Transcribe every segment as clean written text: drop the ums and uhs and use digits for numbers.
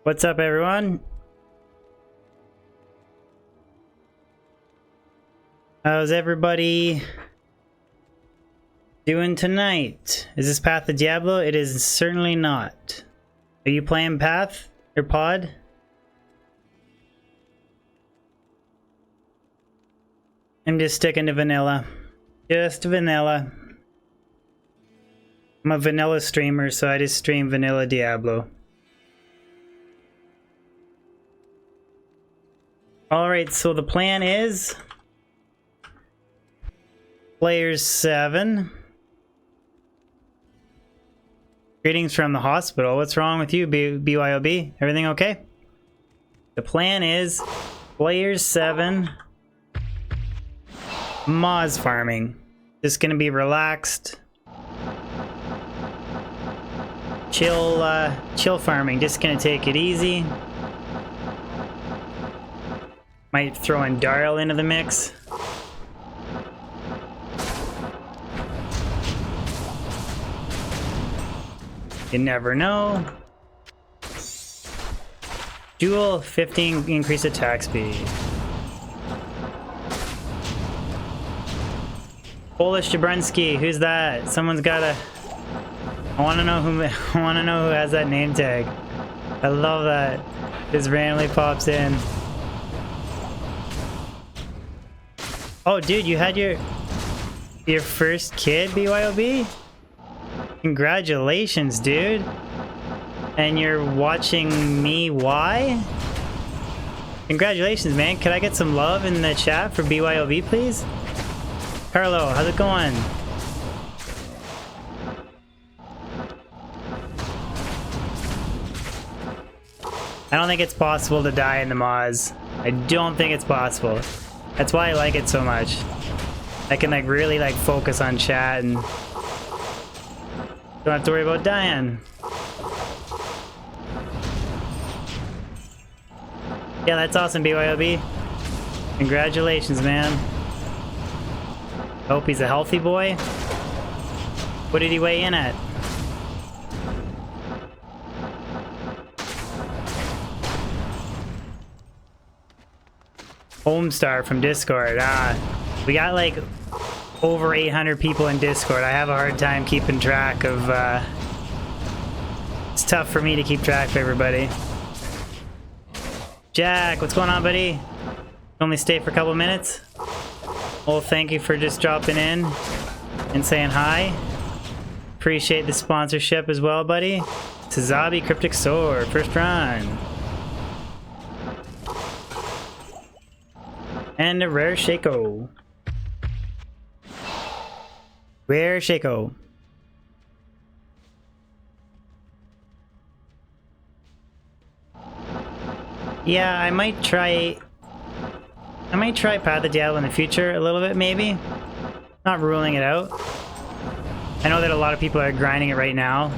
What's up, everyone? How's everybody doing tonight? Is this Path of Diablo? It is certainly not. Are you playing Path or Pod? I'm just sticking to vanilla. Just vanilla. I'm a vanilla streamer, so I just stream vanilla Diablo. Alright, so the plan is... Players 7. Greetings from the hospital. What's wrong with you, BYOB? Everything okay? The plan is... Players 7... Moz farming. Just gonna be relaxed. Chill farming. Just gonna take it easy. Might throw in Darl into the mix. You never know. Dual 15 increase attack speed. Polish Jabrunski, who's that? Someone's gotta... I wanna know who has that name tag. I love that. Just randomly pops in. Oh dude, you had your first kid, BYOB? Congratulations, dude. And you're watching me, why? Congratulations, man. Could I get some love in the chat for BYOB, please? Carlo, how's it going? I don't think it's possible to die in the Moz. I don't think it's possible. That's why I like it so much. I can like really like focus on chat and don't have to worry about dying. Yeah, that's awesome, BYOB. Congratulations, man. Hope he's a healthy boy. What did he weigh in at? Homestar from Discord. We got like over 800 people in Discord. I have a hard time keeping track of... It's tough for me to keep track of everybody. Jack, what's going on, buddy? Only stay for a couple minutes? Well, thank you for just dropping in and saying hi. Appreciate the sponsorship as well, buddy. Tazabi Cryptic Sword, first run. And a rare Shaco. Rare Shaco. Yeah, I might try Path of Diablo in the future a little bit, maybe. Not ruling it out. I know that a lot of people are grinding it right now.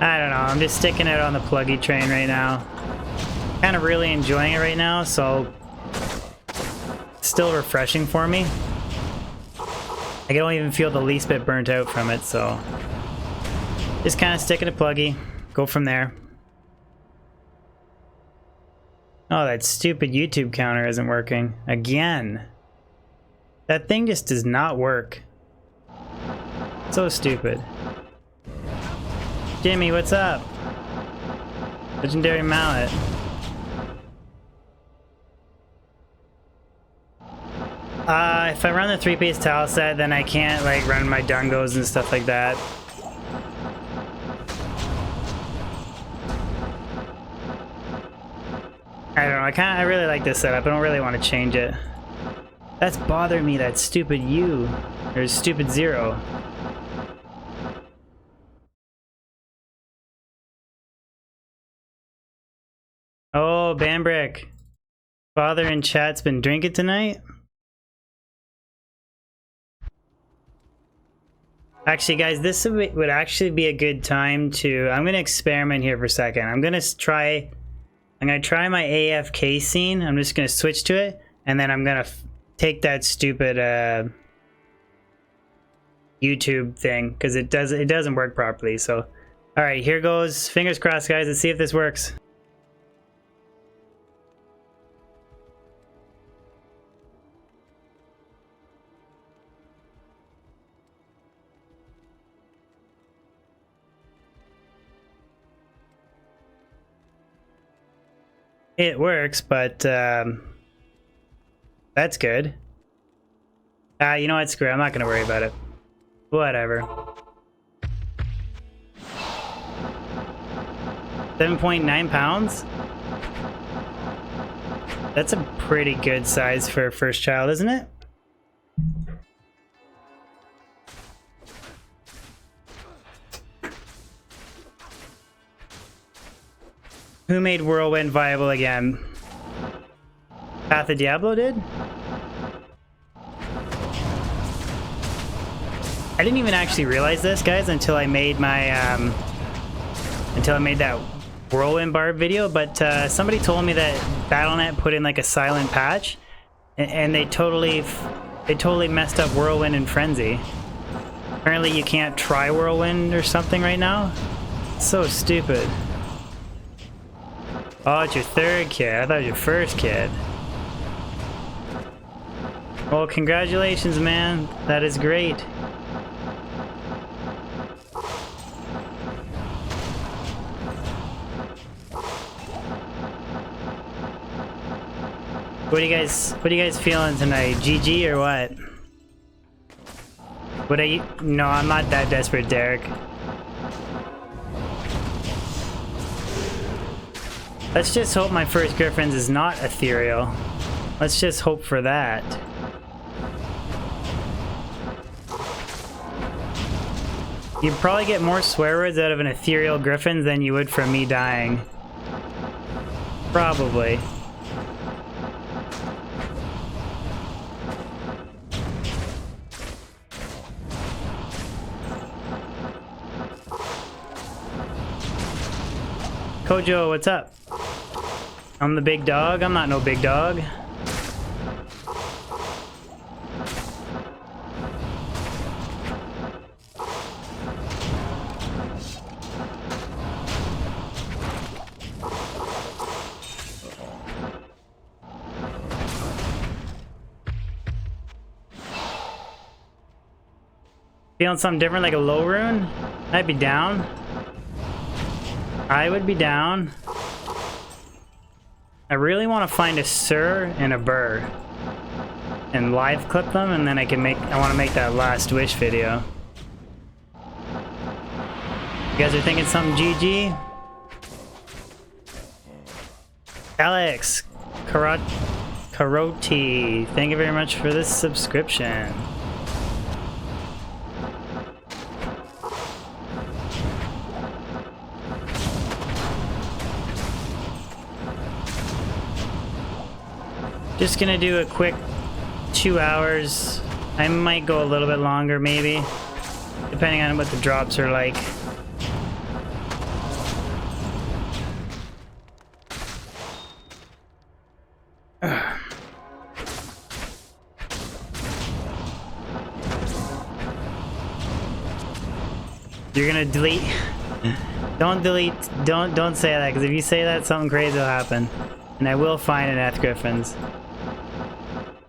I don't know, I'm just sticking it on the pluggy train right now. Kind of really enjoying it right now, so it's still refreshing for me. I don't even feel the least bit burnt out from it, so just kind of sticking to pluggy. Go from there. Oh, that stupid YouTube counter isn't working. Again. That thing just does not work. So stupid. Jimmy, what's up? Legendary Mallet. If I run the 3-piece tile set, then I can't like run my dungos and stuff like that. I don't know, I really like this setup. I don't really want to change it. That's bothering me, that stupid U. Or stupid 0. Oh, Bambrick. Father in chat's been drinking tonight? Actually, guys, this would actually be a good time to... I'm going to experiment here for a second. I'm going to try my AFK scene. I'm just going to switch to it. And then I'm going to take that stupid YouTube thing because it doesn't work properly. So, all right, here goes. Fingers crossed, guys. Let's see if this works. It works, but that's good. You know what? Screw it. I'm not gonna worry about it. Whatever. 7.9 pounds? That's a pretty good size for a first child, isn't it? Who made Whirlwind viable again? Path of Diablo did? I didn't even actually realize this, guys, until I made my that Whirlwind Barb video, but somebody told me that Battle.net put in like a silent patch, and they totally messed up Whirlwind and Frenzy. Apparently you can't try Whirlwind or something right now. So stupid. Oh, it's your third kid. I thought it was your first kid. Well, congratulations, man. That is great. What are you guys feeling tonight? GG or what? No, I'm not that desperate, Derek. Let's just hope my first Griffin's is not ethereal. Let's just hope for that. You'd probably get more swear words out of an ethereal Griffin than you would from me dying. Probably. Kojo, what's up? I'm the big dog? I'm not no big dog. Feeling something different, like a low rune? I'd be down. I would be down. I really want to find a Sir and a Burr and live clip them, and then I want to make that last wish video. You guys are thinking something GG? Alex Karoti, thank you very much for this subscription. Just gonna do a quick 2 hours. I might go a little bit longer, maybe, depending on what the drops are like. You're gonna delete? Don't delete. Don't say that, because if you say that, something crazy will happen, and I will find an Eth Griffins.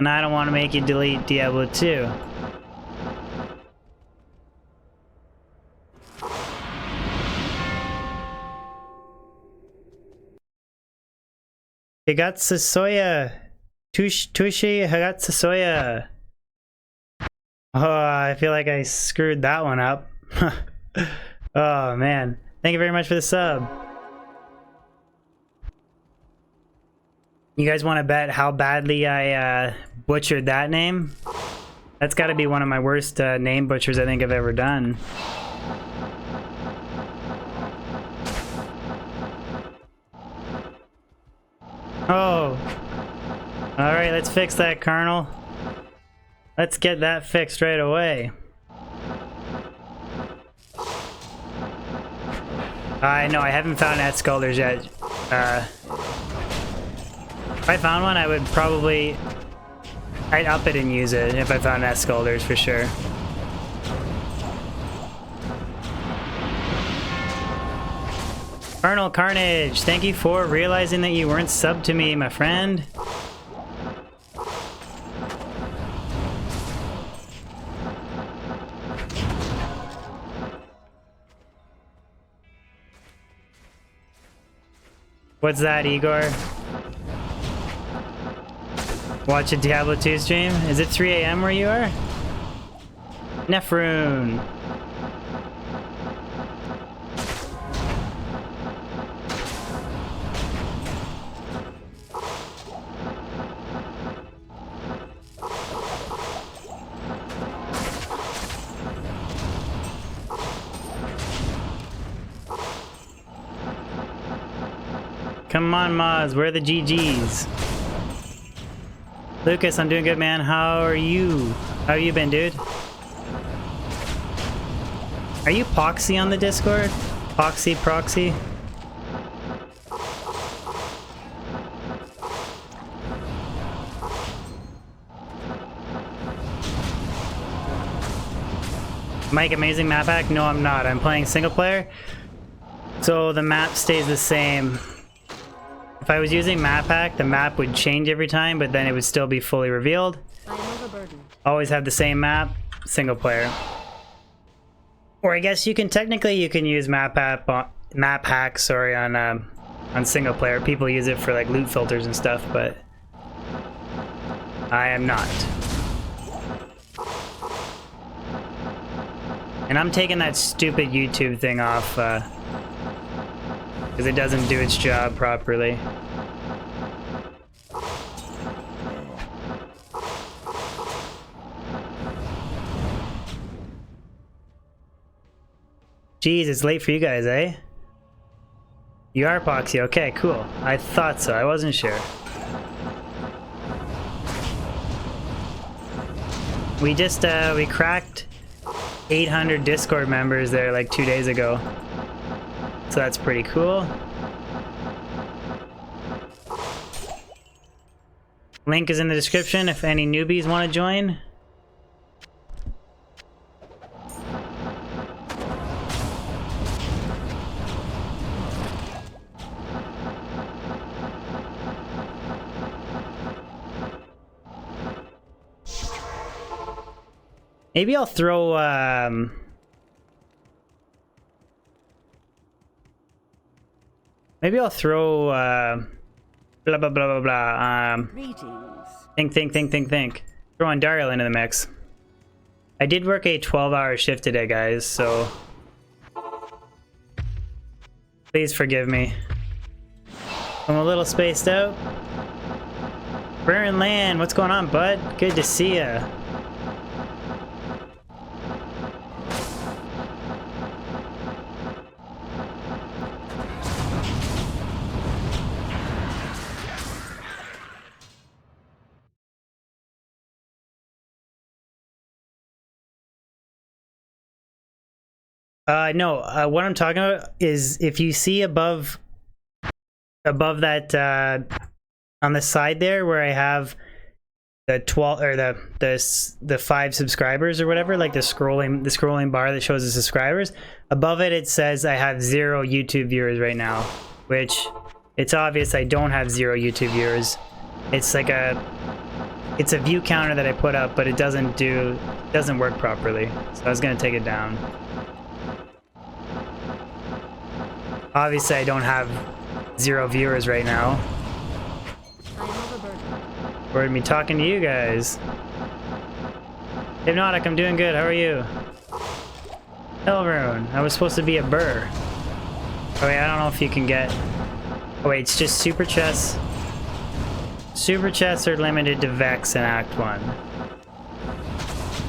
And I don't want to make you delete Diablo 2. Higatsusoya. Tushi Higatsusoya. Oh, I feel like I screwed that one up. Oh, man. Thank you very much for the sub. You guys want to bet how badly I butchered that name? That's got to be one of my worst name butchers I think I've ever done. Oh. Alright, let's fix that, Colonel. Let's get that fixed right away. I know, I haven't found Eth Skulders yet. If I found one, I would probably... I'd up it and use it if I found Eth Skulders for sure. Colonel Carnage, thank you for realizing that you weren't subbed to me, my friend. What's that, Igor? Watch a Diablo 2 stream? Is it 3 AM where you are? Nefroon. Come on, Moz, where are the GGs? Lucas, I'm doing good, man. How are you? How have you been, dude? Are you Poxy on the Discord? Poxy, Proxy? Mike, amazing map hack? No, I'm not. I'm playing single player, so the map stays the same. If I was using map hack, the map would change every time, but then it would still be fully revealed. Always have the same map, single player. Or I guess you can use map hack, sorry, on single player. People use it for like loot filters and stuff, but I am not. And I'm taking that stupid YouTube thing off because it doesn't do its job properly. Jeez, it's late for you guys, eh? You are Poxy, okay, cool. I thought so, I wasn't sure. We just, we cracked 800 Discord members there like 2 days ago. So that's pretty cool. Link is in the description if any newbies want to join. Maybe I'll throw, blah, blah, blah, blah, blah, think. Throwing Daryl into the mix. I did work a 12-hour shift today, guys, so please forgive me. I'm a little spaced out. Baron Land, what's going on, bud? Good to see ya. No, what I'm talking about is if you see above that, on the side there where I have the 12 or the 5 subscribers or whatever, like the scrolling bar that shows the subscribers, above it, it says I have 0 YouTube viewers right now, which it's obvious I don't have 0 YouTube viewers. It's like it's a view counter that I put up, but it doesn't work properly. So I was gonna take it down. Obviously, I don't have 0 viewers right now. We're gonna be talking to you guys. Hypnotic, I'm doing good. How are you? Elrune, I was supposed to be a burr. Oh wait, I don't know if you can get... Oh wait, it's just super chests. Super chests are limited to Vex in Act 1.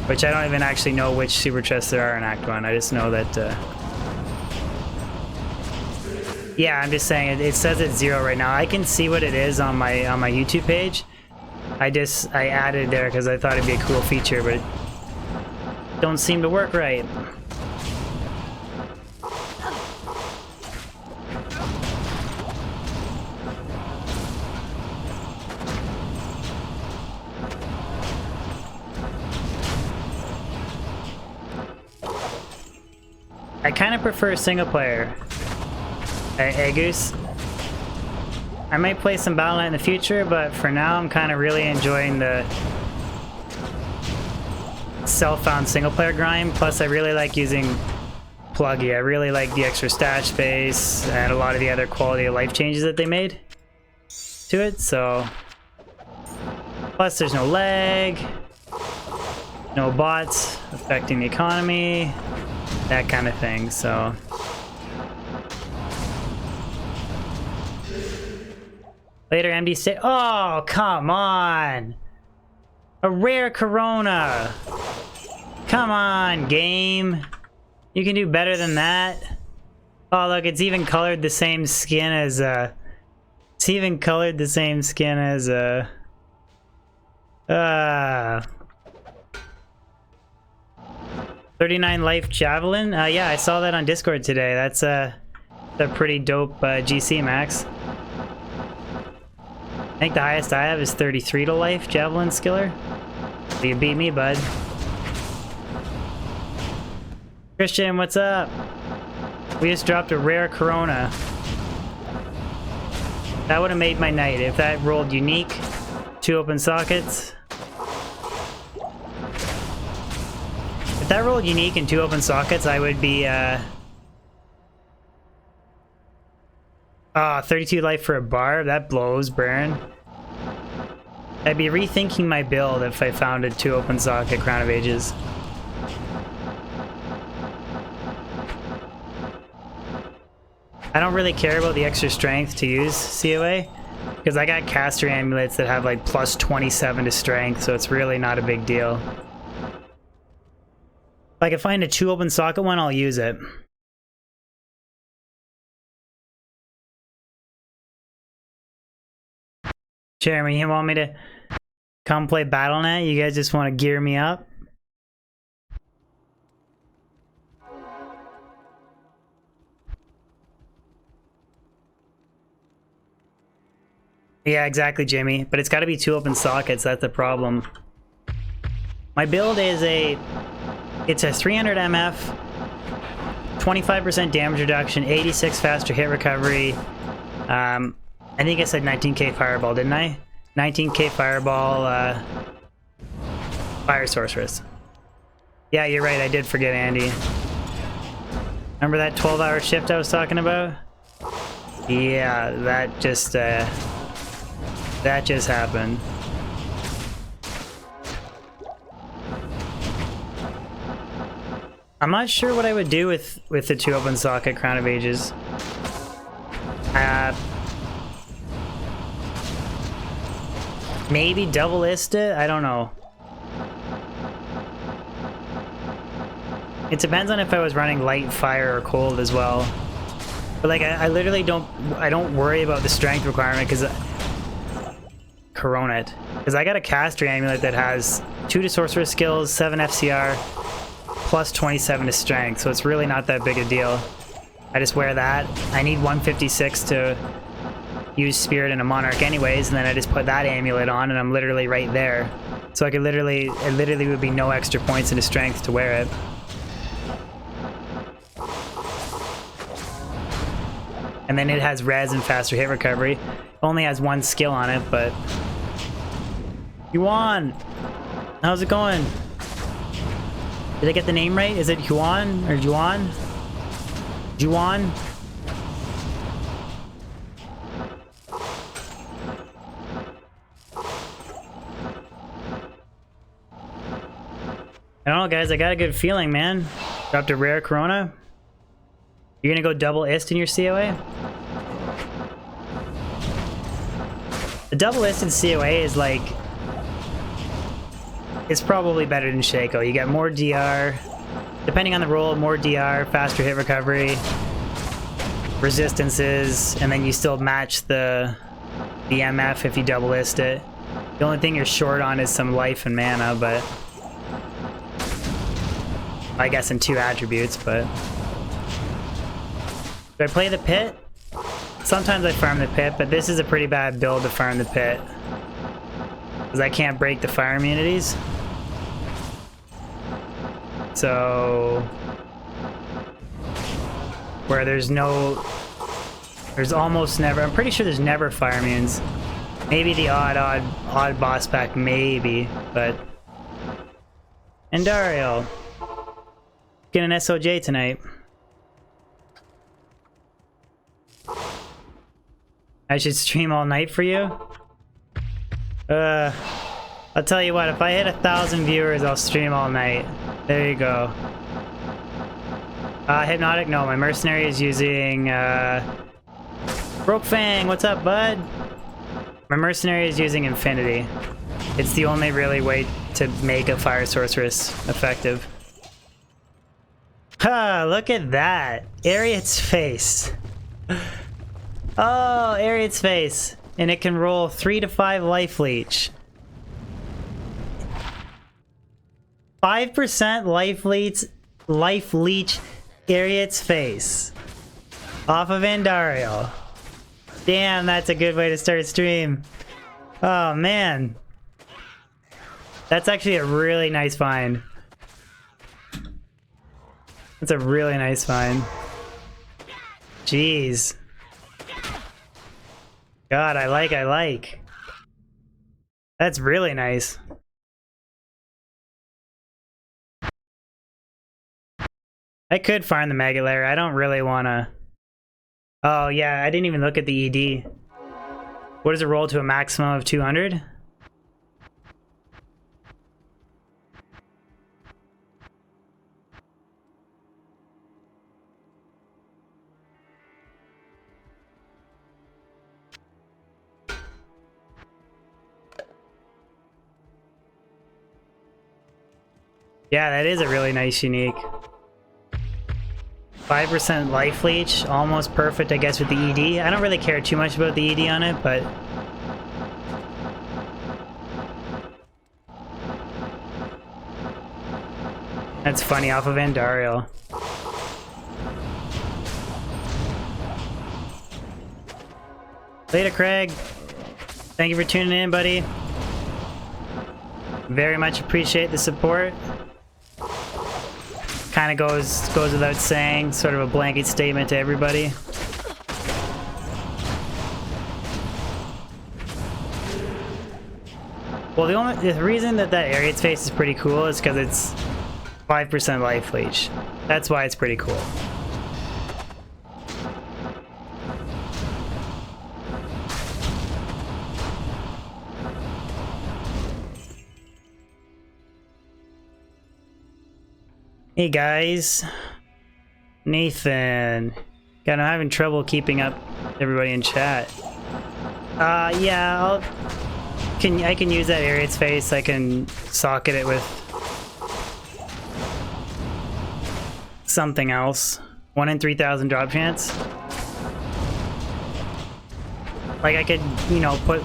Which I don't even actually know which super chests there are in Act 1. I just know that... Yeah, I'm just saying it says it's 0 right now. I can see what it is on my YouTube page. I added it there because I thought it'd be a cool feature, but it don't seem to work right. I kind of prefer single player. Goose. I might play some Battle.net in the future, but for now I'm kind of really enjoying the self-found single-player grind. Plus I really like using Pluggy. I really like the extra stash space and a lot of the other quality of life changes that they made to it, so... Plus there's no lag, no bots affecting the economy, that kind of thing, so... Later, MD State. Oh, come on! A rare Corona! Come on, game! You can do better than that. Oh, look, it's even colored the same skin as, It's even colored the same skin as, 39 life Javelin? Yeah, I saw that on Discord today. That's, a pretty dope, GC max. I think the highest I have is 33 to life, Javelin Skiller. So you beat me, bud. Christian, what's up? We just dropped a rare Corona. That would have made my night if that rolled unique. 2 open sockets. If that rolled unique and 2 open sockets, I would be, 32 life for a bar? That blows, Baron. I'd be rethinking my build if I found a 2 open socket Crown of Ages. I don't really care about the extra strength to use COA, because I got caster amulets that have like plus 27 to strength, so it's really not a big deal. If I can find a 2 open socket one, I'll use it. Jeremy, you want me to come play Battle.net? You guys just want to gear me up? Yeah, exactly, Jimmy. But it's got to be 2 open sockets. That's the problem. My build is it's a 300 MF, 25% damage reduction, 86 faster hit recovery. I think I said 19k Fireball, didn't I? 19k Fireball, Fire Sorceress. Yeah, you're right. I did forget Andy. Remember that 12-hour shift I was talking about? Yeah, that just happened. I'm not sure what I would do with the 2 open socket Crown of Ages. Maybe double list it? I don't know. It depends on if I was running light, fire, or cold as well. But like, I literally don't worry about the strength requirement because Corona it. Because I got a caster amulet that has 2 to sorcerer skills, 7 FCR, plus 27 to strength, so it's really not that big a deal. I just wear that. I need 156 to use Spirit and a Monarch anyways, and then I just put that amulet on and I'm literally right there. So I could literally, it literally would be no extra points into strength to wear it. And then it has res and faster hit recovery. Only has 1 skill on it, but... Yuan! How's it going? Did I get the name right? Is it Yuan or Juan? Juan? I don't know, guys. I got a good feeling, man. Dropped a rare Corona. You're gonna go double ist in your COA? The double ist in COA is like... It's probably better than Shaco. You get more DR. Depending on the roll, more DR, faster hit recovery, resistances, and then you still match the MF if you double ist it. The only thing you're short on is some life and mana, but... I guess in 2 attributes, but... Do I play the pit? Sometimes I farm the pit, but this is a pretty bad build to farm the pit. Because I can't break the fire immunities. So... Where there's no There's almost never, I'm pretty sure there's never fire immunes. Maybe the odd boss pack, maybe, but... Endario. Get an SOJ tonight. I should stream all night for you? I'll tell you what, if I hit 1,000 viewers, I'll stream all night. There you go. Hypnotic? No, my mercenary is using, Broke Fang, what's up, bud? My mercenary is using Infinity. It's the only really way to make a fire sorceress effective. Ha! Look at that! Ariat's face. Oh, Ariat's face. And it can roll 3 to 5 life leech. 5% life leech Ariat's face. Off of Endario. Damn, that's a good way to start a stream. Oh, man. That's actually a really nice find. That's a really nice find. Jeez. God, I like. That's really nice. I could find the Mega Lair. I don't really wanna... Oh, yeah, I didn't even look at the ED. What does it roll to a maximum of 200? Yeah, that is a really nice unique. 5% life leech, almost perfect, I guess, with the ED. I don't really care too much about the ED on it, but... That's funny, off of Endario. Later, Craig. Thank you for tuning in, buddy. Very much appreciate the support. Kind of goes without saying, sort of a blanket statement to everybody. Well, the reason that Ariat's face is pretty cool is because it's 5% life leech. That's why it's pretty cool. Hey guys, Nathan. God, I'm having trouble keeping up everybody in chat. Yeah, I can use that Ariat's face. I can socket it with something else. 1 in 3,000 drop chance. Like I could, you know, put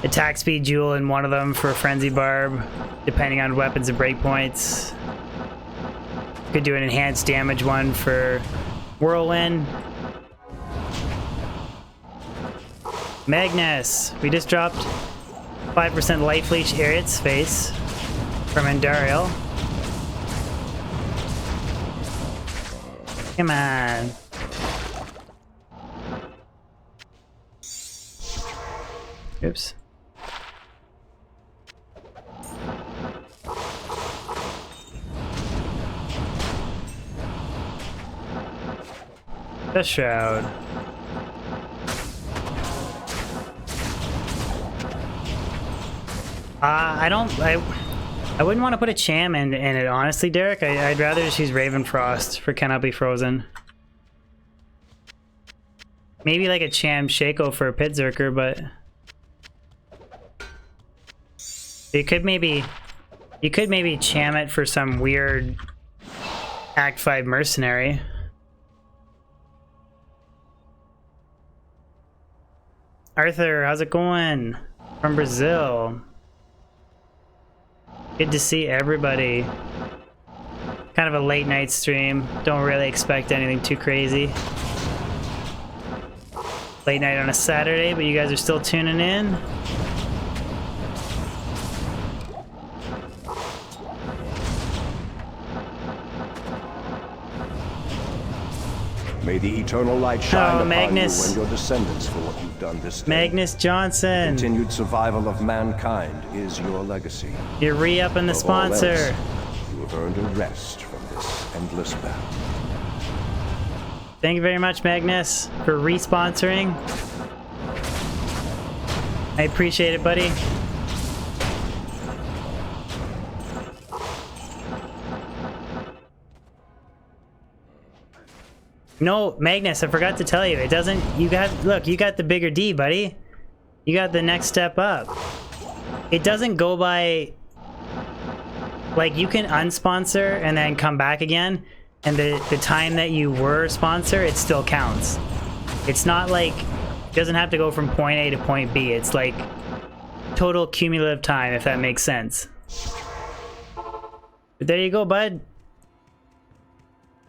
attack speed jewel in one of them for a frenzy barb, depending on weapons and breakpoints. Could do an enhanced damage one for whirlwind. Magnus, we just dropped 5% life leech Ariat's face from Endario. Come on. Oops. The Shroud. I wouldn't want to put a Cham in it, honestly, Derek. I'd rather just use Ravenfrost for Cannot Be Frozen. Maybe like a Cham Shaco for a Pit Zerker, but... You could maybe Cham it for some weird Act 5 Mercenary. Arthur, how's it going? From Brazil. Good to see everybody. Kind of a late night stream. Don't really expect anything too crazy. Late night on a Saturday, but you guys are still tuning in. May the eternal light shine upon Magnus. you and your descendants for what you've done this day. Magnus Johnson. Continued survival of mankind is your legacy. You're re-upping the Above all else, sponsor. you have earned a rest from this endless battle. Thank you very much, Magnus, for re-sponsoring. I appreciate it, buddy. No, Magnus, I forgot to tell you. It doesn't... You got... Look, you got the bigger D, buddy. You got the next step up. It doesn't go by... Like, you can unsponsor and then come back again. And the time that you were sponsor, it still counts. It's not like... It doesn't have to go from point A to point B. It's like... Total cumulative time, if that makes sense. But there you go, bud.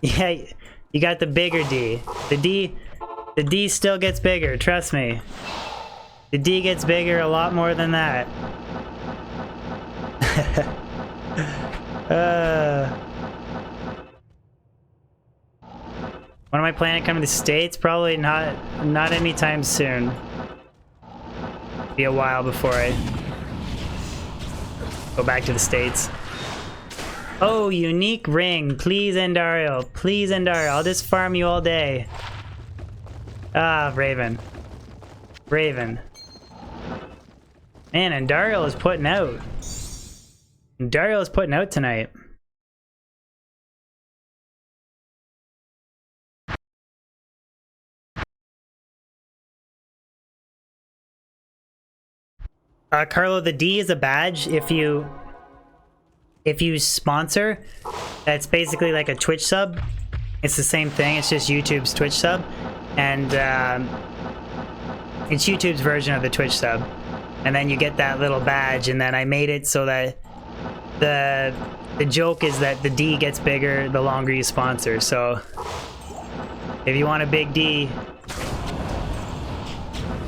Yeah... You got the bigger D. The D still gets bigger, trust me. The D gets bigger a lot more than that. When am I planning to come to the States? Probably not anytime soon. Be a while before I go back to the States. Oh, unique ring. Please, Endario. Please, Endario. I'll just farm you all day. Ah, Raven. Raven. Man, Endario is putting out. Endario is putting out tonight. Carlo, the D is a badge if you sponsor. That's basically like a Twitch sub. It's the same thing, it's just YouTube's Twitch sub. And it's YouTube's version of the Twitch sub. And then you get that little badge, and then I made it so that the joke is that the D gets bigger the longer you sponsor. So if you want a big D,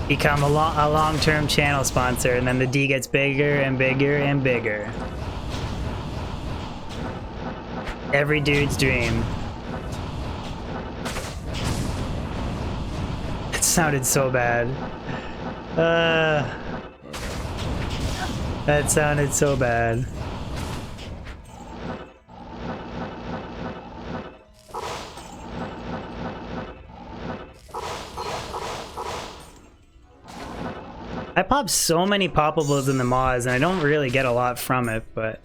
become a long-term channel sponsor, and then the D gets bigger and bigger and bigger. Every dude's dream. It sounded so bad. That sounded so bad. I pop so many poppables in the mods, and I don't really get a lot from it, but...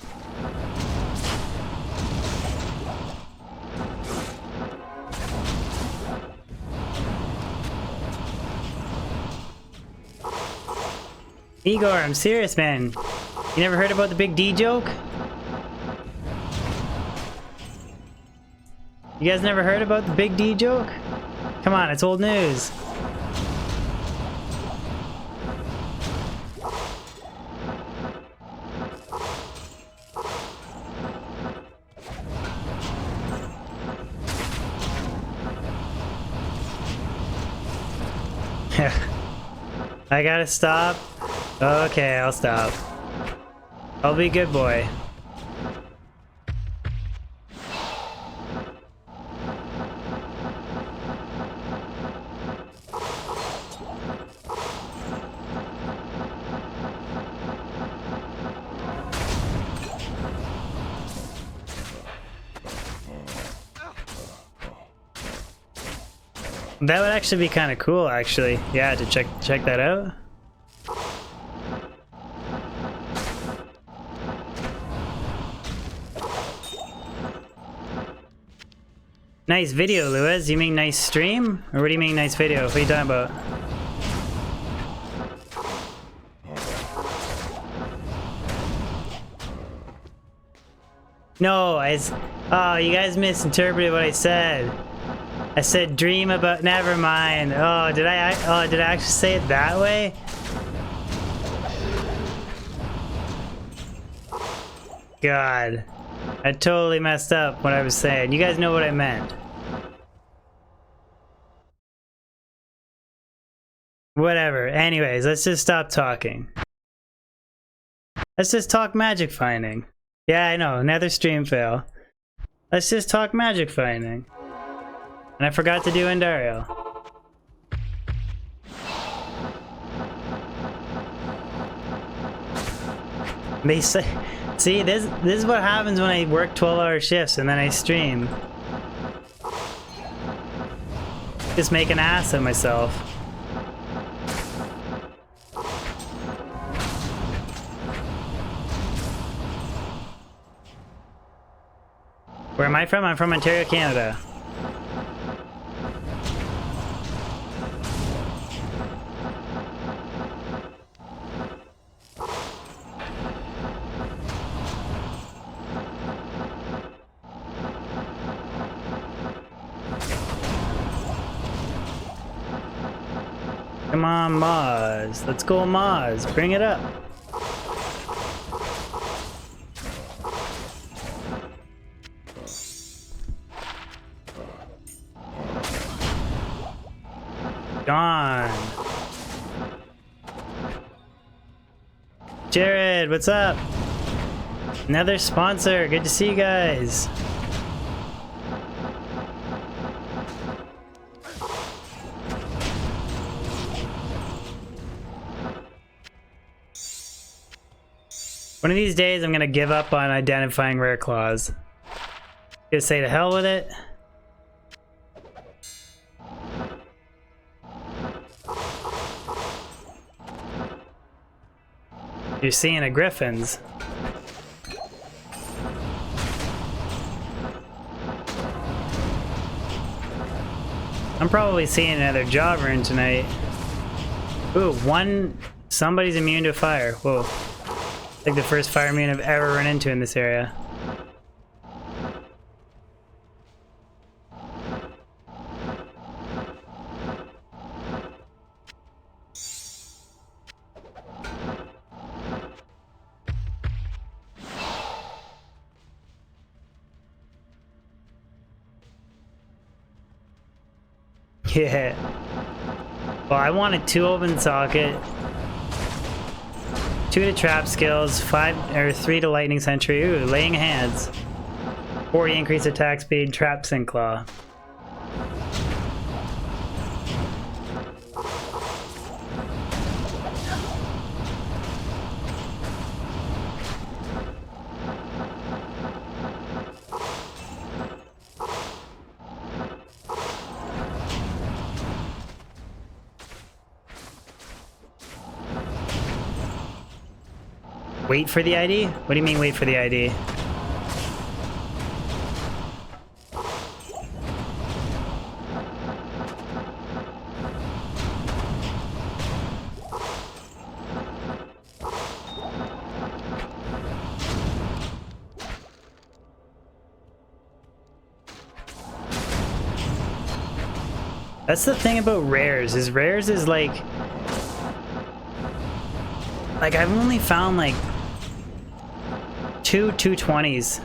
Igor, I'm serious, man. You never heard about the big D joke? You guys never heard about the big D joke? Come on, it's old news. I gotta stop. Okay, I'll stop. I'll be a good boy. That would actually be kind of cool, actually. Yeah, to check that out. Nice video, Lewis. You mean nice stream? Or what do you mean nice video? What are you talking about? No, oh, you guys misinterpreted what I said. I said dream about, never mind. Oh, did I actually say it that way? God. I totally messed up what I was saying. You guys know what I meant. Whatever. Anyways, let's just stop talking. Let's just talk magic finding. Yeah, I know. Another stream fail. Let's just talk magic finding. And I forgot to do Endario. They say, see, this is what happens when I work 12-hour shifts and then I stream. Just make an ass of myself. Where am I from? I'm from Ontario, Canada. Come on, Maz. Let's go, Maz. Bring it up. Gone. Jared, what's up? Another sponsor. Good to see you guys. One of these days, I'm gonna give up on identifying rare claws. Just say to hell with it. You're seeing a Griffin's. I'm probably seeing another Jawbrew tonight. Ooh, somebody's immune to fire. Whoa. Like the first fire immune I've ever run into in this area. Yeah. Well, I wanted 2 open socket, 2 to trap skills, 3 to lightning sentry. Ooh, laying hands. 40 increase attack speed, trap sync claw. Wait for the ID? What do you mean wait for the ID? That's the thing about rares, is like I've only found like 2 220s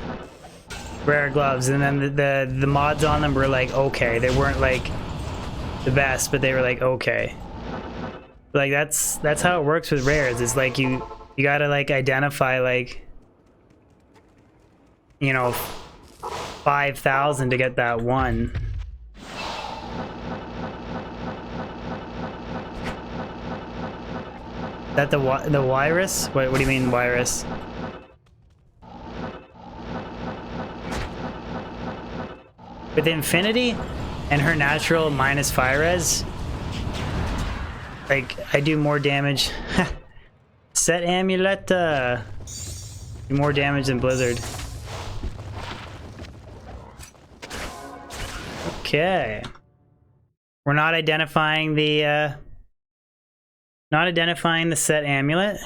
rare gloves, and then the mods on them were like okay. They weren't like the best, but they were like okay. Like that's how it works with rares. It's like you gotta like identify like, you know, 5,000 to get that one. That the virus? What do you mean virus? With Infinity and her natural minus fire res, like I do more damage. Set amulet, do more damage than Blizzard. Okay, we're not identifying the set amulet.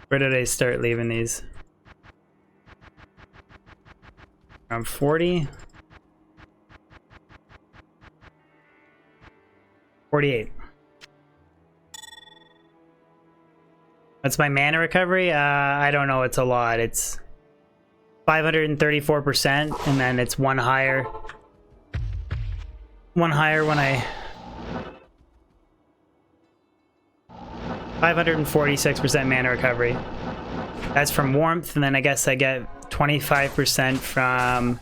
Where did I start leaving these? Around 40? 48. That's my mana recovery? I don't know, it's a lot. It's 534%, and then it's one higher. One higher when I 546% mana recovery. That's from warmth, and then I guess I get 25% from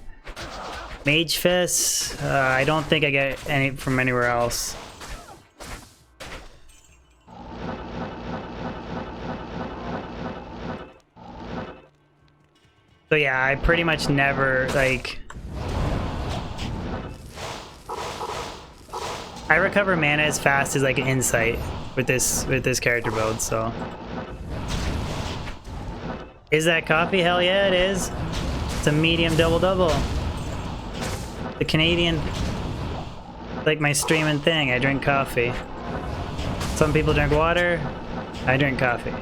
Mage Fist. I don't think I get any from anywhere else. So yeah, I pretty much never, like... I recover mana as fast as like an insight with this character build, so... Is that coffee? Hell yeah, it is. It's a medium double-double. The Canadian... Like my streaming thing, I drink coffee. Some people drink water, I drink coffee.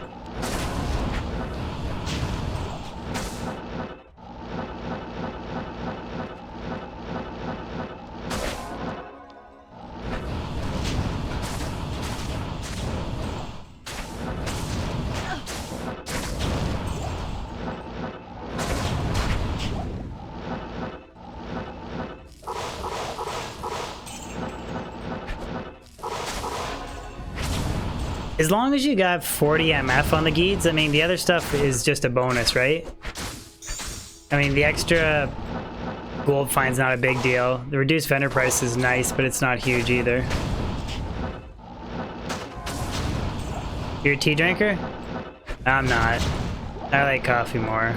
As long as you got 40 MF on the Geeds, I mean, the other stuff is just a bonus, right? I mean, the extra gold fine's not a big deal. The reduced vendor price is nice, but it's not huge either. You're a tea drinker? I'm not. I like coffee more.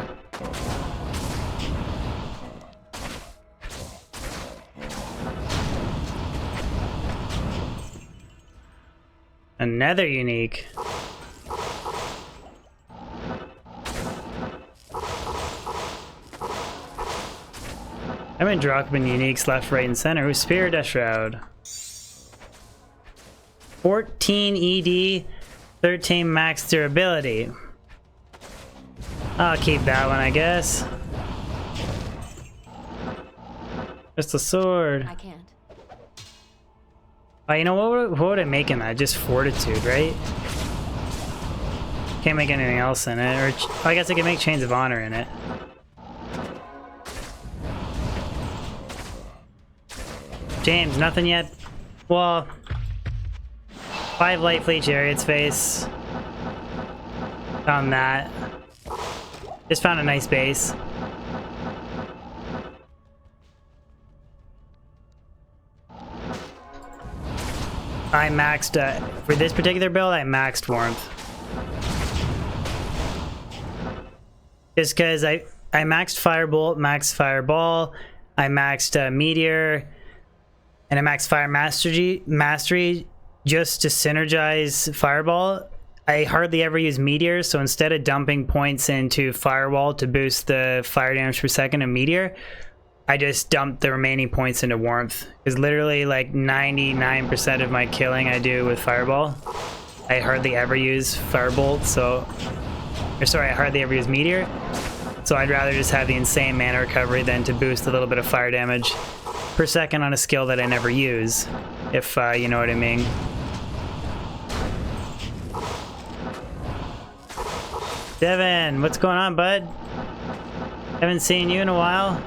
Another unique. I've been dropping uniques left, right, and center. Who's Spirit Death Shroud? 14 ED, 13 max durability. I'll keep that one, I guess. Just a sword. I can't. You know, what would I make in that? Just fortitude, right? Can't make anything else in it. Or I guess I can make Chains of Honor in it. James, nothing yet? Well, 5 Light Fleet Chariot's face. Found that. Just found a nice base. I maxed, for this particular build, I maxed Warmth. Just because I maxed Firebolt, maxed Fireball, I maxed Meteor, and I maxed Fire Mastery just to synergize Fireball. I hardly ever use Meteor, so instead of dumping points into Firewall to boost the fire damage per second of Meteor, I just dumped the remaining points into Warmth. Because literally like 99% of my killing I do with Fireball. I hardly ever use Firebolt, so... Or sorry, I hardly ever use Meteor. So I'd rather just have the insane mana recovery than to boost a little bit of fire damage per second on a skill that I never use. If you know what I mean. Devin, what's going on, bud? Haven't seen you in a while.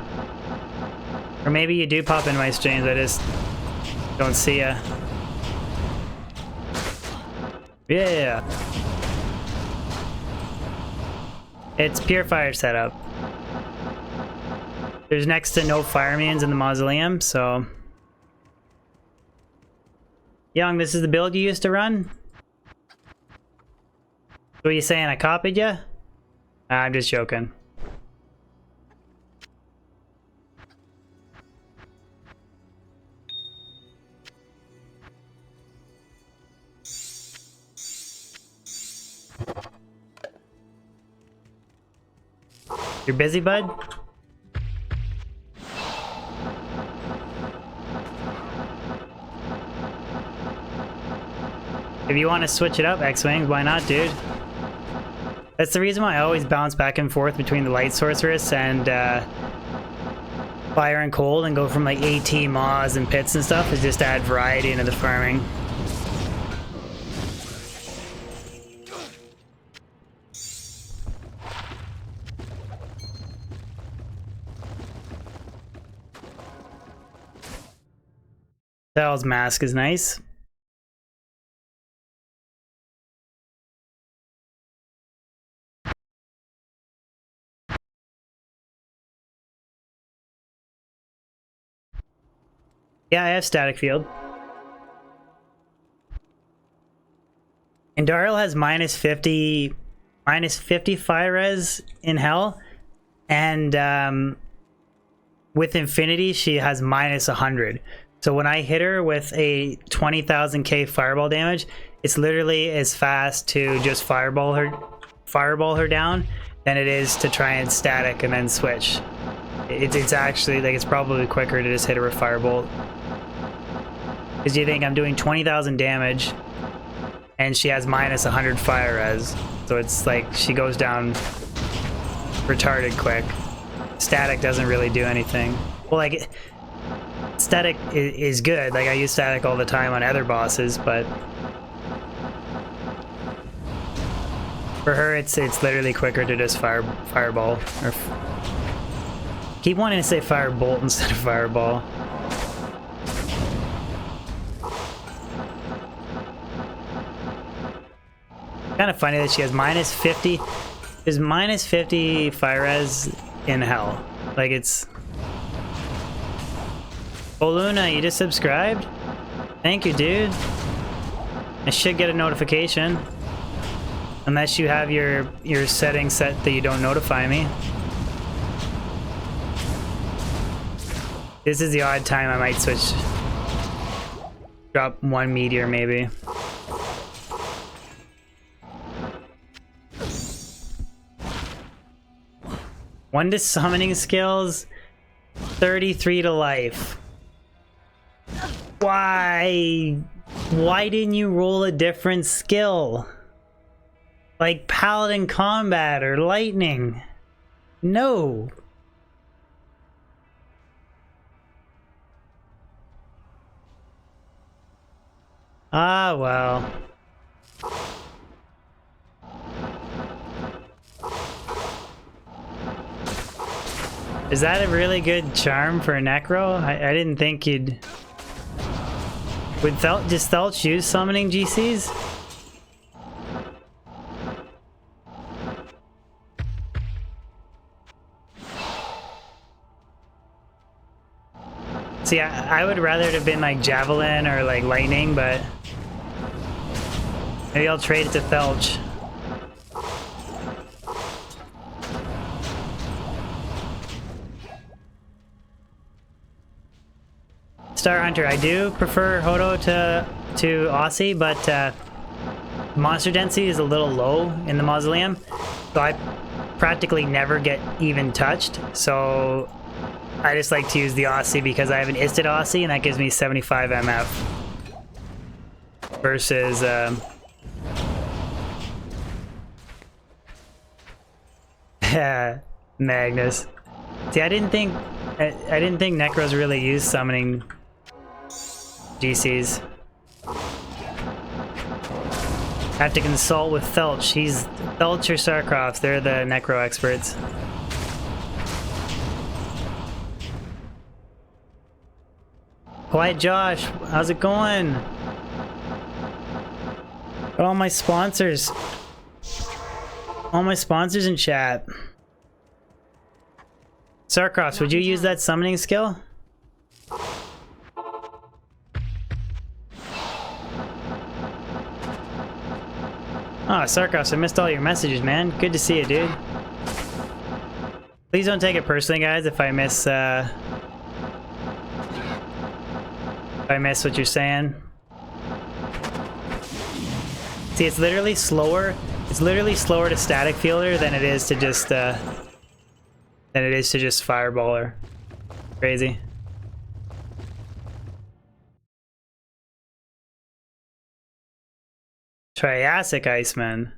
Or maybe you do pop in my streams, I just don't see ya. Yeah. It's pure fire setup. There's next to no fire minions in the mausoleum, so... Young, this is the build you used to run? What are you saying, I copied ya? I'm just joking. You're busy, bud? If you want to switch it up, X-Wings, why not, dude? That's the reason why I always bounce back and forth between the Light Sorceress and Fire and Cold and go from like AT, Maws, and Pits and stuff, is just to add variety into the farming. Sal's mask is nice. Yeah, I have static field. And Darl has minus 50 fire res in hell, and with Infinity she has minus 100. So when I hit her with a 20,000k fireball damage, it's literally as fast to just fireball her down than it is to try and static and then switch. It's actually like it's probably quicker to just hit her with firebolt. Because you think I'm doing 20,000 damage and she has minus 100 fire res, so it's like she goes down retarded quick. Static doesn't really do anything. Well, like static is good. Like I use static all the time on other bosses, but for her, it's literally quicker to just fireball or keep wanting to say firebolt instead of fireball. Kind of funny that she has minus 50. There's minus 50 fire res in hell. Like it's. Oh Luna, you just subscribed? Thank you, dude. I should get a notification. Unless you have your settings set that you don't notify me. This is the odd time I might switch. Drop one meteor maybe. One to summoning skills, 33 to life. Why? Why didn't you roll a different skill? Like Paladin Combat or Lightning? No. Ah, well. Is that a really good charm for a Necro? I didn't think you'd... Would does Thelch use summoning GCs? See, I would rather it have been like Javelin or like Lightning, but... Maybe I'll trade it to Thelch. Star Hunter, I do prefer Hodo to Aussie, but monster density is a little low in the Mausoleum, so I practically never get even touched. So I just like to use the Aussie because I have an Isted Aussie, and that gives me 75 MF versus Magnus. See, I didn't think Necros really use summoning GCs. Have to consult with Thelch. Thelch or Sarkroff, they're the Necro experts. Quiet Josh, how's it going? Got all my sponsors. All my sponsors in chat. Sarkroff, would you use that summoning skill? Oh, Sarkos, I missed all your messages, man. Good to see you, dude. Please don't take it personally, guys, if I miss what you're saying. See, it's literally slower. It's literally slower to static fielder than it is to just fireballer. Crazy. Triassic Iceman.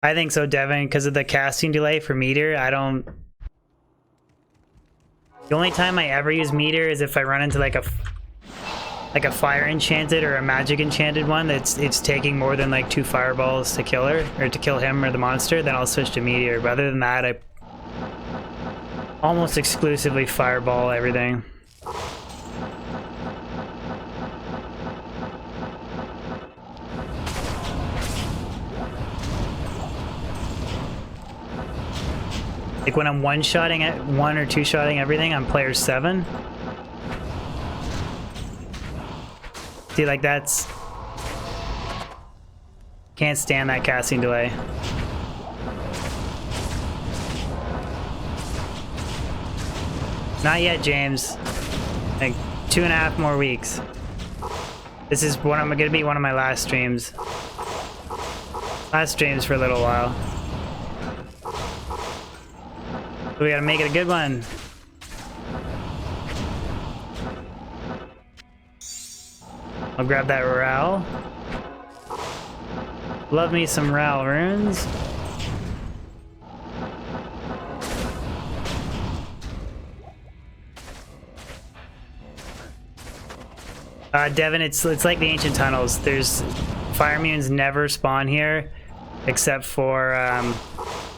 I think so, Devin, because of the casting delay for meter. I don't... The only time I ever use meter is if I run into like a fire enchanted or a magic enchanted one that's taking more than like 2 fireballs to kill her, or to kill him or the monster, then I'll switch to meteor. But other than that, I almost exclusively fireball everything. Like when I'm one-shotting at 1 or 2-shotting everything, I'm player 7. See, like that's... Can't stand that casting delay. Not yet, James. Like 2.5 more weeks. This is what I'm gonna be one of my last streams. Last streams for a little while. So we gotta make it a good one. I'll grab that Ral. Love me some Ral runes. Devin, it's like the ancient tunnels. There's fire immunes never spawn here, except for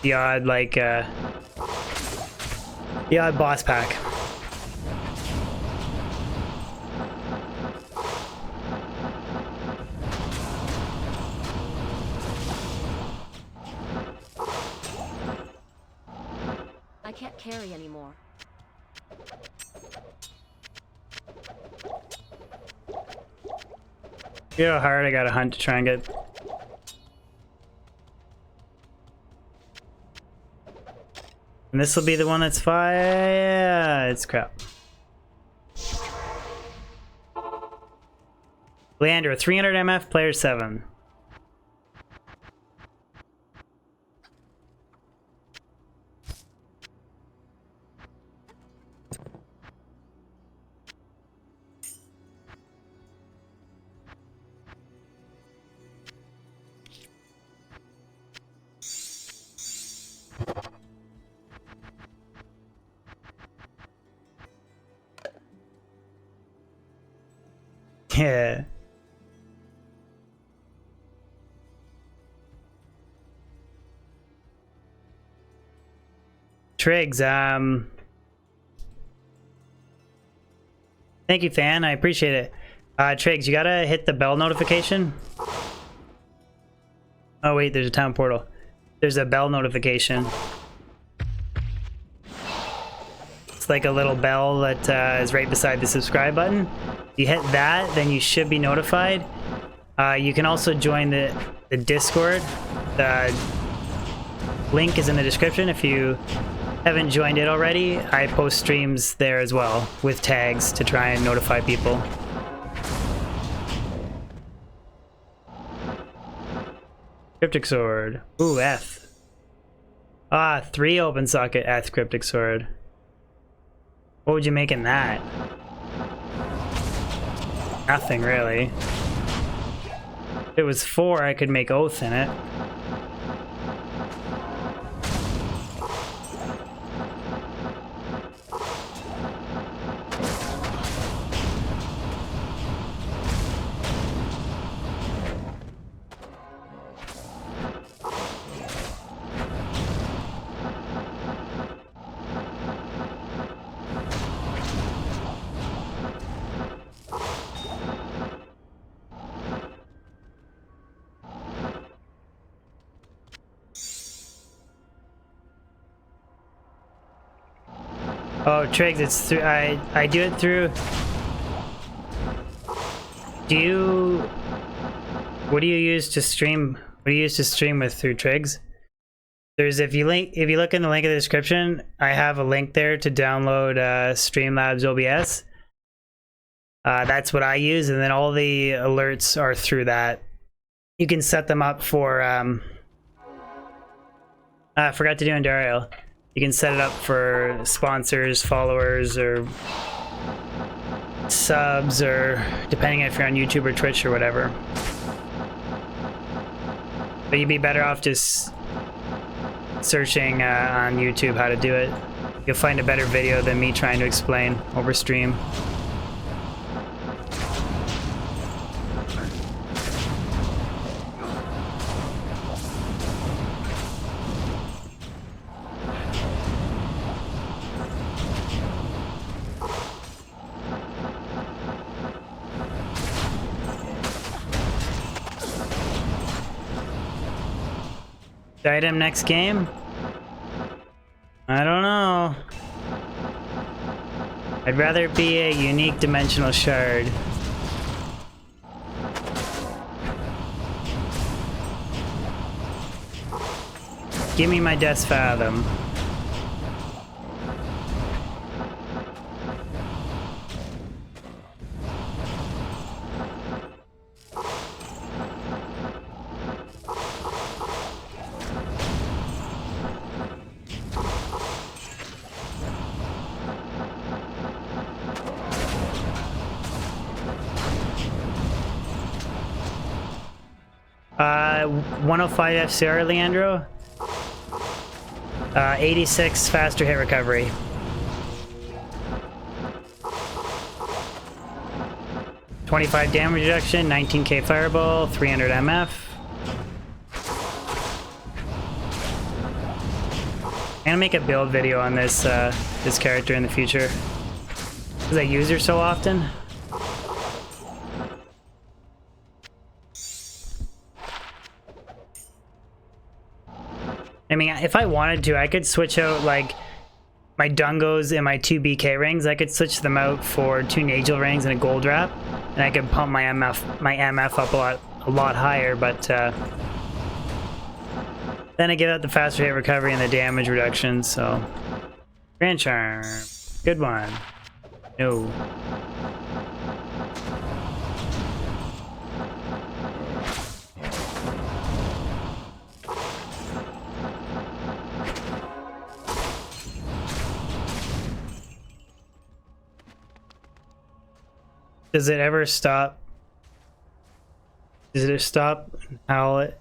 the odd the odd boss pack. I can't carry anymore. You know how hard I gotta hunt to try and get... And this will be the one that's fire. It's crap. Leandro, 300 MF, player 7. Yeah. Triggs, thank you, fan. I appreciate it. Triggs, you gotta hit the bell notification. Oh wait, there's a town portal. There's a bell notification. It's like a little bell that is right beside the subscribe button. You hit that, then you should be notified. You can also join the Discord. The link is in the description if you haven't joined it already. I post streams there as well with tags to try and notify people. Cryptic Sword. Ooh, Eth. 3 open socket Eth Cryptic Sword. What would you make in that? Nothing, really. If it was 4, I could make Oath in it. Oh, Triggs, it's through. I do it through. What do you use to stream? What do you use to stream with through Triggs? There's if you look in the link in the description, I have a link there to download Streamlabs OBS. That's what I use, and then all the alerts are through that. You can set them up for. I forgot to do in Dario. You can set it up for sponsors, followers, or subs, or depending if you're on YouTube or Twitch or whatever. But you'd be better off just searching on YouTube how to do it. You'll find a better video than me trying to explain over stream. Item next game? I I'd rather be a unique dimensional shard. Give me my Death's Fathom. Uh, 105 FCR, Leandro. 86 faster hit recovery. $25 damage reduction, 19k fireball, 300 MF. I'm gonna make a build video on this this character in the future because I use her so often. I mean, if I wanted to, I could switch out, like, my Dungos and my 2 BK rings. I could switch them out for 2 Nagel rings and a gold wrap, and I could pump my MF up a lot higher, but then I give out the faster hit recovery and the damage reduction, so... Grand Charm. Good one. No. Does it ever stop? Does it stop? Howl it?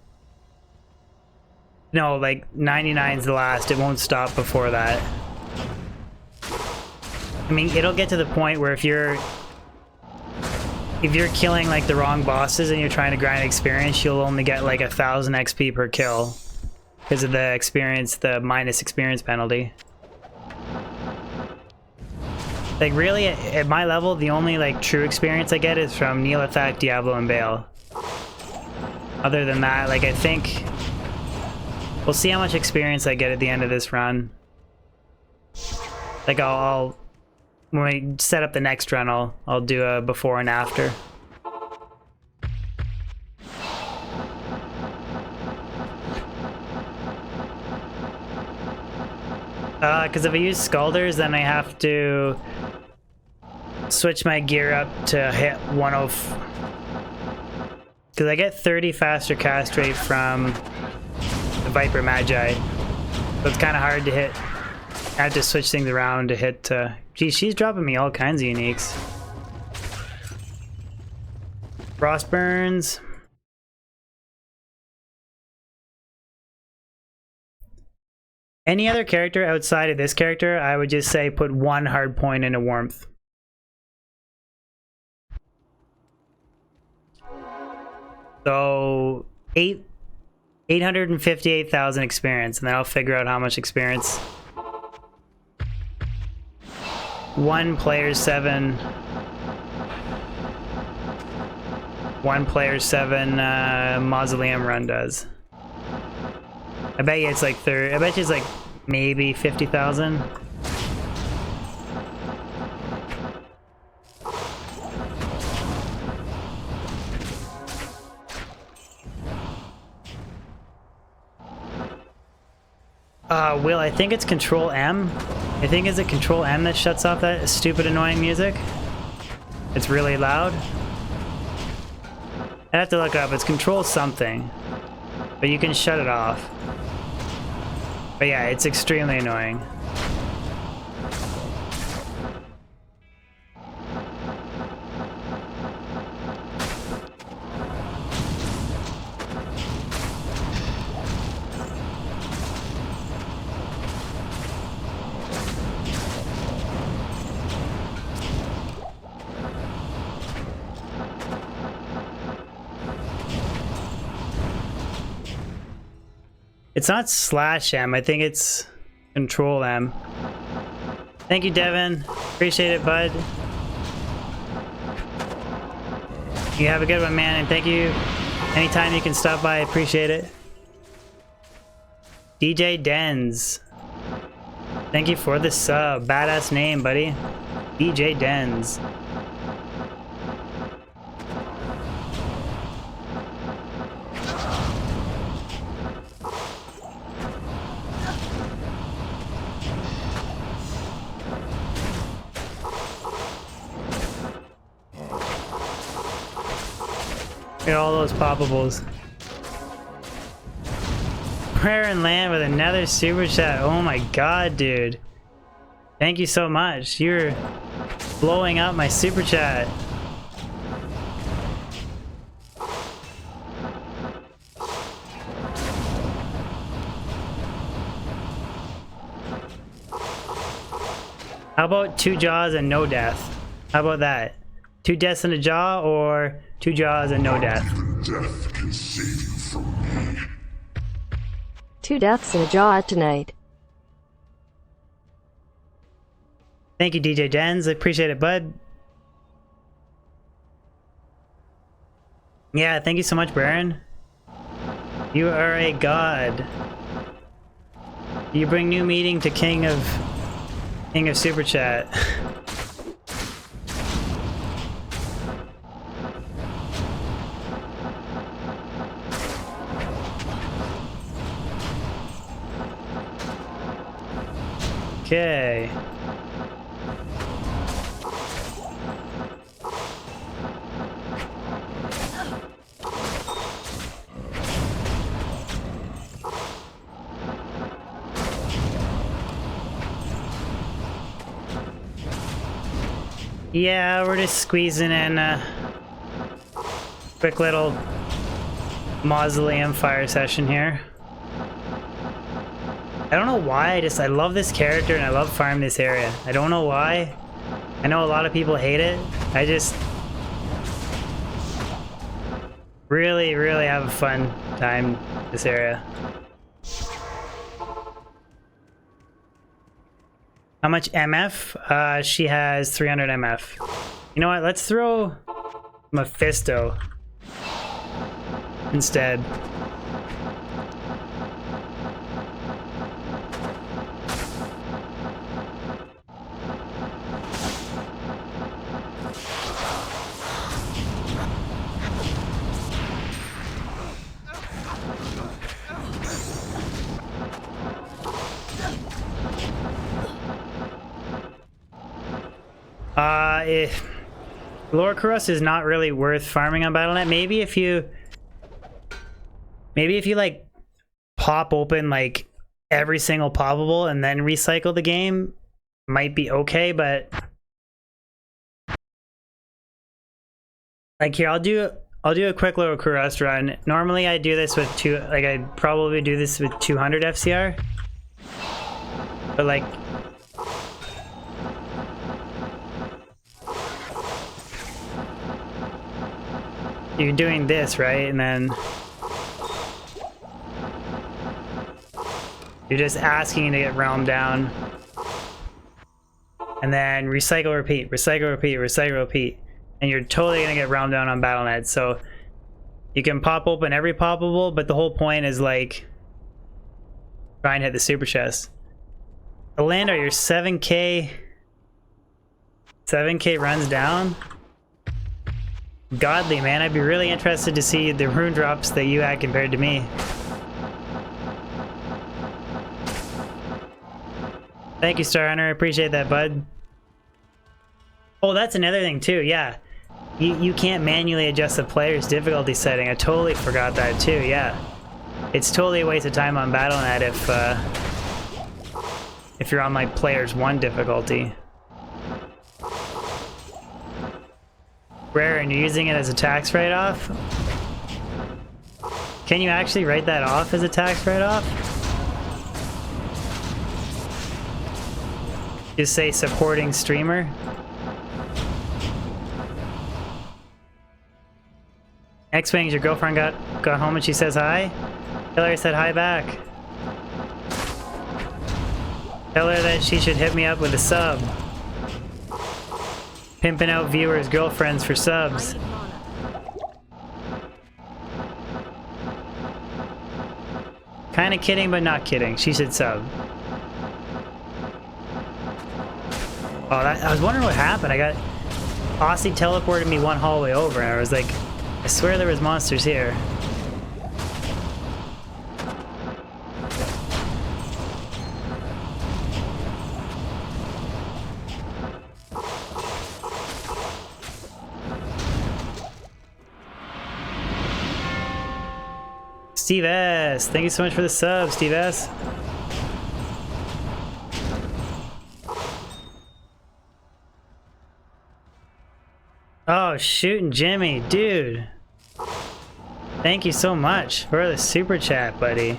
No, like 99's the last. It won't stop before that. I mean, it'll get to the point where if you're killing like the wrong bosses and you're trying to grind experience, you'll only get like 1,000 XP per kill because of the experience, the minus experience penalty. Like, really, at my level, the only, like, true experience I get is from Neelathak, Diablo, and Bale. Other than that, like, I think... We'll see how much experience I get at the end of this run. Like, I'll when we set up the next run, I'll do a before and after. Because if I use Scalders, then I have to switch my gear up to hit 105. Because I get 30 faster cast rate from the Viper Magi. So it's kind of hard to hit. I have to switch things around to hit... Geez, she's dropping me all kinds of uniques. Frost Burns. Any other character outside of this character, I would just say put 1 hard point into Warmth. So 858,000 experience, and then I'll figure out how much experience. 1 player 7. 1 player 7 Mausoleum run does. I bet you it's like I bet you it's like maybe 50,000. Will, I think it's Control M. I think is it Control M that shuts off that stupid annoying music? It's really loud. I have to look up. It's Control something. But you can shut it off. But yeah, it's extremely annoying. It's not /M, I think it's Control M. Thank you, Devin. Appreciate it, bud. You have a good one, man, and thank you. Anytime you can stop by, I appreciate it. DJ Denz. Thank you for the sub. Badass name, buddy. DJ Dens. Look at all those poppables. Prayer and Land with another super chat. Oh my god, dude. Thank you so much. You're blowing up my super chat. How about 2 jaws and no death? How about that? 2 deaths and a jaw, or 2 jaws and no death? Death can save you from me. 2 deaths and a jaw tonight. Thank you, DJ Dens. I appreciate it, bud. Yeah, thank you so much, Baron. You are a god. You bring new meaning to King of Super Chat. Okay. Yeah, we're just squeezing in a quick little mausoleum fire session here. I don't know why, I love this character and I love farming this area. I don't know why. I know a lot of people hate it. I just really, really have a fun time this area. How much MF? She has 300 MF. You know what? Let's throw Mephisto instead. Lord Kuros is not really worth farming on Battle.net. Maybe if you like pop open like every single poppable and then recycle the game, might be okay, but like here, I'll do a quick little Kuros run. Normally I do this with I'd probably do this with 200 FCR. But like you're doing this, right? And then you're just asking to get realm down. And then recycle, repeat, recycle, repeat, recycle, repeat. And you're totally gonna get realm down on Battle.net. So you can pop open every poppable, but the whole point is like try and hit the super chest. Orlando, your 7k runs down. Godly, man. I'd be really interested to see the rune drops that you had compared to me. Thank you, Star Hunter. I appreciate that, bud. Oh, that's another thing too. Yeah, you can't manually adjust the player's difficulty setting. I totally forgot that too. Yeah, it's totally a waste of time on Battle.net if you're on like player's 1 difficulty. Rare, and you're using it as a tax write-off? Can you actually write that off as a tax write-off? Just say supporting streamer. X-Wings, your girlfriend got home and she says hi? Tell her I said hi back. Tell her that she should hit me up with a sub. Pimping out viewers' girlfriends for subs. Kinda kidding, but not kidding. She should sub. Oh, I was wondering what happened. I got Aussie teleported me one hallway over, and I was like, I swear there was monsters here. Steve S, thank you so much for the sub, Steve S. Oh, shooting Jimmy, dude. Thank you so much for the super chat, buddy.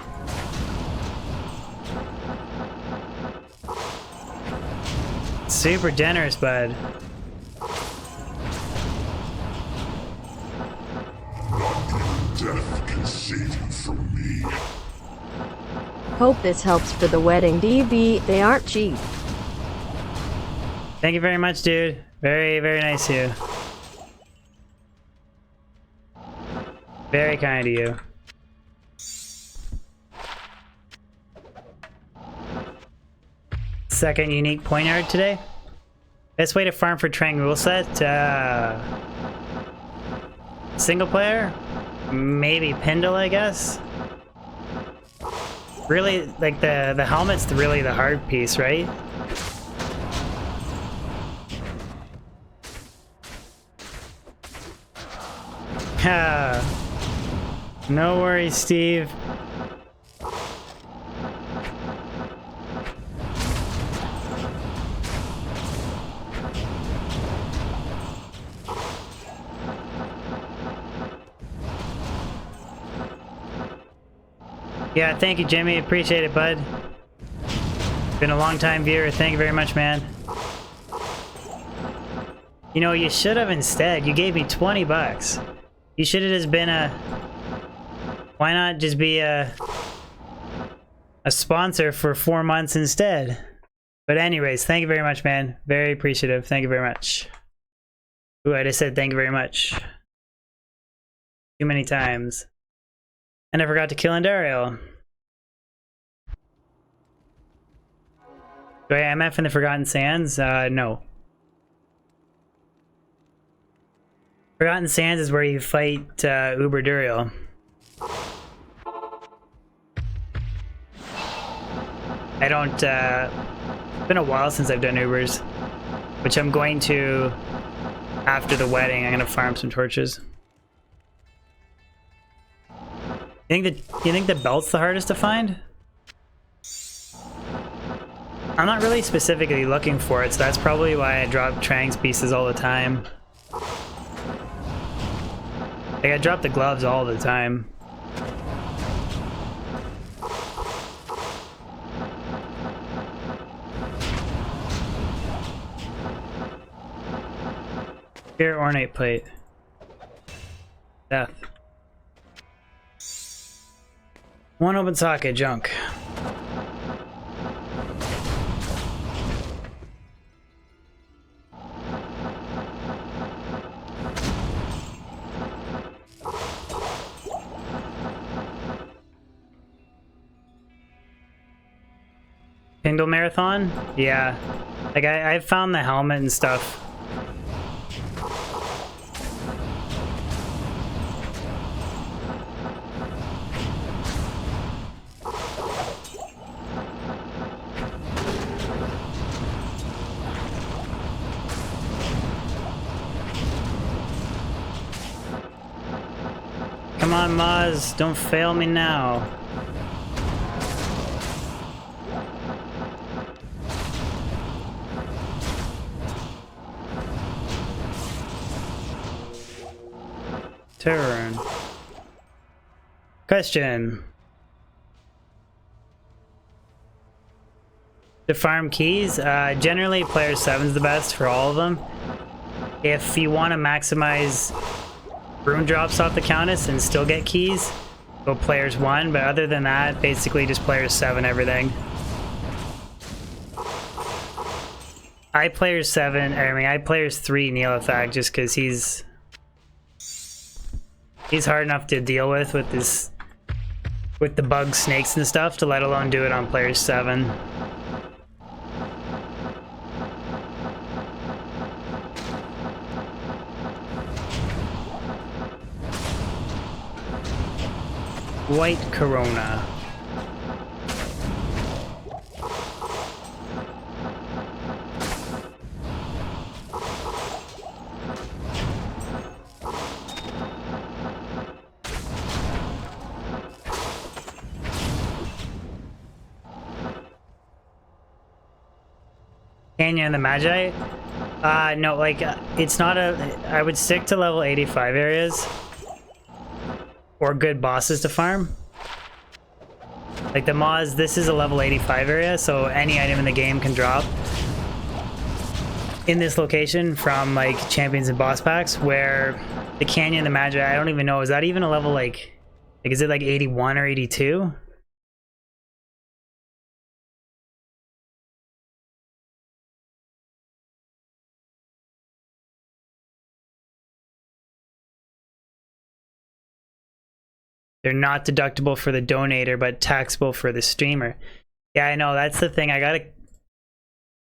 Super generous, bud. Death can save you from me. Hope this helps for the wedding. DB, they aren't cheap. Thank you very much, dude. Very, very nice of you. Very kind of you. Second unique point yard today. Best way to farm for Trang rule set? Single player? Maybe Pendle, I guess? Really, like the helmet's really the hard piece, right? No worries, Steve. Yeah, thank you, Jimmy. Appreciate it, bud. Been a long time viewer. Thank you very much, man. You know, you should have instead. You gave me 20 bucks. You should have just been a... Why not just be a sponsor for 4 months instead? But anyways, thank you very much, man. Very appreciative. Thank you very much. Ooh, I just said thank you very much. Too many times. And I forgot to kill Andariel. Do I MF in the Forgotten Sands? No. Forgotten Sands is where you fight Uber Duriel. I don't, it's been a while since I've done Ubers, which I'm going to, after the wedding, I'm gonna farm some torches. You think the belt's the hardest to find? I'm not really specifically looking for it, so that's probably why I drop Trang's pieces all the time. Like, I drop the gloves all the time. Here, ornate plate. Death. One open socket, junk. Kindle Marathon? Yeah. Like, I found the helmet and stuff. Come on, Maz, don't fail me now. Turn. Question. To farm keys, generally player 7 is the best for all of them. If you want to maximize rune drops off the Countess and still get keys, go players 1, but other than that, basically just players 7 everything. I players 7, I players 3 Neelithag just because he's hard enough to deal with this, with the bug snakes and stuff, to let alone do it on players 7. White Corona. Canyon and the Magi? No, like, it's not a... I would stick to level 85 areas. Or good bosses to farm. Like the Moz, this is a level 85 area, so any item in the game can drop in this location from like champions and boss packs, where the Canyon, the Magi, I don't even know, is that even a level like is it like 81 or 82? They're not deductible for the donator, but taxable for the streamer. Yeah, I know, that's the thing. I gotta...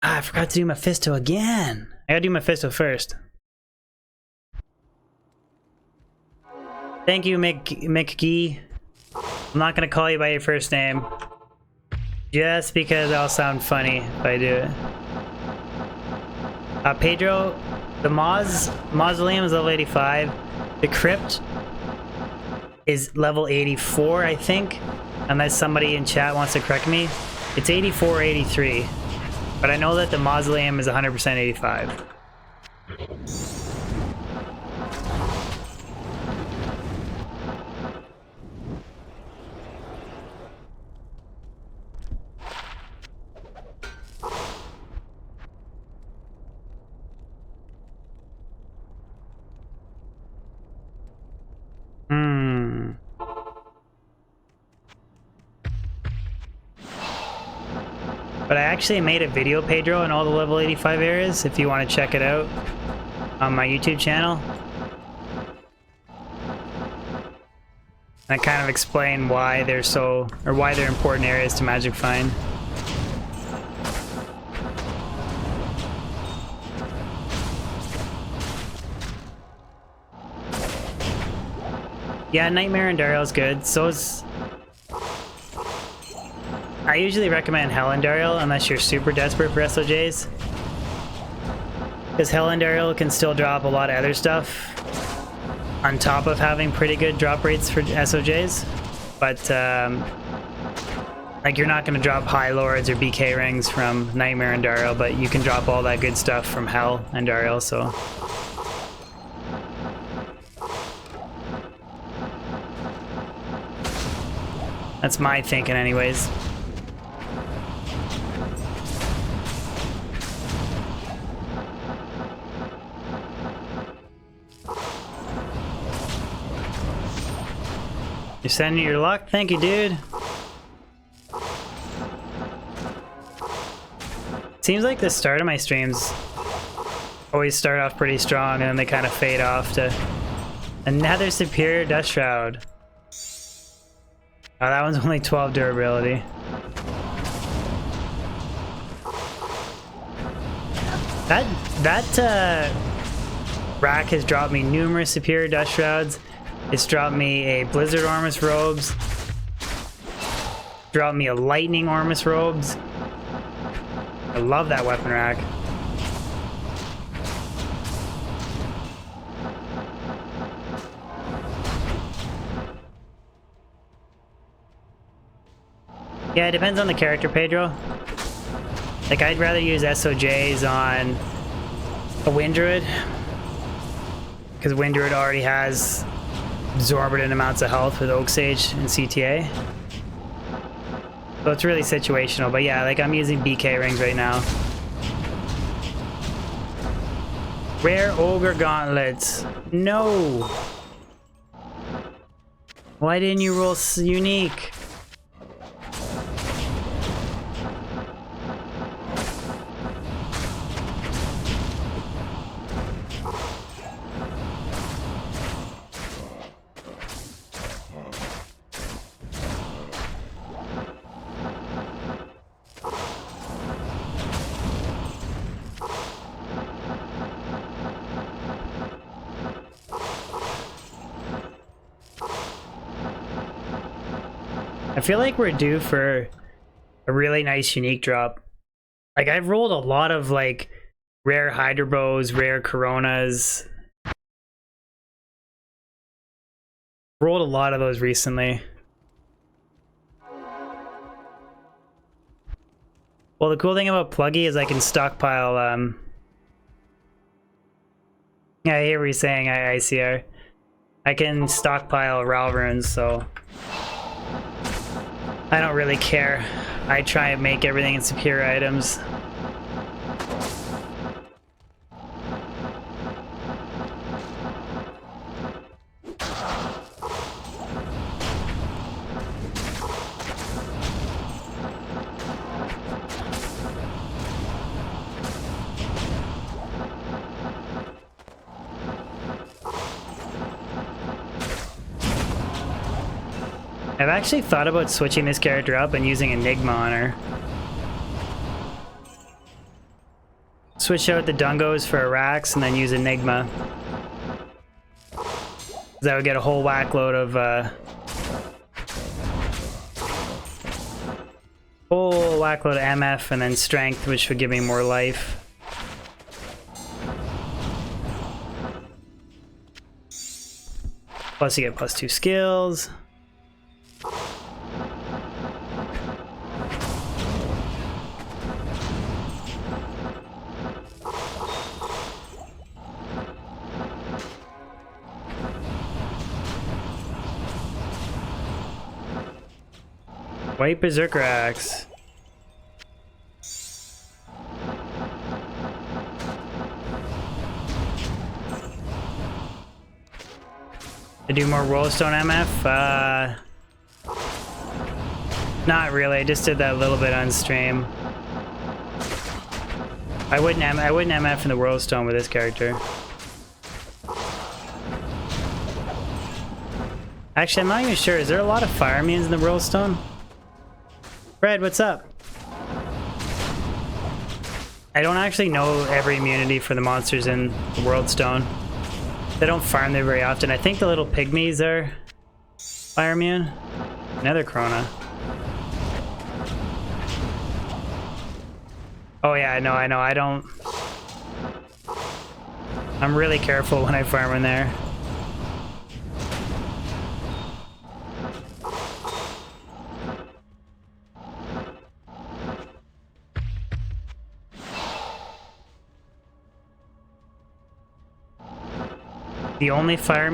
I forgot to do Mephisto again. I gotta do Mephisto first. Thank you, McGee. I'm not gonna call you by your first name. Just because I'll sound funny if I do it. Pedro, the Mausoleum is level 85. The Crypt is level 84, I think. Unless somebody in chat wants to correct me. It's 84 or 83. But I know that the Mausoleum is 100% 85. But I actually made a video, Pedro, in all the level 85 areas, if you want to check it out on my YouTube channel. I kind of explain why they're so, or why they're important areas to magic find. Yeah, Nightmare and Dariel's good. So is... I usually recommend Hell and Dariel unless you're super desperate for SOJs. Because Hell and Dariel can still drop a lot of other stuff on top of having pretty good drop rates for SOJs. But, like, you're not going to drop High Lords or BK rings from Nightmare and Dariel, but you can drop all that good stuff from Hell and Dariel, so... That's my thinking anyways. You're sending your luck? Thank you, dude. Seems like the start of my streams always start off pretty strong and then they kind of fade off to another superior Dust Shroud. Oh, that one's only 12 durability. That rack has dropped me numerous superior Dust Shrouds. It's dropped me a Blizzard Ormus Robes. Dropped me a Lightning Ormus Robes. I love that weapon rack. Yeah, it depends on the character, Pedro. Like, I'd rather use SOJs on a Wind Druid. Because Wind Druid already has exorbitant amounts of health with Oak Sage and CTA. So it's really situational, but yeah, like I'm using BK rings right now. Rare Ogre Gauntlets. No! Why didn't you roll unique? I feel like we're due for a really nice unique drop. Like, I've rolled a lot of like rare Hydrobos, rare Coronas. Rolled a lot of those recently. Well, the cool thing about Pluggy is I can stockpile, yeah, I hear what you're saying, ICR. I can stockpile Ral runes, so I don't really care. I try and make everything in superior items. I've actually thought about switching this character up and using Enigma on her. Switch out the Dungos for Arax and then use Enigma. That would get a whole whack load of MF and then Strength, which would give me more life. Plus you get +2 skills. White Berserker Axe. To do more Rollstone MF? Not really. I just did that a little bit on stream. I wouldn't MF in the Rollstone with this character. Actually, I'm not even sure. Is there a lot of fire immunes in the Rollstone? Fred, what's up? I don't actually know every immunity for the monsters in the Worldstone. They don't farm there very often. I think the little pygmies are fire immune. Another Corona. Oh yeah, I know. I don't... I'm really careful when I farm in there. The only fire...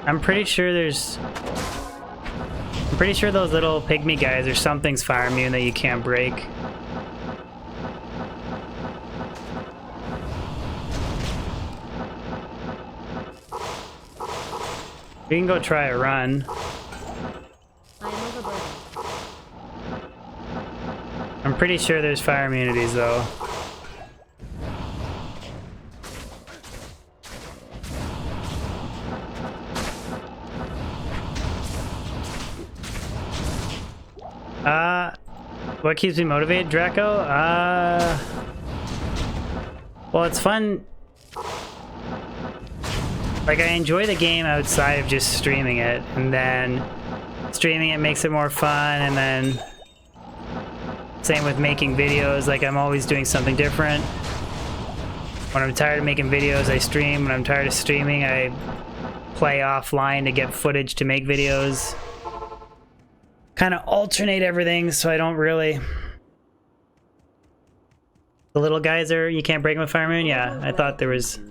I'm pretty sure those little pygmy guys or something's fire immune that you can't break. We can go try a run. I'm pretty sure there's fire immunities though. What keeps me motivated, Draco? Well, it's fun. Like, I enjoy the game outside of just streaming it, and then streaming it makes it more fun, and then same with making videos. Like, I'm always doing something different. When I'm tired of making videos, I stream. When I'm tired of streaming, I play offline to get footage to make videos. Kind of alternate everything so I don't really... The little guys are... You can't break them with Fire Moon? Yeah, I thought there was...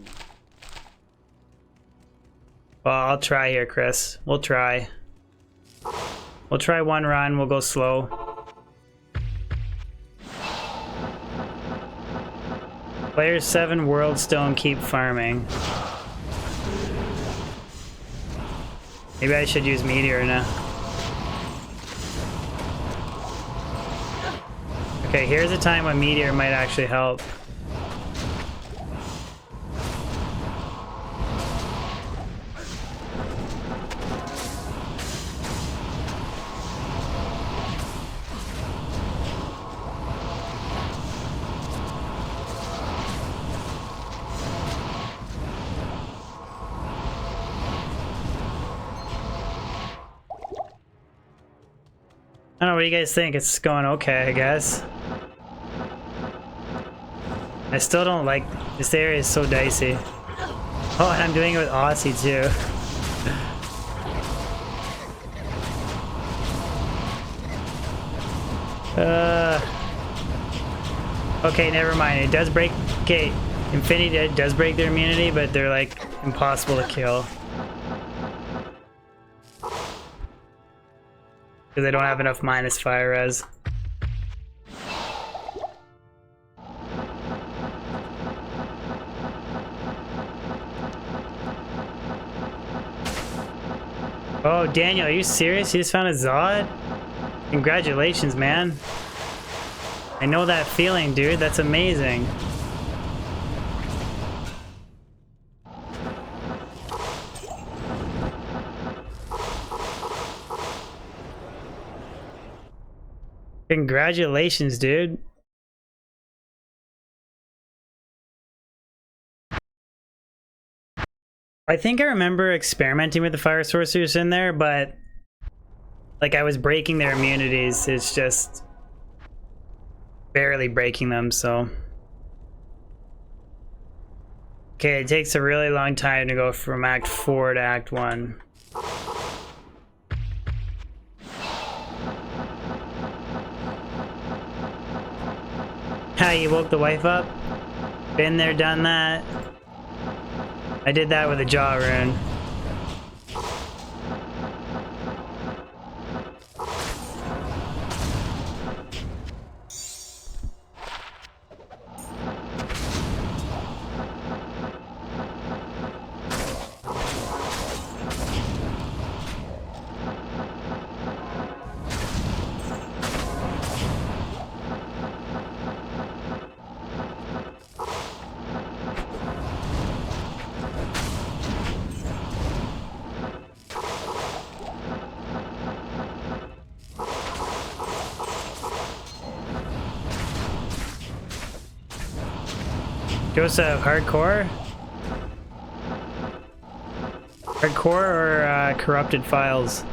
Well, I'll try here, Chris. We'll try. We'll try one run. We'll go slow. Player 7 Worldstone, keep farming. Maybe I should use Meteor now. Okay, here's a time when Meteor might actually help. I don't know, what do you guys think? It's going okay, I guess. I still don't like... This area is so dicey. Oh, and I'm doing it with Aussie, too. Okay, never mind. It does break... Okay, Infinity does break their immunity, but they're, like, impossible to kill. Because they don't have enough minus fire res. Oh, Daniel, are you serious? You just found a Zod? Congratulations, man. I know that feeling, dude. That's amazing. Congratulations, dude. I think I remember experimenting with the fire sorcerers in there, but like I was breaking their immunities. It's just barely breaking them, so. Okay, it takes a really long time to go from Act 4 to Act 1. How you woke the wife up? Been there, done that. I did that with a jaw rune. Joseph, hardcore? Hardcore or corrupted files?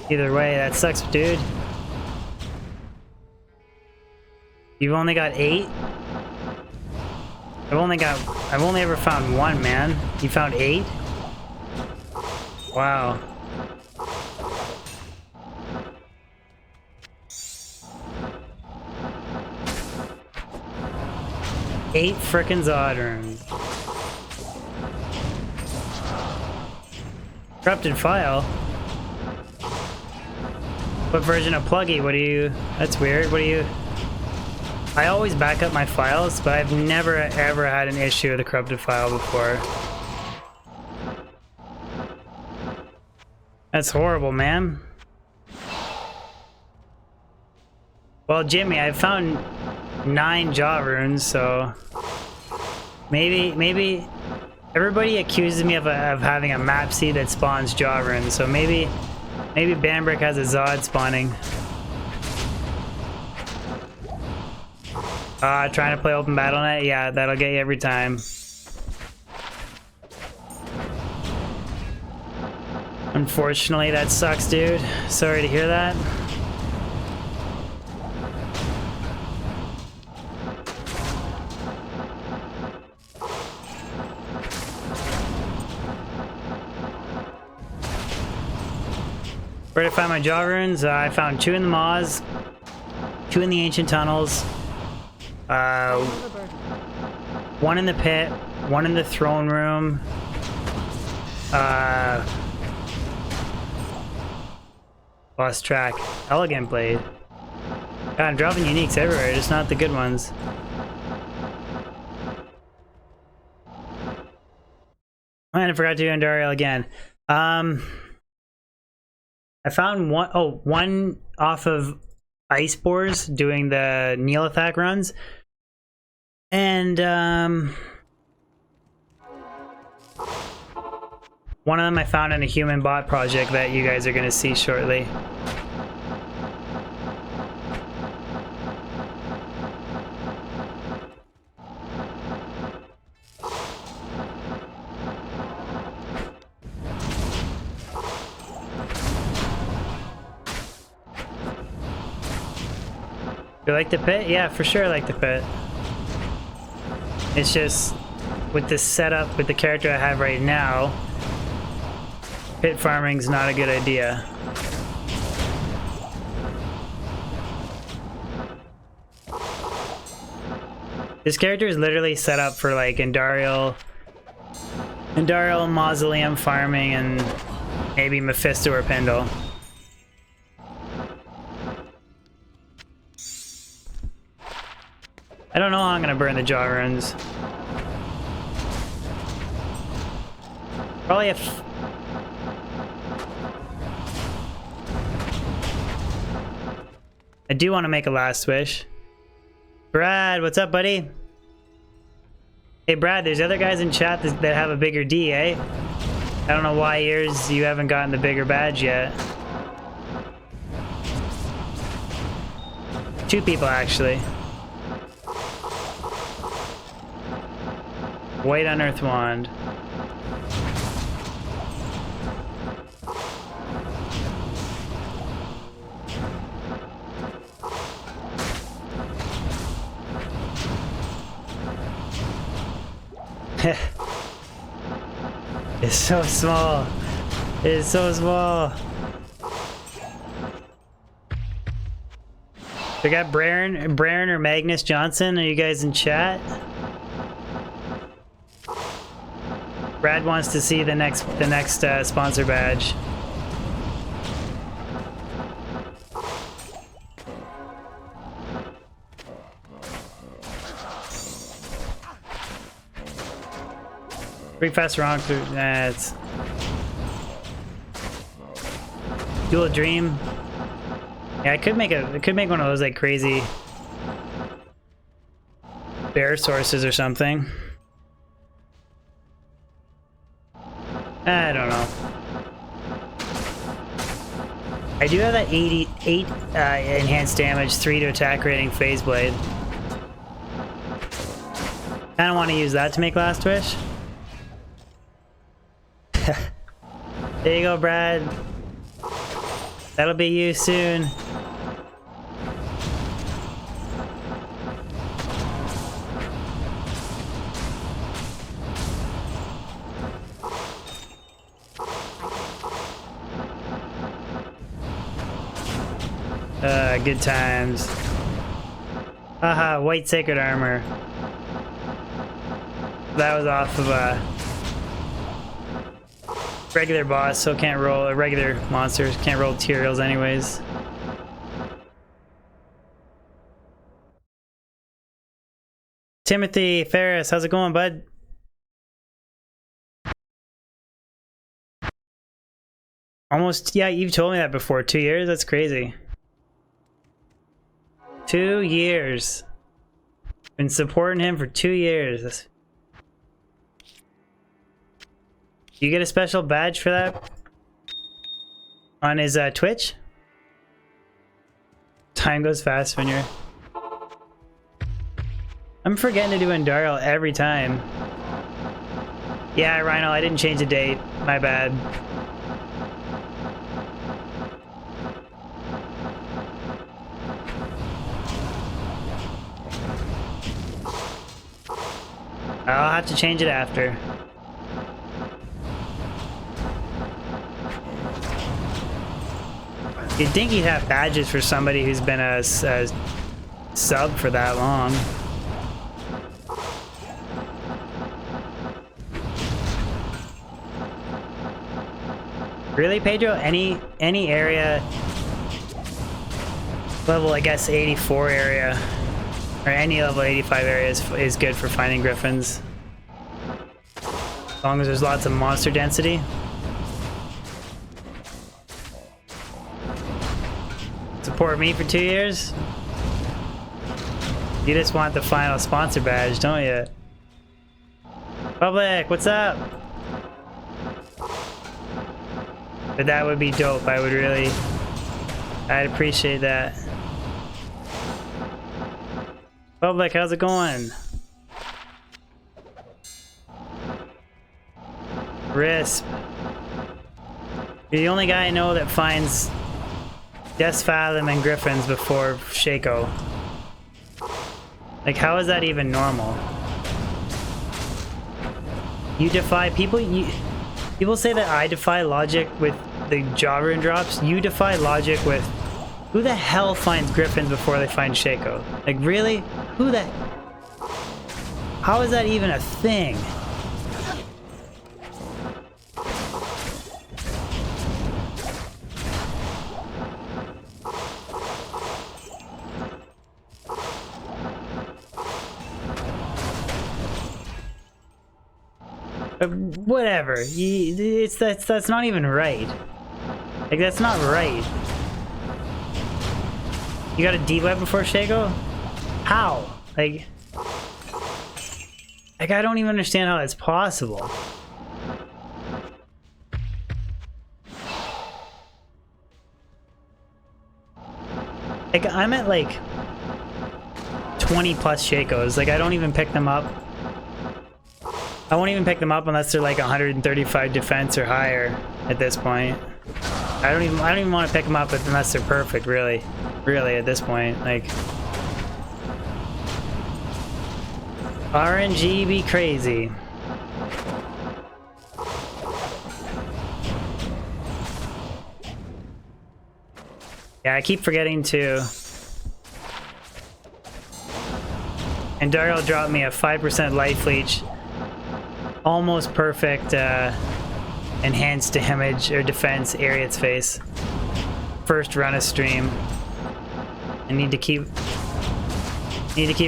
Either way, that sucks, dude. You've only got 8? I've only ever found 1, man. You found 8? Wow. Eight frickin' Zod runes. Corrupted file? What version of Pluggy? What do you... That's weird. What do you... I always back up my files, but I've never ever had an issue with a corrupted file before. That's horrible, man. Well, Jimmy, I found 9 jaw runes, so maybe everybody accuses me of having a map seed that spawns jaw runes, so maybe Bambrick has a Zod spawning. Trying to play open BattleNet? Yeah, that'll get you every time. Unfortunately, that sucks, dude. Sorry to hear that. Where to find my jaw runes? I found 2 in the Maws, 2 in the ancient tunnels, 1 in the pit, 1 in the throne room, lost track. Elegant blade. God, I'm dropping uniques everywhere, just not the good ones. And I forgot to do Andariel again. I found one off of Ice Boars doing the Neolithac runs. And one of them I found in a human bot project that you guys are going to see shortly. You like the pit? Yeah, for sure I like the pit. It's just, with this setup, with the character I have right now, pit farming's not a good idea. This character is literally set up for like Indarial Mausoleum farming and maybe Mephisto or Pendle. I don't know how I'm gonna burn the jaw runes. Probably if... I do want to make a last wish. Brad, what's up, buddy? Hey, Brad, there's other guys in chat that have a bigger D, eh? I don't know why yours, you haven't gotten the bigger badge yet. 2 people, actually. White Unearthed Wand. It's so small. It's so small. We got Braren or Magnus Johnson. Are you guys in chat? Brad wants to see the next sponsor badge. Pretty fast wrong through. Nah, it's Dual Dream. Yeah, I could make one of those like crazy bear sources or something. I don't know. I do have that 88 enhanced damage, 3 to attack rating phase blade. Kinda want to use that to make last wish. There you go, Brad. That'll be you soon. Good times. Haha, white sacred armor. That was off of regular boss, so can't roll, regular monsters can't roll materials anyways. Timothy Ferris, how's it going, bud? Almost, yeah, you've told me that before. 2 years? That's crazy. 2 years. Been supporting him for 2 years. You get a special badge for that? On his Twitch? Time goes fast when you're... I'm forgetting to do Indarial every time. Yeah, Rhino, I didn't change the date. My bad. I'll have to change it after. You'd think he'd have badges for somebody who's been a sub for that long. Really, Pedro? Any area level, I guess 84 area, or any level 85 area is good for finding griffins. As long as there's lots of monster density. Support me for 2 years? You just want the final sponsor badge, don't you? Public, what's up? But that would be dope. I'd appreciate that. Public, how's it going? Risp. You're the only guy I know that finds Death Fathom and Griffins before Shaco. Like, how is that even normal? You defy people. People say that I defy logic with the jaw rune drops. You defy logic with who the hell finds griffins before they find Shaco? Like, really? Who the? How is that even a thing? Whatever. That's not even right. Like, that's not right. You got a D-web before Shaco? How? Like, I don't even understand how that's possible. Like, I'm at like 20 plus Shacos. Like, I don't even pick them up. I won't even pick them up unless they're like 135 defense or higher at this point. I don't even want to pick them up unless they're perfect, really. Really, at this point. Like, RNG be crazy. Yeah, I keep forgetting to. And Daryl dropped me a 5% life leech. Almost perfect enhanced damage or defense Ariat's face. First run of stream. I need to keep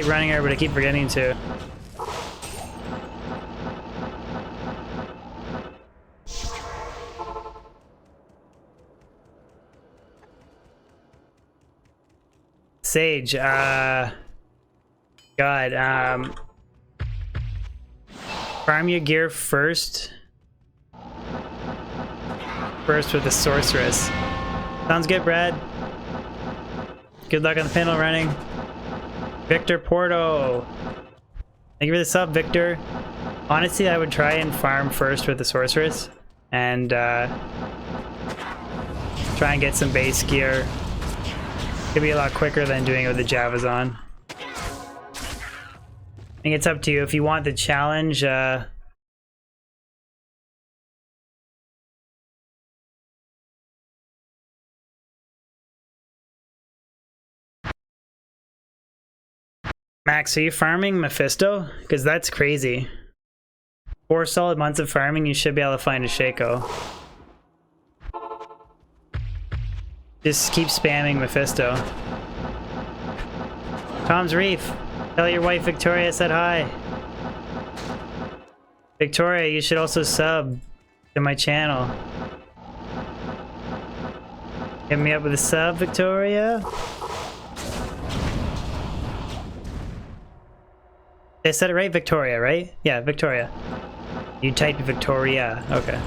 running her, but I keep forgetting to. Sage, God, farm your gear first. First with the sorceress. Sounds good, Brad. Good luck on the panel running. Victor Porto. Thank you for the sub, Victor. Honestly, I would try and farm first with the sorceress. And try and get some base gear. Could be a lot quicker than doing it with the Javazon. I think it's up to you. If you want the challenge, Max, are you farming Mephisto? Because that's crazy. 4 solid months of farming, you should be able to find a Shaco. Just keep spamming Mephisto. Tom's Reef, tell your wife Victoria said hi. Victoria, you should also sub to my channel. Hit me up with a sub, Victoria. I said it right, Victoria, right? Yeah, Victoria. You typed Victoria, okay.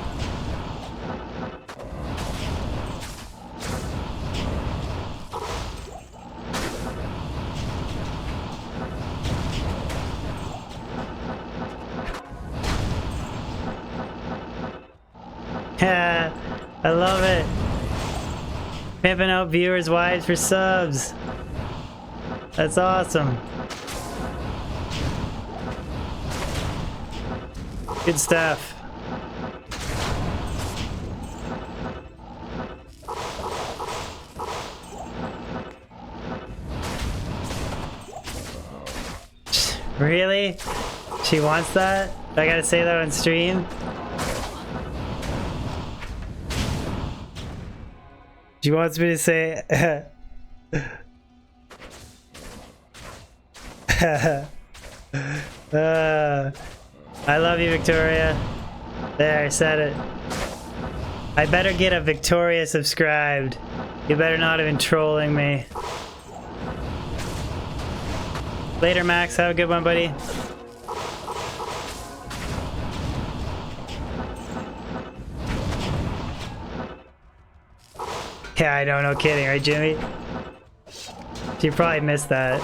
Yeah, I love it. Pimping out viewers' wives for subs. That's awesome. Good stuff. Really? She wants that? I gotta say that on stream? She wants me to say I love you, Victoria. There, I said it. I better get a Victoria subscribed. You better not have been trolling me. Later, Max. Have a good one, buddy. Yeah, I know, no kidding, right, Jimmy? You probably missed that.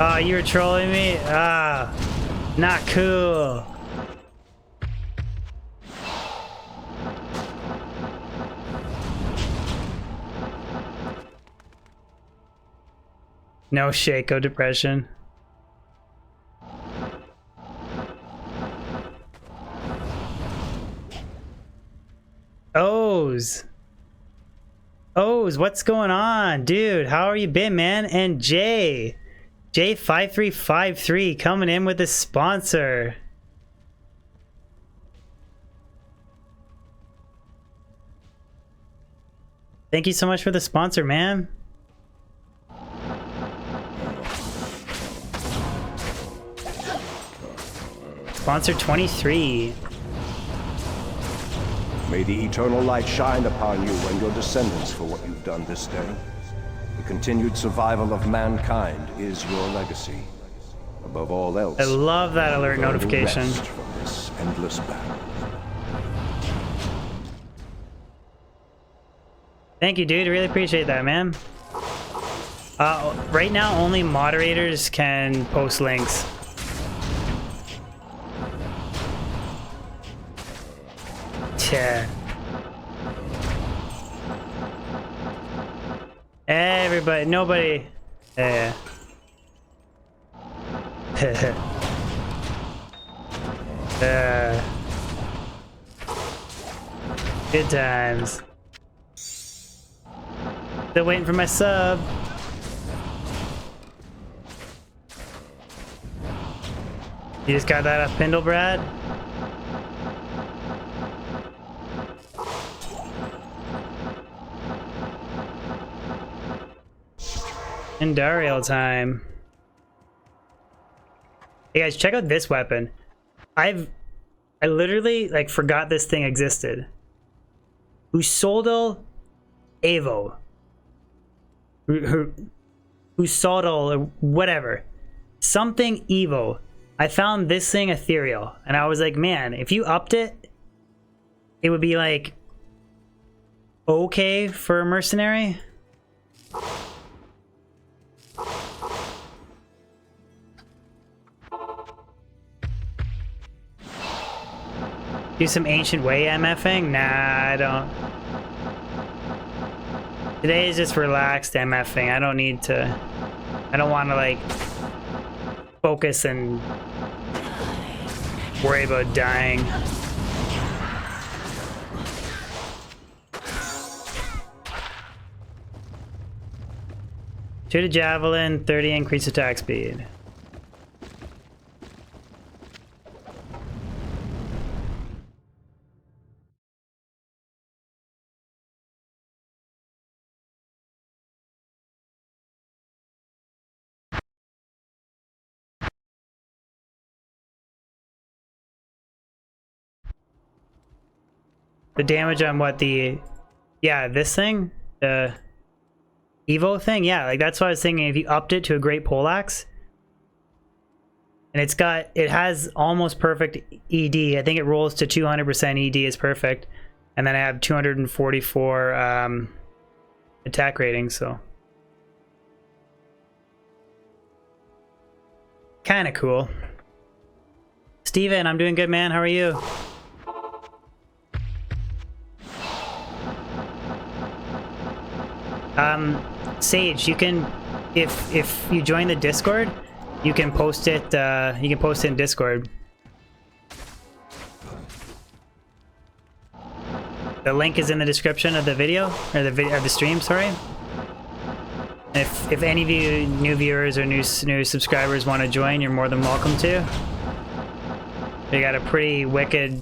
Oh, you were trolling me? Ah, not cool. No Shaco depression. O's. O's, what's going on? Dude, how are you been, man? And J5353 coming in with a sponsor. Thank you so much for the sponsor, man. Sponsor 23. May the eternal light shine upon you and your descendants for what you've done this day. The continued survival of mankind is your legacy. Above all else, I love that alert learn to notification. rest from this endless battle. Thank you, dude. I really appreciate that, man. Right now, only moderators can post links. Yeah. Everybody, nobody. Yeah. Good times. Still waiting for my sub. You just got that off Pindle, Brad? Indarial time. Hey guys, check out this weapon. I literally like forgot this thing existed. Usodal Evo. Usodal or whatever. Something Evo. I found this thing ethereal and I was like, man, if you upped it, it would be like okay for a mercenary. Do some ancient way MFing? Nah, I don't. Today is just relaxed MFing. I don't need to. I don't want to like focus and worry about dying. Shoot a javelin, 30 increase attack speed. The damage on what the, yeah, this thing, the Evo thing, yeah, like that's what I was thinking. If you upped it to a great poleaxe, and it has almost perfect ED. I think it rolls to 200% ED is perfect, and then I have 244 attack rating, so kind of cool. Steven, I'm doing good, man. How are you? Sage, you can, if you join the Discord, you can post it. You can post it in Discord. The link is in the description of the video or the stream. Sorry. If any of you new viewers or new subscribers want to join, you're more than welcome to. We got a pretty wicked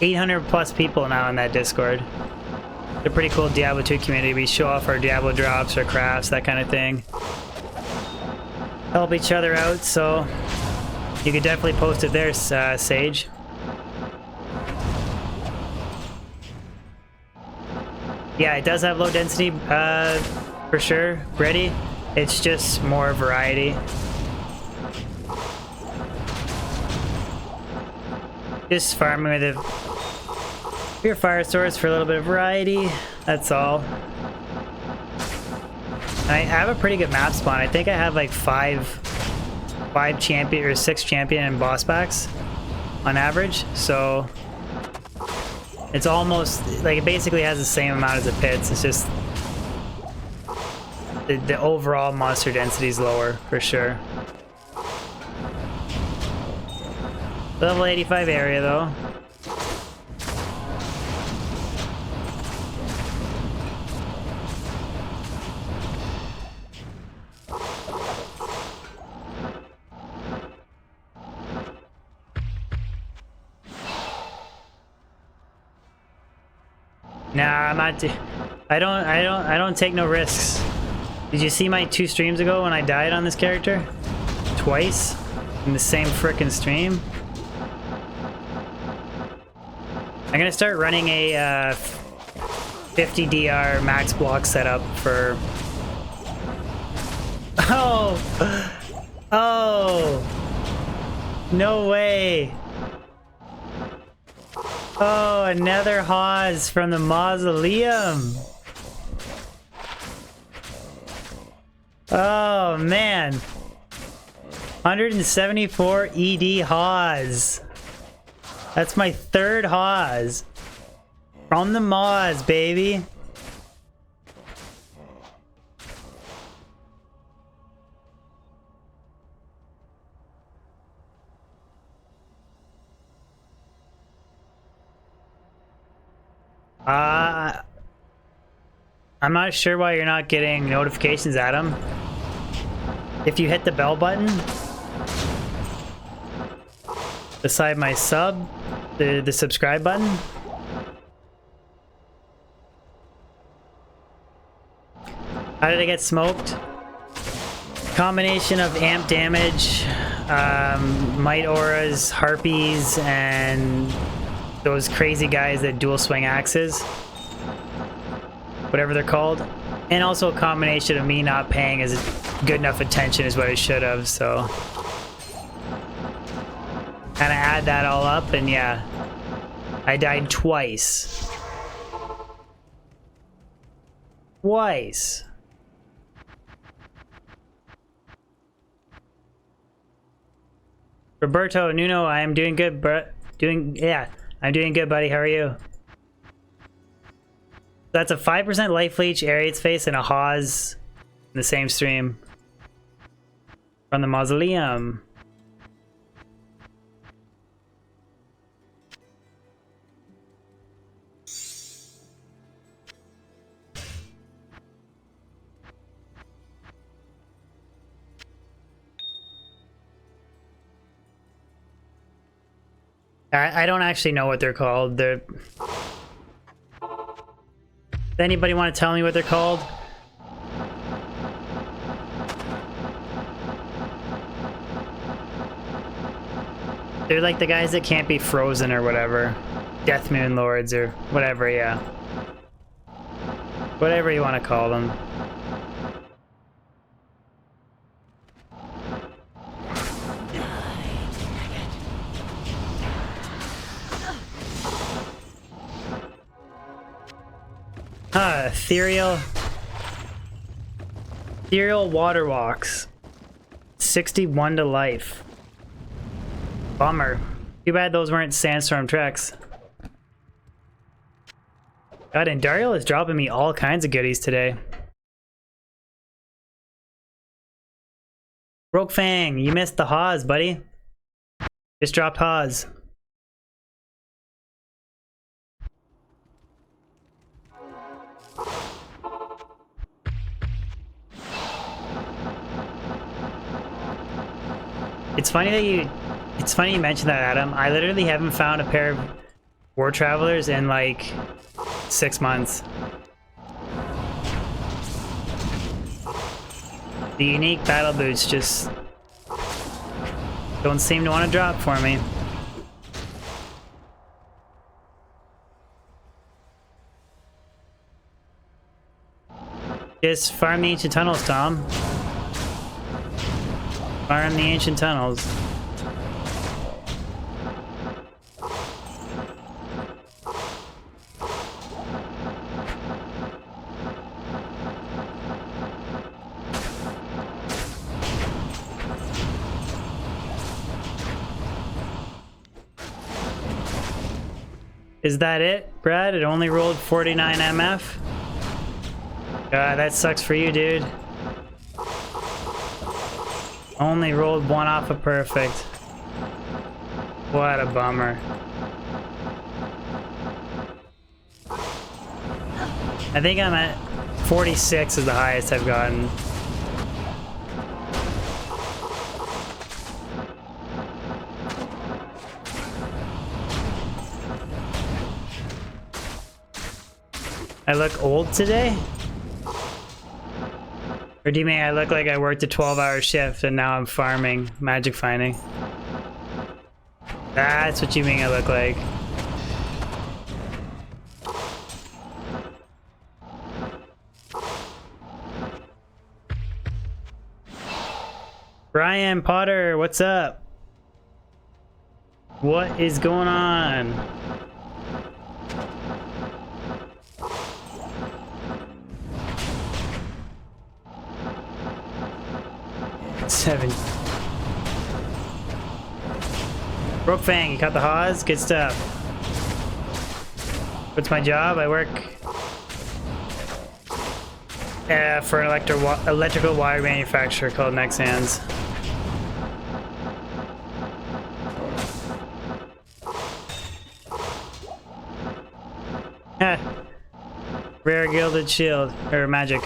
800 plus people now in that Discord. They're pretty cool Diablo 2 community. We show off our Diablo drops, our crafts, that kind of thing. Help each other out, so you could definitely post it there, Sage. Yeah, it does have low density, for sure, ready. It's just more variety. Just farming with your fire source for a little bit of variety, that's all. I have a pretty good map spawn. I think I have like five champion or 6 champion and boss packs on average, so it's almost like it basically has the same amount as the pits. It's just the overall monster density is lower for sure. Level 85 area though. Nah, I'm not. I don't take no risks. Did you see my 2 streams ago when I died on this character? Twice? In the same frickin' stream? I'm gonna start running a 50 DR max block setup for... Oh! Oh! No way! Oh, another Hawes from the mausoleum! Oh, man. 174 ED Hawes. That's my 3rd Hawes. From the Maws, baby. I'm not sure why you're not getting notifications, Adam. If you hit the bell button beside my sub, the subscribe button. How did I get smoked? Combination of amp damage, might auras, harpies, and those crazy guys that dual swing axes. Whatever they're called. And also a combination of me not paying as good enough attention as what I should have, so... Kind of add that all up, and yeah. I died twice. Twice. Roberto, Nuno, I am doing good, I'm doing good, buddy. How are you? That's a 5% life leech, Ariate's face, and a Hawes in the same stream. From the mausoleum. I don't actually know what they're called. Does anybody want to tell me what they're called? They're like the guys that can't be frozen or whatever. Death Moon Lords or whatever, yeah. Whatever you want to call them. Ethereal water walks. 61 to life. Bummer. Too bad those weren't sandstorm treks. God, and Dario is dropping me all kinds of goodies today. Broke Fang, you missed the Hawes, buddy. Just dropped Hawes. It's funny you mentioned that, Adam. I literally haven't found a pair of War Travelers in like 6 months. The unique battle boots just don't seem to want to drop for me. Just farm the ancient tunnels, Tom. Farm the ancient tunnels. Is that it, Brad? It only rolled 49 MF? That sucks for you, dude. Only rolled one off a perfect. What a bummer. I think I'm at 46 is the highest I've gotten. I look old today? Or do you mean I look like I worked a 12-hour shift and now I'm farming, magic finding? That's what you mean I look like. Brian Potter, what's up? What is going on? Seven. Brookfang, you caught the Haws? Good stuff. What's my job? I work for an electrical wire manufacturer called Nexans. Rare gilded shield, or magic.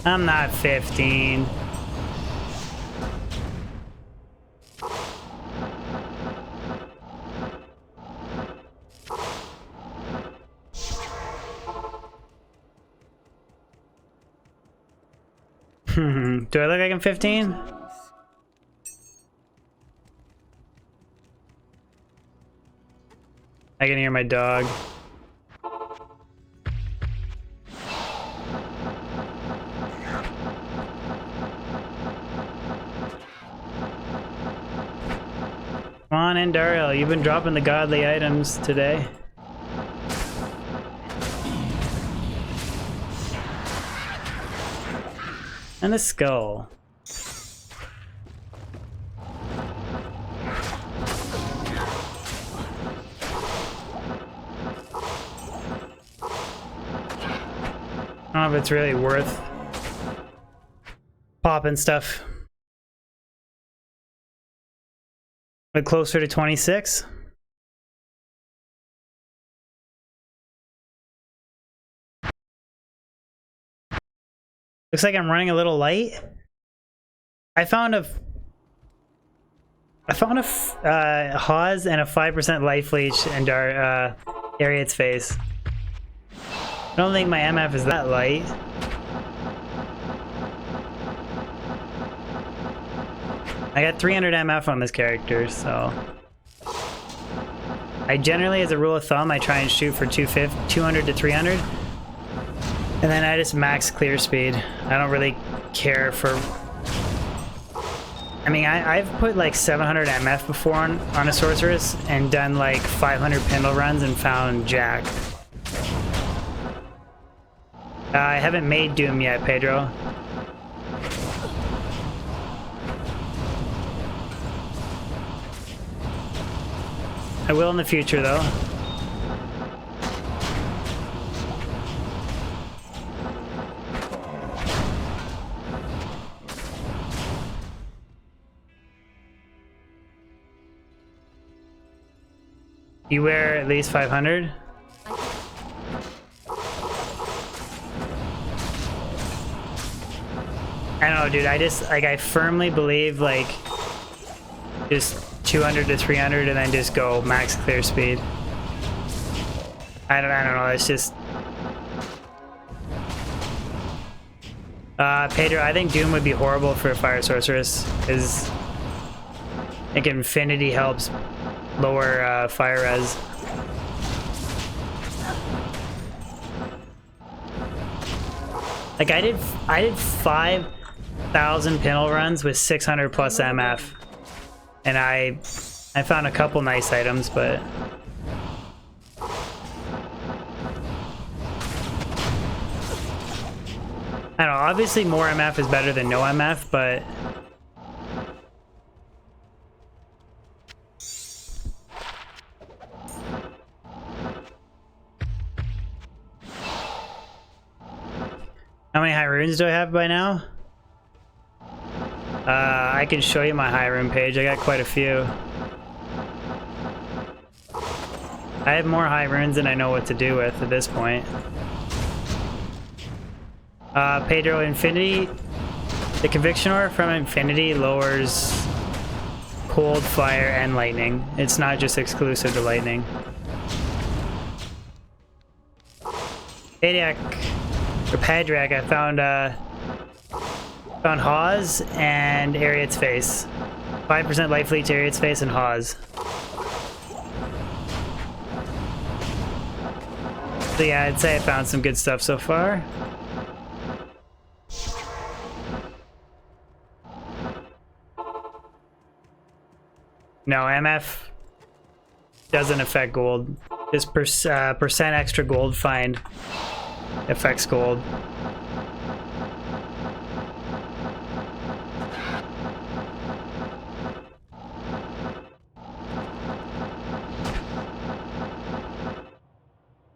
I'm not 15. Do I look like I'm 15? I can hear my dog. Come on in, Daryl. You've been dropping the godly items today. And a skull. I don't know if it's really worth popping stuff. But closer to 26. Looks like I'm running a little light. I found a Haws and a 5% life leech and our Ariad's face. I don't think my MF is that light. I got 300 MF on this character, so I generally, as a rule of thumb, I try and shoot for 200 to 300, and then I just max clear speed. I don't really care for. I mean, I've put like 700 MF before on a sorceress and done like 500 Pindle runs and found Jack. I haven't made Doom yet, Pedro. I will in the future, though. You wear at least 500? I don't know, dude. I just, like, I firmly believe, like, just 200 to 300 and then just go max clear speed. I don't know, it's just... Pedro, I think Doom would be horrible for a Fire Sorceress, because I think Infinity helps lower fire res. Like I did 1,000 pintle runs with 600 plus MF. And I found a couple nice items, but I don't know, obviously more MF is better than no MF, but how many high runes do I have by now? I can show you my high rune page. I got quite a few. I have more high runes than I know what to do with at this point. Pedro, Infinity. The Conviction Aura from Infinity lowers cold, fire, and lightning. It's not just exclusive to lightning. Padiac, or Padrak, I found Hawes and Ariat's Face. 5% life leech, Ariat's Face, and Hawes. So yeah, I'd say I found some good stuff so far. No, MF doesn't affect gold. Just percent extra gold find affects gold.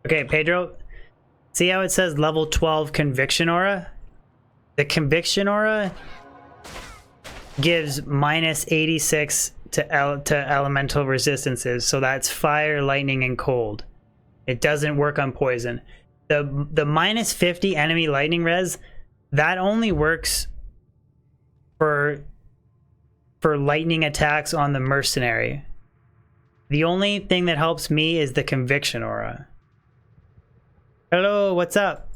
Okay, Pedro, see how it says level 12 Conviction Aura? The Conviction Aura gives minus 86 to elemental resistances, so that's fire, lightning, and cold. It doesn't work on poison. The minus 50 enemy lightning res, that only works for lightning attacks on the mercenary. The only thing that helps me is the Conviction Aura. Hello, what's up?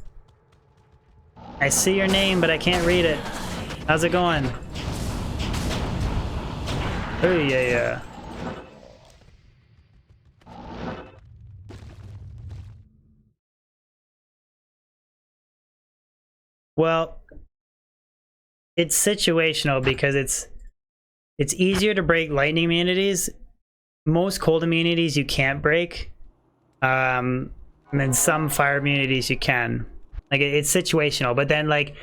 I see your name, but I can't read it. How's it going? Oh, yeah. Well, it's situational because it's easier to break lightning immunities. Most cold immunities you can't break. And then some fire immunities you can. Like, it's situational. But then, like,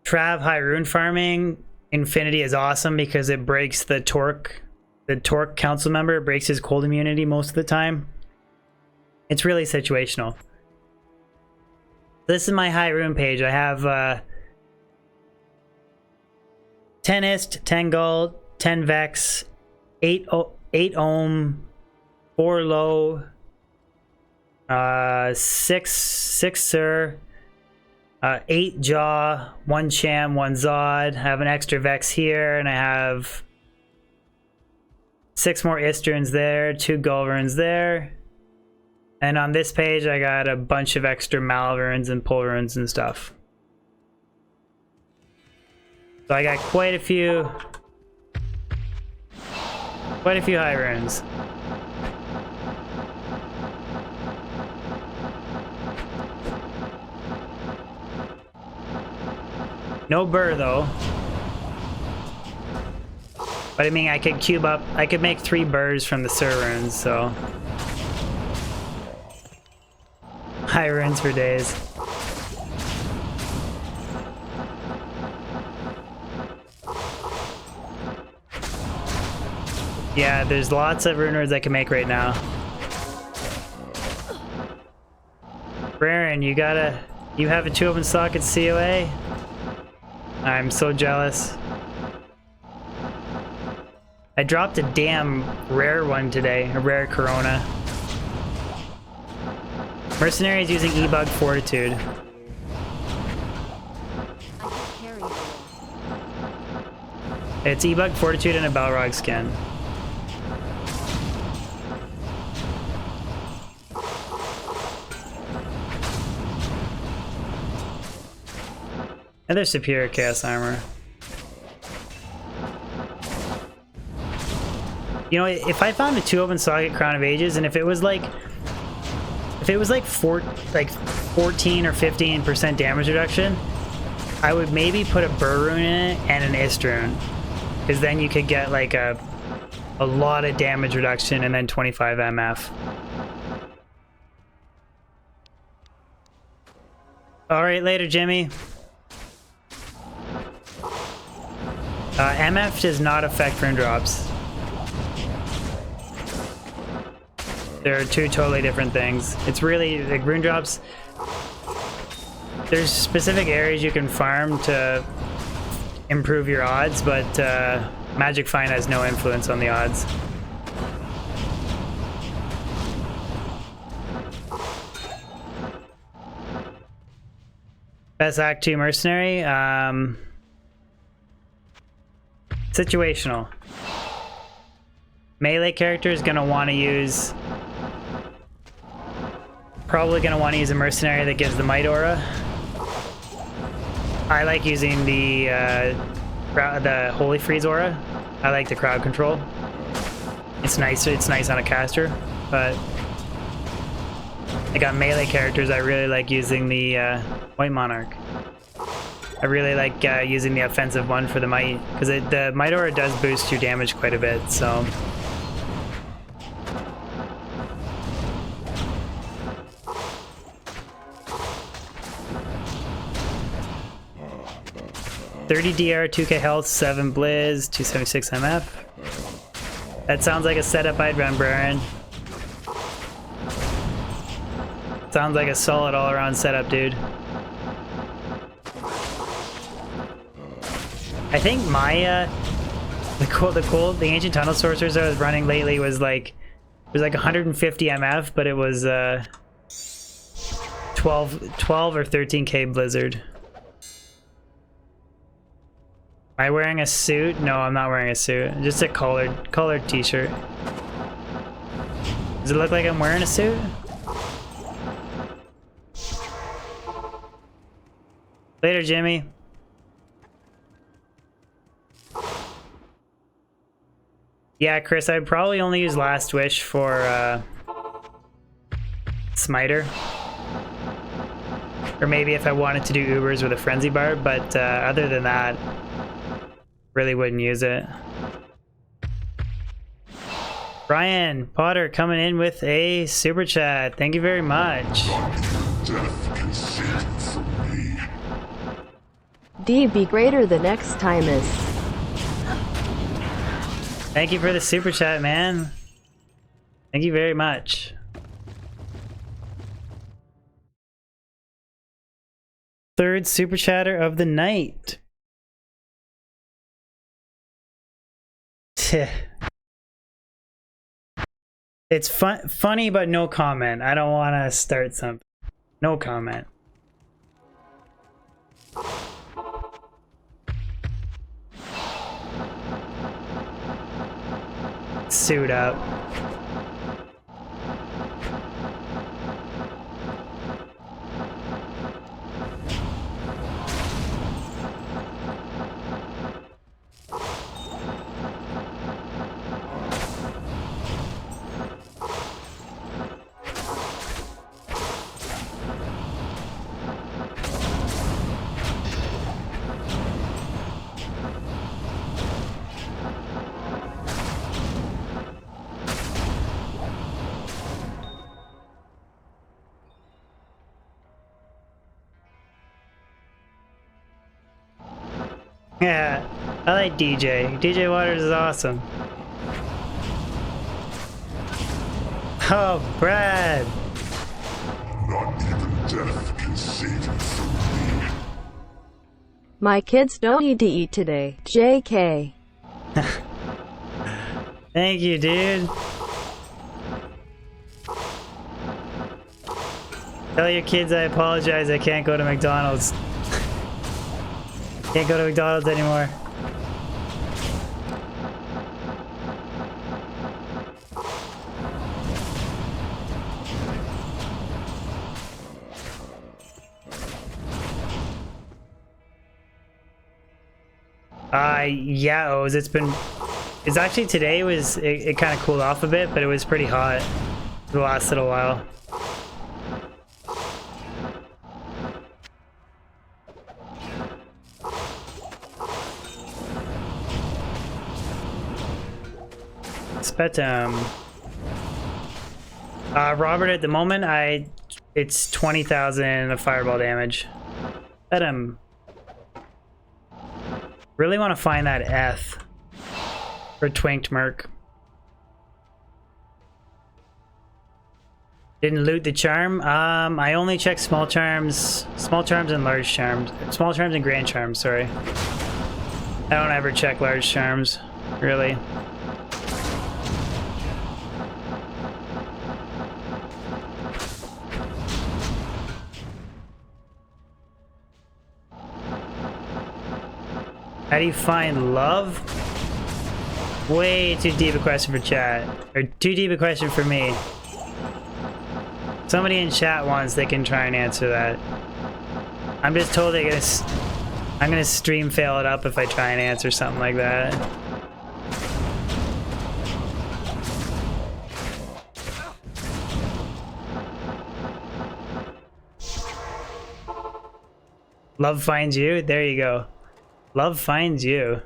Trav high rune farming Infinity is awesome because it breaks the Torque council member. It breaks his cold immunity most of the time. It's really situational. This is my high rune page. I have 10 Ist, 10 Gold, 10 Vex, 8 Ohm, 4 Low, 6 Sir, 8 Jaw, 1 Cham, 1 Zod. I have an extra Vex here, and I have 6 more Isterns there, 2 Gulrunes there. And on this page, I got a bunch of extra Malrunes and Pulrunes and stuff. So I got quite a few high runes. No burr though. But I mean, I could cube up, I could make 3 burrs from the Sir runes, so. High runes for days. Yeah, there's lots of rune words I can make right now. Baron, you have a 2 open socket COA? I'm so jealous. I dropped a damn rare one today, a rare Corona. Mercenary is using E-Bug Fortitude. It's E-Bug Fortitude and a Balrog skin. And there's superior chaos armor. You know, if I found a 2 open socket Crown of Ages, and if it was like 14 or 15% damage reduction, I would maybe put a Burr rune in it and an Ist rune, because then you could get like a lot of damage reduction and then 25 MF. All right, later, Jimmy. MF does not affect rune drops. They're two totally different things. It's really, like, rune drops, there's specific areas you can farm to improve your odds, but Magic Find has no influence on the odds. Best Act 2 Mercenary? Situational. Melee character is going to want to use... Probably going to want to use a mercenary that gives the Might Aura. I like using the Holy Freeze Aura. I like the crowd control. It's nice on a caster, but I got melee characters. I really like using the White Monarch. I really like using the offensive one for the Might, because the Might Aura does boost your damage quite a bit, so... $30 DR, 2k health, 7 Blizz, 276 MF. That sounds like a setup I'd run, Baron. Sounds like a solid all-around setup, dude. I think my the Ancient Tunnel Sorcerers I was running lately was like, it was like 150 MF, but it was 12 or 13k Blizzard. Am I wearing a suit? No, I'm not wearing a suit. Just a colored t-shirt. Does it look like I'm wearing a suit? Later, Jimmy. Yeah, Chris, I'd probably only use Last Wish for Smiter. Or maybe if I wanted to do Ubers with a Frenzy Bar, but other than that, really wouldn't use it. Brian Potter coming in with a super chat. Thank you very much. Death can save from me. D be greater the next time is. Thank you for the super chat, man. Thank you very much. Third super chatter of the night. It's funny, but no comment. I don't want to start something. No comment. Suit up. Yeah, I like DJ. DJ Waters is awesome. Oh, Brad! Not even death can save you from me. My kids don't need to eat today. JK. Thank you, dude. Tell your kids I apologize. I can't go to McDonald's. Can't go to McDonald's anymore. Yeah, O's. It's actually today it kind of cooled off a bit, but it was pretty hot the last little while. Spetum. Robert, at the moment, it's 20,000 of fireball damage. Spetum. Really want to find that Eth for Twinked Merc. Didn't loot the charm. I only check small charms and large charms. Small charms and grand charms, sorry. I don't ever check large charms, really. How do you find love? Way too deep a question for chat. Or too deep a question for me. Somebody in chat wants, they can try and answer that. I'm just told I'm gonna stream fail it up if I try and answer something like that. Love finds you? There you go. Love finds you.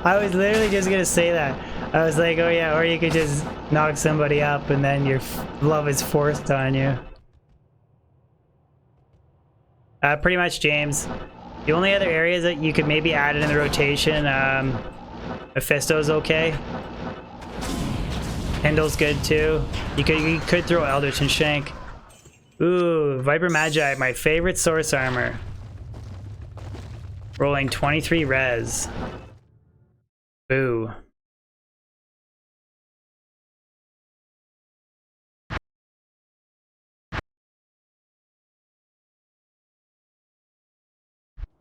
I was literally just gonna say that. I was like, oh yeah, or you could just knock somebody up and then your love is forced on you. Pretty much, James. The only other areas that you could maybe add it in the rotation, Mephisto's okay. Kendall's good too. You could throw Eldritch and Shank. Ooh, Viper Magi, my favorite source armor. Rolling 23 res. Boo.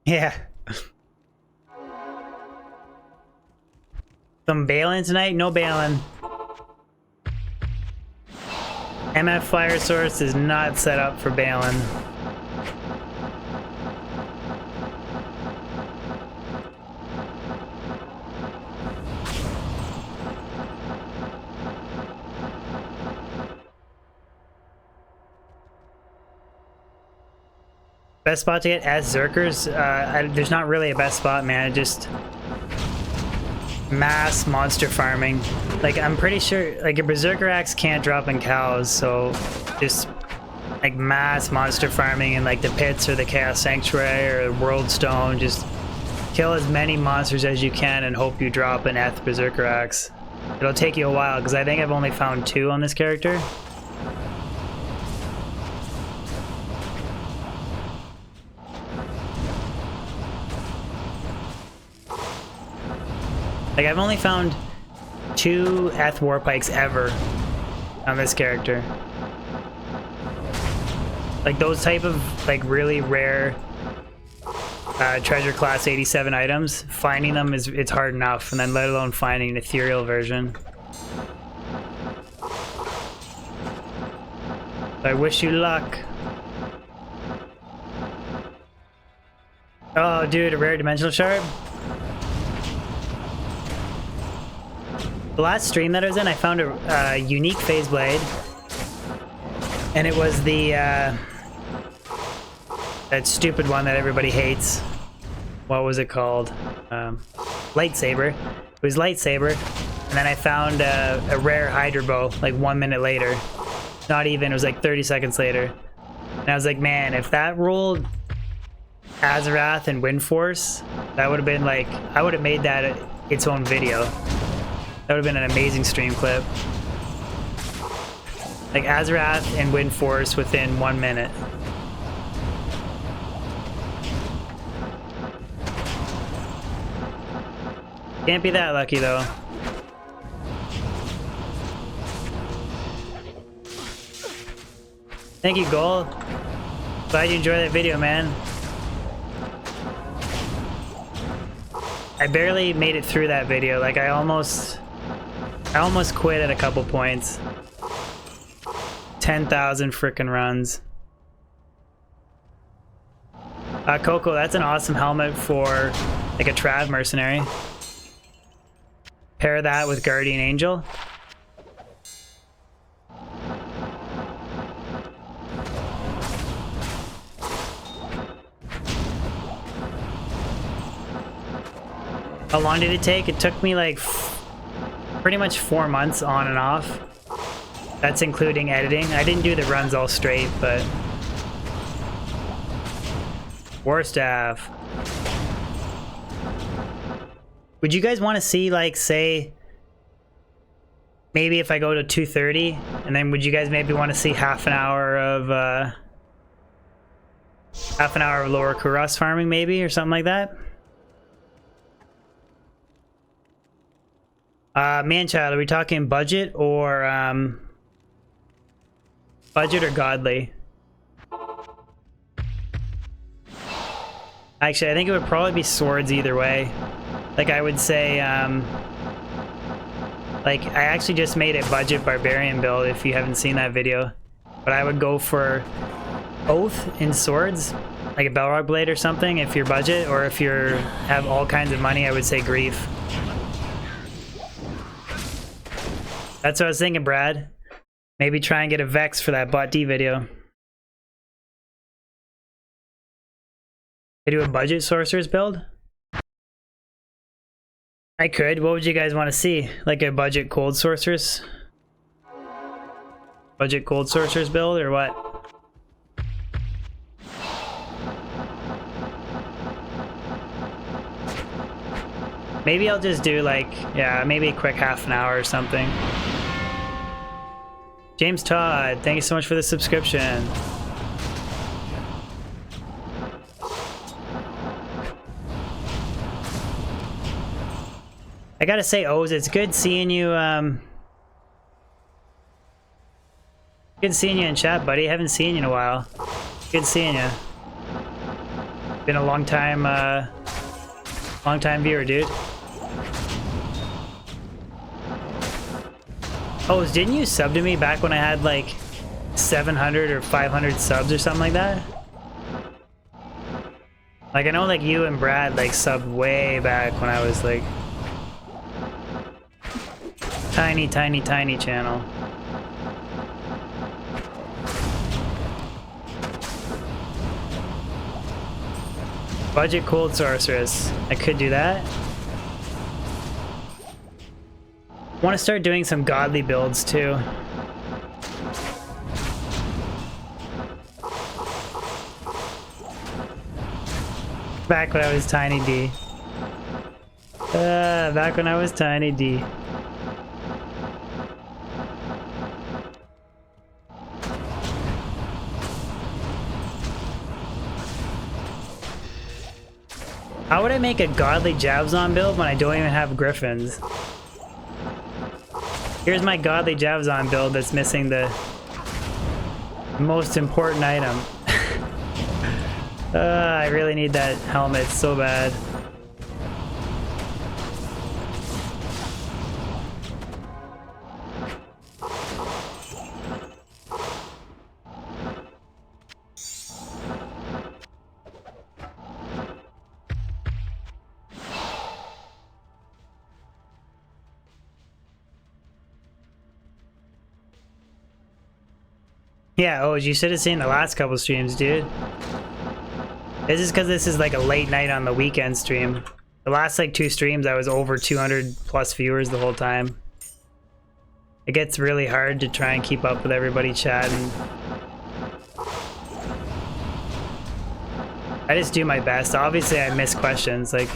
Yeah. Some Balin tonight? No Balin. MF Fire Source is not set up for Balin. Best spot to get as Zerkers? There's not really a best spot, man. Just mass monster farming. Like, I'm pretty sure, like, a Berserker Axe can't drop in cows, so just, like, mass monster farming in, like, the pits or the Chaos Sanctuary or the World Stone. Just kill as many monsters as you can and hope you drop an Eth Berserker Axe. It'll take you a while, because I think I've only found 2 on this character. Like, I've only found 2 Eth Warpikes ever on this character. Like, those type of, like, really rare treasure class 87 items, finding them it's hard enough, and then let alone finding an ethereal version. I wish you luck. Oh, dude, a rare dimensional shard? The last stream that I was in, I found a unique phase blade, and it was the that stupid one that everybody hates. What was it called? Lightsaber. It was Lightsaber, and then I found a rare Hydra bow like 1 minute later. Not even, it was like 30 seconds later. And I was like, man, if that rolled Azarath and Wind Force, that would have been like, I would have made that its own video. That would have been an amazing stream clip. Like Azarath and Wind Force within 1 minute. Can't be that lucky though. Thank you, Goal. Glad you enjoyed that video, man. I barely made it through that video. Like, I almost quit at a couple points. 10,000 frickin' runs. Coco, that's an awesome helmet for like a Trav mercenary. Pair that with Guardian Angel. How long did it take? It took me like pretty much 4 months on and off. That's including editing. I didn't do the runs all straight, but... War staff. Would you guys want to see, like, say... Maybe if I go to 2:30, and then would you guys maybe want to see half an hour of Lower Kuros farming, maybe, or something like that? Manchild, are we talking budget or godly? Actually, I think it would probably be swords either way. Like, I would say, like, I actually just made a budget barbarian build if you haven't seen that video. But I would go for Oath in swords, like a Balrog blade or something if you're budget, or if you're have all kinds of money, I would say Grief. That's what I was thinking, Brad. Maybe try and get a Vex for that bot D video. I do a budget sorcerer's build? I could. What would you guys want to see? Like a budget cold sorcerers? Budget cold sorcerers build or what? Maybe I'll just do like, yeah, maybe a quick half an hour or something. James Todd, thank you so much for the subscription. I gotta say, Oz, it's good seeing you, good seeing you in chat, buddy. Haven't seen you in a while. Good seeing you. Been a long time viewer, dude. Oz, didn't you sub to me back when I had like 700 or 500 subs or something like that? Like, I know like you and Brad like subbed way back when I was like tiny channel. Budget cold sorceress. I could do that. Want to start doing some godly builds too. Back when I was Tiny D. Back when I was Tiny D. How would I make a godly Javzon build when I don't even have griffins? Here's my godly Javzon build that's missing the most important item. I really need that helmet so bad. Yeah, oh, you should have seen the last couple streams, dude. This is because this is like a late night on the weekend stream. The last like 2 streams, I was over 200 plus viewers the whole time. It gets really hard to try and keep up with everybody chatting. I just do my best. Obviously, I miss questions, like...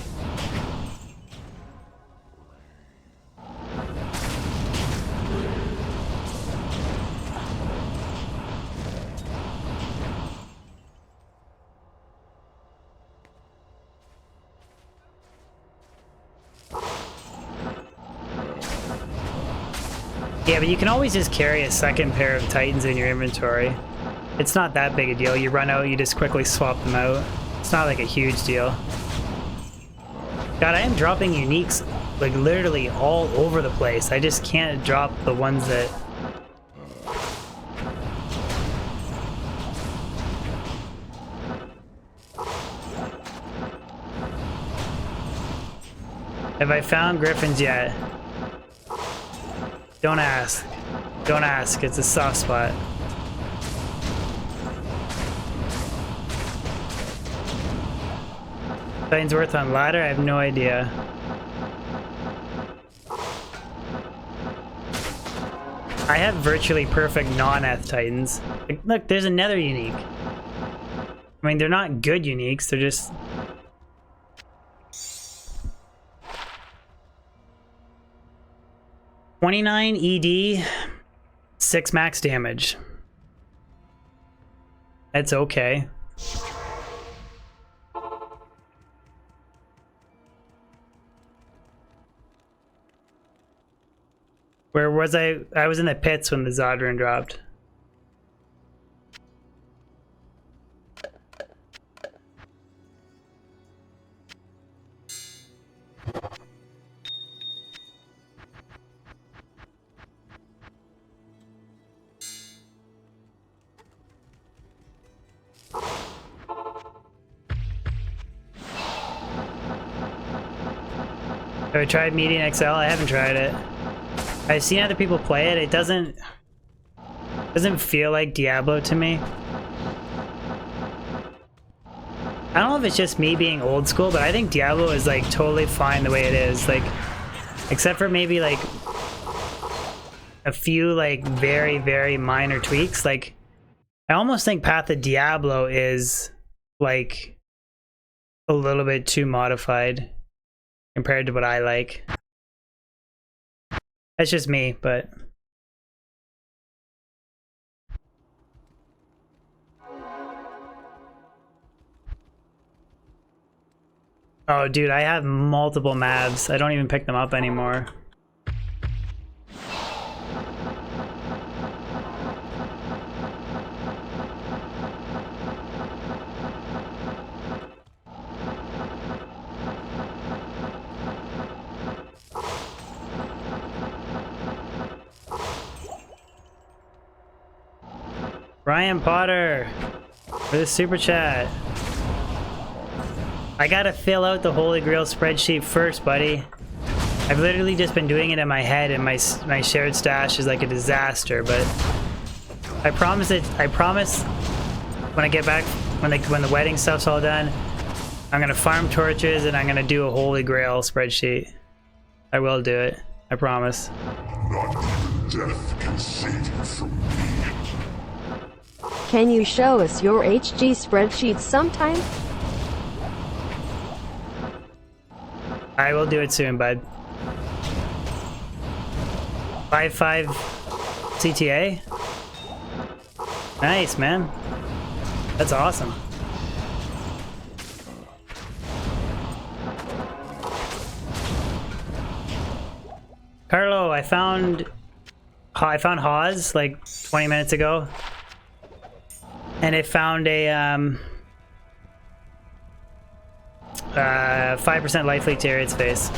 Yeah, but you can always just carry a second pair of Titans in your inventory. It's not that big a deal. You run out, you just quickly swap them out. It's not like a huge deal. God, I am dropping uniques like literally all over the place. I just can't drop the ones that... Have I found griffins yet? Don't ask. Don't ask. It's a soft spot. Titans worth on ladder? I have no idea. I have virtually perfect non-eth titans. Like, look, there's another unique. I mean, they're not good uniques, they're just... $29 ED, 6 max damage. That's okay. Where was I? I was in the pits when the Zodran dropped. Have I tried Median XL? I haven't tried it. I've seen other people play it. It doesn't feel like Diablo to me. I don't know if it's just me being old school, but I think Diablo is like totally fine the way it is. Like, except for maybe like a few like very, very minor tweaks. Like, I almost think Path of Diablo is like a little bit too modified compared to what I like. That's just me, but... Oh, dude, I have multiple mavs. I don't even pick them up anymore. Ryan Potter for the super chat. I gotta fill out the Holy Grail spreadsheet first, buddy. I've literally just been doing it in my head, and my shared stash is like a disaster. But I promise when I get back, when the wedding stuff's all done, I'm gonna farm torches and I'm gonna do a Holy Grail spreadsheet. I will do it. I promise. Not even death can save you from me. Can you show us your HG spreadsheets sometime? I will do it soon, bud. 5.5 CTA? Nice, man. That's awesome. Carlo, I found Hawes like 20 minutes ago. And it found a 5% life leak to its face.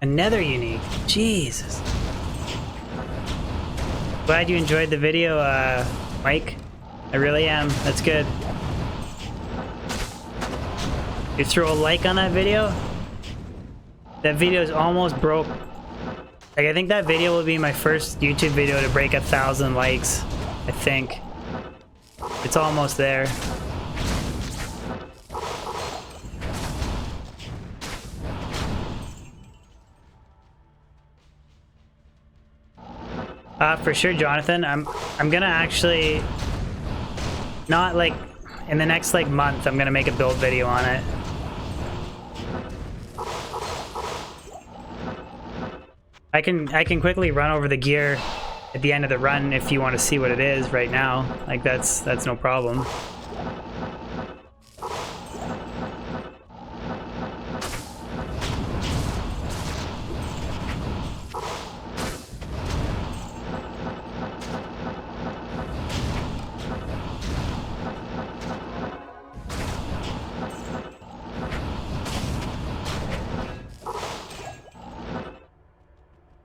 Another unique. Jesus. Glad you enjoyed the video, Mike. I really am. That's good. You throw a like on that video? That video is almost broke. Like, I think that video will be my first YouTube video to break 1,000 likes. I think. It's almost there. For sure, Jonathan. I'm gonna actually not like in the next like month. I'm gonna make a build video on it. I can quickly run over the gear at the end of the run if you want to see what it is right now. Like that's no problem.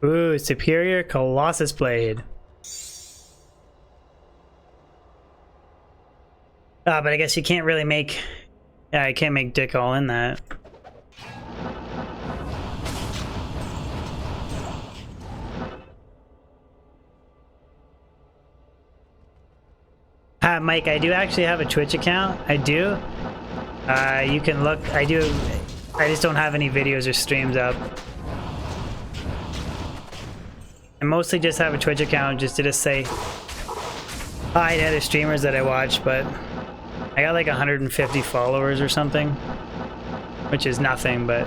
Ooh, Superior Colossus Blade. But I guess you can't really make... Yeah, I can't make Dick all in that. Mike, I do actually have a Twitch account. I do. You can look. I just don't have any videos or streams up. I mostly just have a Twitch account just to say hi to other streamers that I watch, but I got like 150 followers or something, which is nothing, but...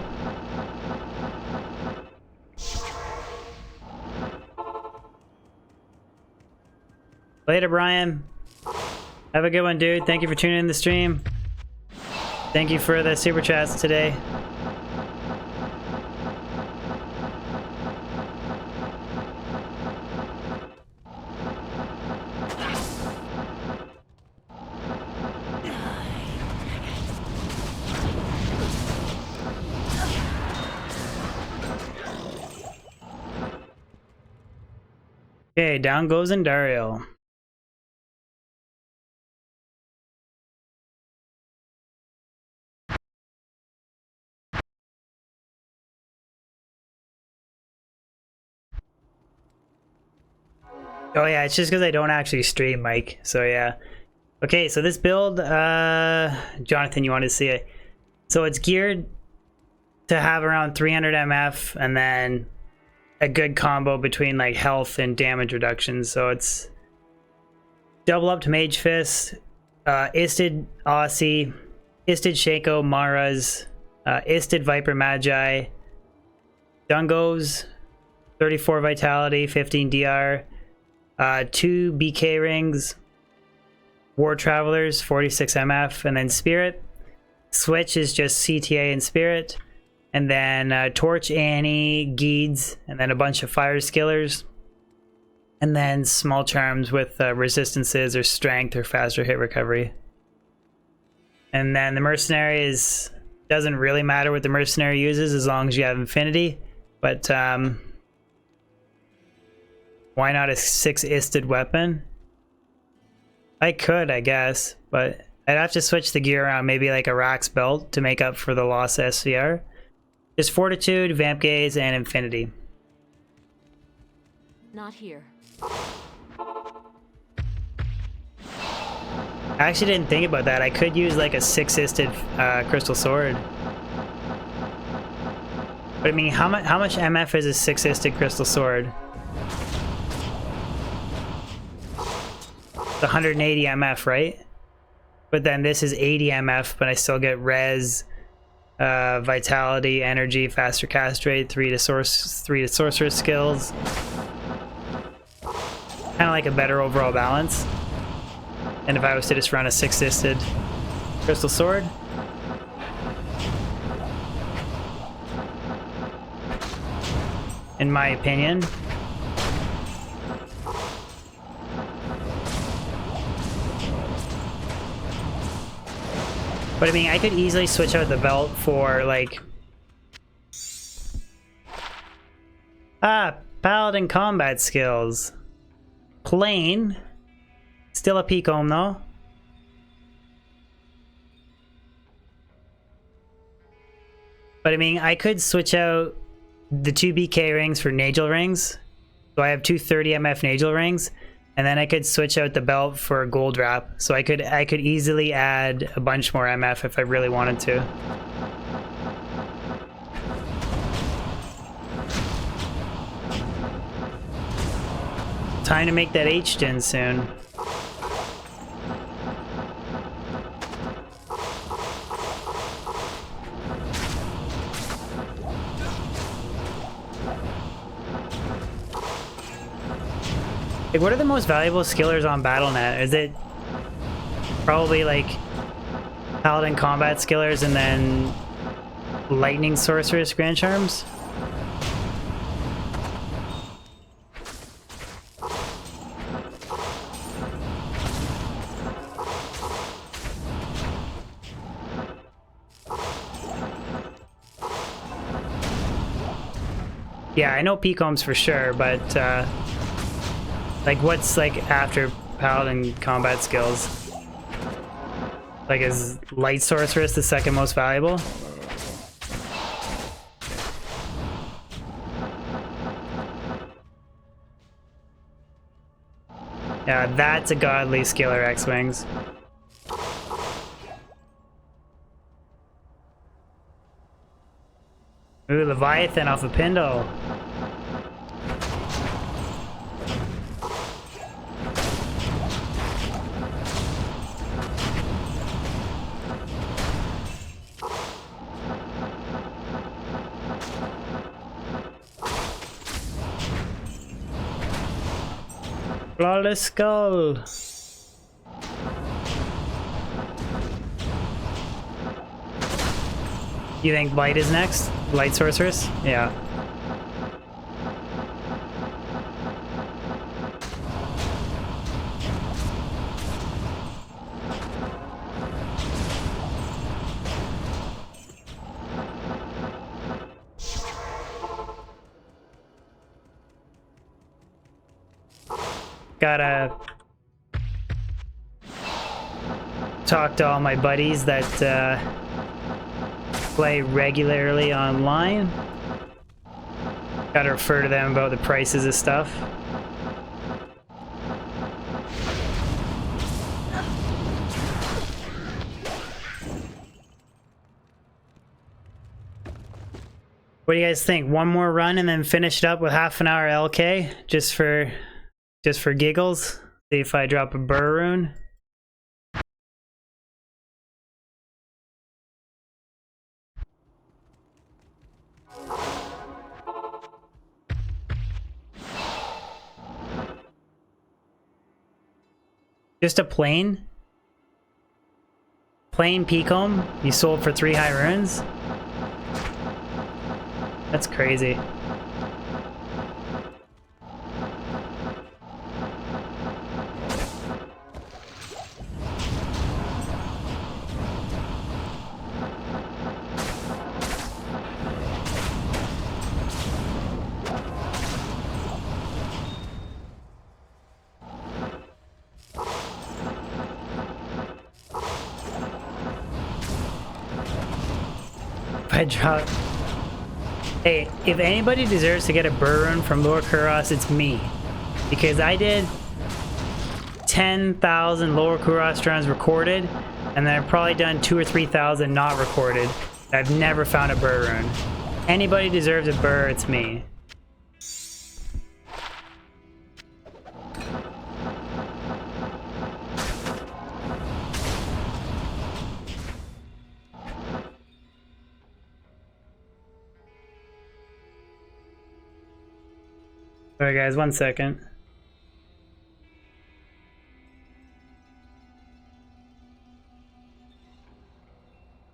Later, Brian. Have a good one, dude. Thank you for tuning in the stream. Thank you for the super chats today. Okay, down goes Indario. Oh yeah, it's just because I don't actually stream, Mike. So yeah. Okay, so this build, Jonathan, you want to see it? So it's geared to have around 300 MF and then a good combo between like health and damage reduction. So it's double up to Mage Fist, Isted Aussie, Isted Shaco Maras, Isted Viper Magi, Dungos, 34 Vitality, 15 DR, 2 BK Rings, War Travelers, 46 MF, and then Spirit. Switch is just CTA and Spirit. And then Torch, Annie, Geeds, and then a bunch of Fire Skillers. And then small charms with resistances or strength or faster hit recovery. And then the Mercenary is... doesn't really matter what the Mercenary uses as long as you have Infinity. But why not a 6 Isted weapon? I could, I guess, but I'd have to switch the gear around, maybe like a Rax belt to make up for the lost SCR. Just Fortitude, Vamp Gaze, and Infinity. Not here. I actually didn't think about that. I could use like a 6-isted Crystal Sword. But I mean, how much MF is a 6-isted Crystal Sword? It's 180 MF, right? But then this is 80 MF, but I still get res, vitality, energy, faster cast rate, 3 to sorcerer skills. Kind of like a better overall balance. And if I was to just run a 6-isted Crystal Sword. In my opinion. But I mean, I could easily switch out the belt for like... Paladin combat skills. Plain. Still a Peacom though. But I mean, I could switch out the 2 BK rings for Nagel rings. So I have 2 30 MF Nagel rings. And then I could switch out the belt for a gold wrap. So I could easily add a bunch more MF if I really wanted to. Time to make that H-gen soon. Like, what are the most valuable skillers on Battle.net? Is it probably like Paladin combat skillers and then Lightning Sorceress Grand Charms? Yeah, I know Peacombs for sure, but like, what's like after Paladin combat skills? Like, is Light Sorceress the second most valuable? Yeah, that's a godly skiller, X-Wings. Ooh, Leviathan off of Pindle. Flawless skull. You think Light is next? Light Sorceress? Yeah. Gotta talk to all my buddies that play regularly online. Gotta refer to them about the prices of stuff. What do you guys think? One more run and then finish it up with half an hour LK just for giggles? See if I drop a burr rune. Just a plain Peacomb you sold for 3 high runes? That's crazy. I drop. Hey, if anybody deserves to get a burr rune from Lower Kuros, it's me. Because I did 10,000 Lower Kuros runs recorded, and then I've probably done 2,000 or 3,000 not recorded. I've never found a burr rune. Anybody deserves a burr, it's me. Sorry guys, 1 second.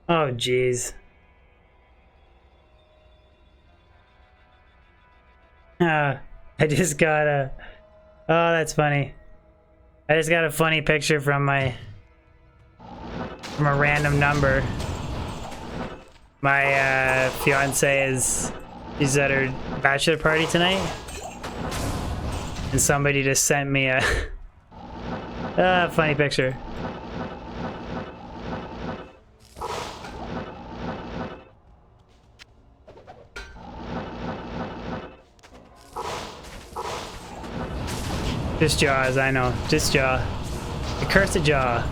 Oh jeez. I just got a... Oh, that's funny. I just got a funny picture from a random number. My fiance she's at her bachelor party tonight. And somebody just sent me a funny picture. Just Jaws, I know. Just Jaw. The curse of Jaw.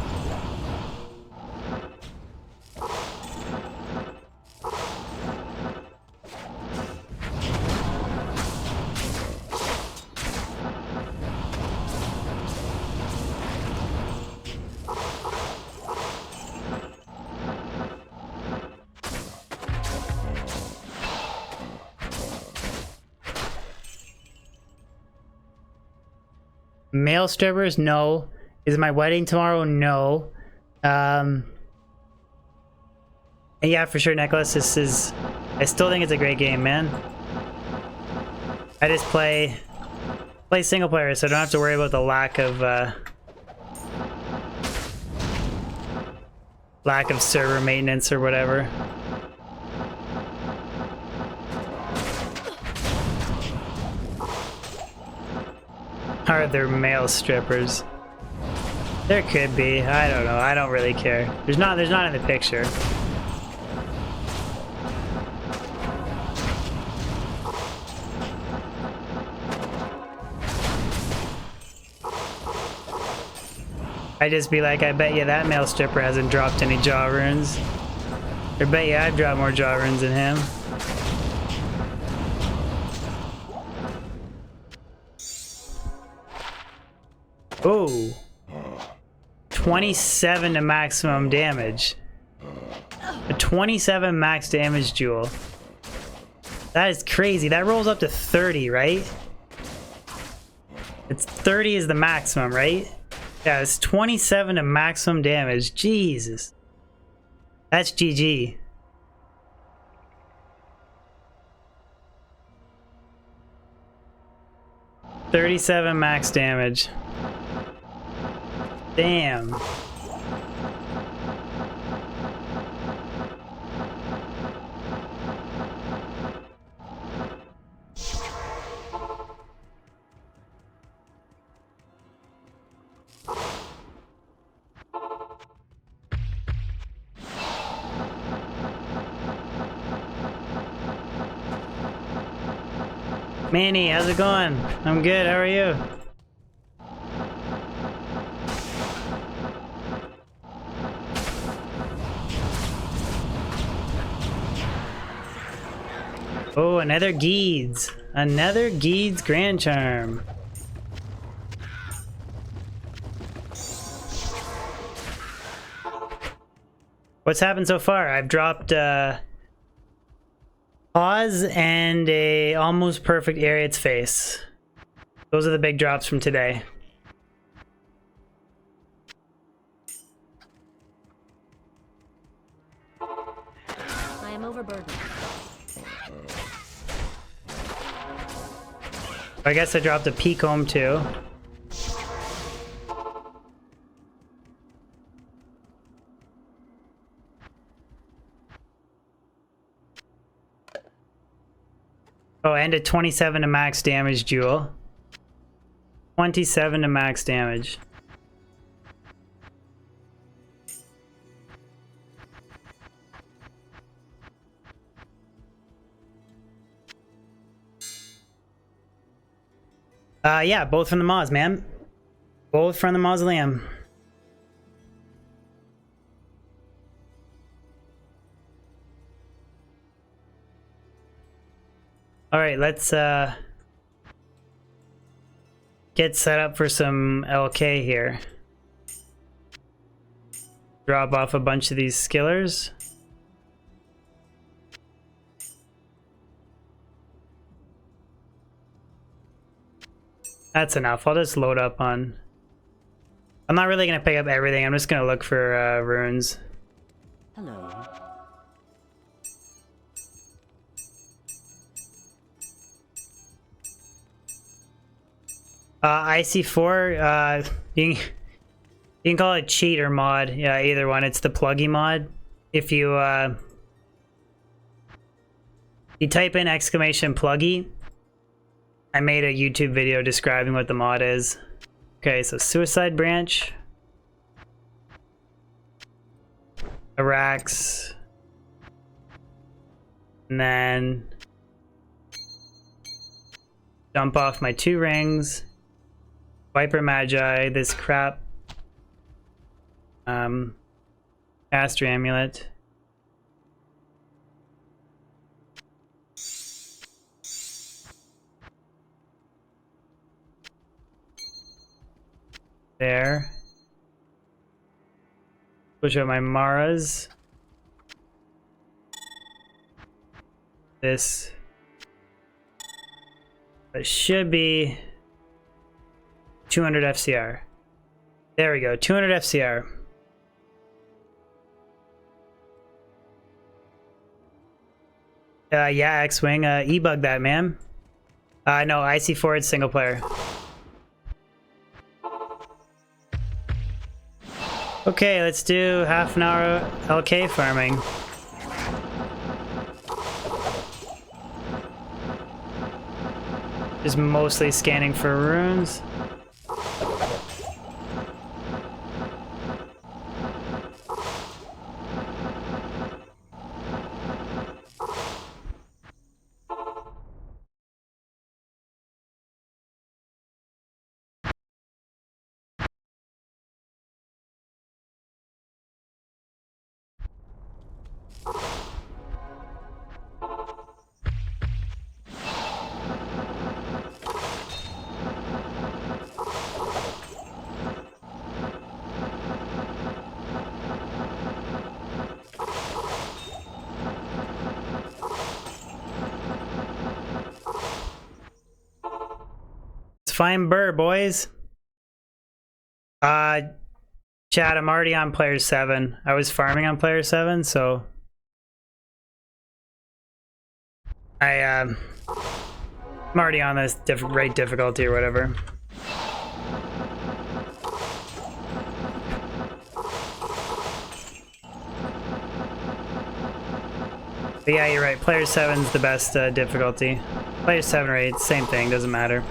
Male strippers? No. Is my wedding tomorrow? No. And yeah, for sure, Nicholas. I still think it's a great game, man. I just play single player, so I don't have to worry about the lack of server maintenance or whatever. Are there male strippers? There could be. I don't know. I don't really care. There's not in the picture. I just be like, I bet you that male stripper hasn't dropped any jaw runes. Or bet you I've dropped more jaw runes than him. Oh. 27 to maximum damage. A 27 max damage jewel. That is crazy. That rolls up to 30, right? It's 30 is the maximum, right? Yeah, it's 27 to maximum damage. Jesus. That's GG. $37 max damage. Damn. Manny, how's it going? I'm good, how are you? Oh, another Geeds. Another Geeds Grand Charm. What's happened so far? I've dropped Pause and a almost perfect Ariat's face. Those are the big drops from today. I am overburdened. I guess I dropped a peak home too. Oh, and a 27 to max damage jewel. 27 to max damage. Yeah, both from the Moz, man. Both from the Mausoleum. Alright, let's get set up for some LK here. Drop off a bunch of these skillers. That's enough. I'll just load up on... I'm not really going to pick up everything. I'm just going to look for runes. Hello. IC4, you can call it cheat or mod. Yeah, either one. It's the pluggy mod. If you you type in exclamation pluggy, I made a YouTube video describing what the mod is. Okay, so Suicide Branch, Arax, and then dump off my 2 rings, Viper Magi, this crap, Caster Amulet. There. Switch out my Maras. This. It should be 200 FCR. There we go, 200 FCR. Yeah, X-Wing, e-bug that, man. No, IC4, it's single player. Okay, let's do half an hour LK farming. Just mostly scanning for runes. find Burr, boys. Chad, I'm already on player 7. I was farming on player 7, so I'm already on this rate difficulty or whatever. But yeah, you're right. Player 7's the best difficulty. Player 7 or 8, same thing, doesn't matter.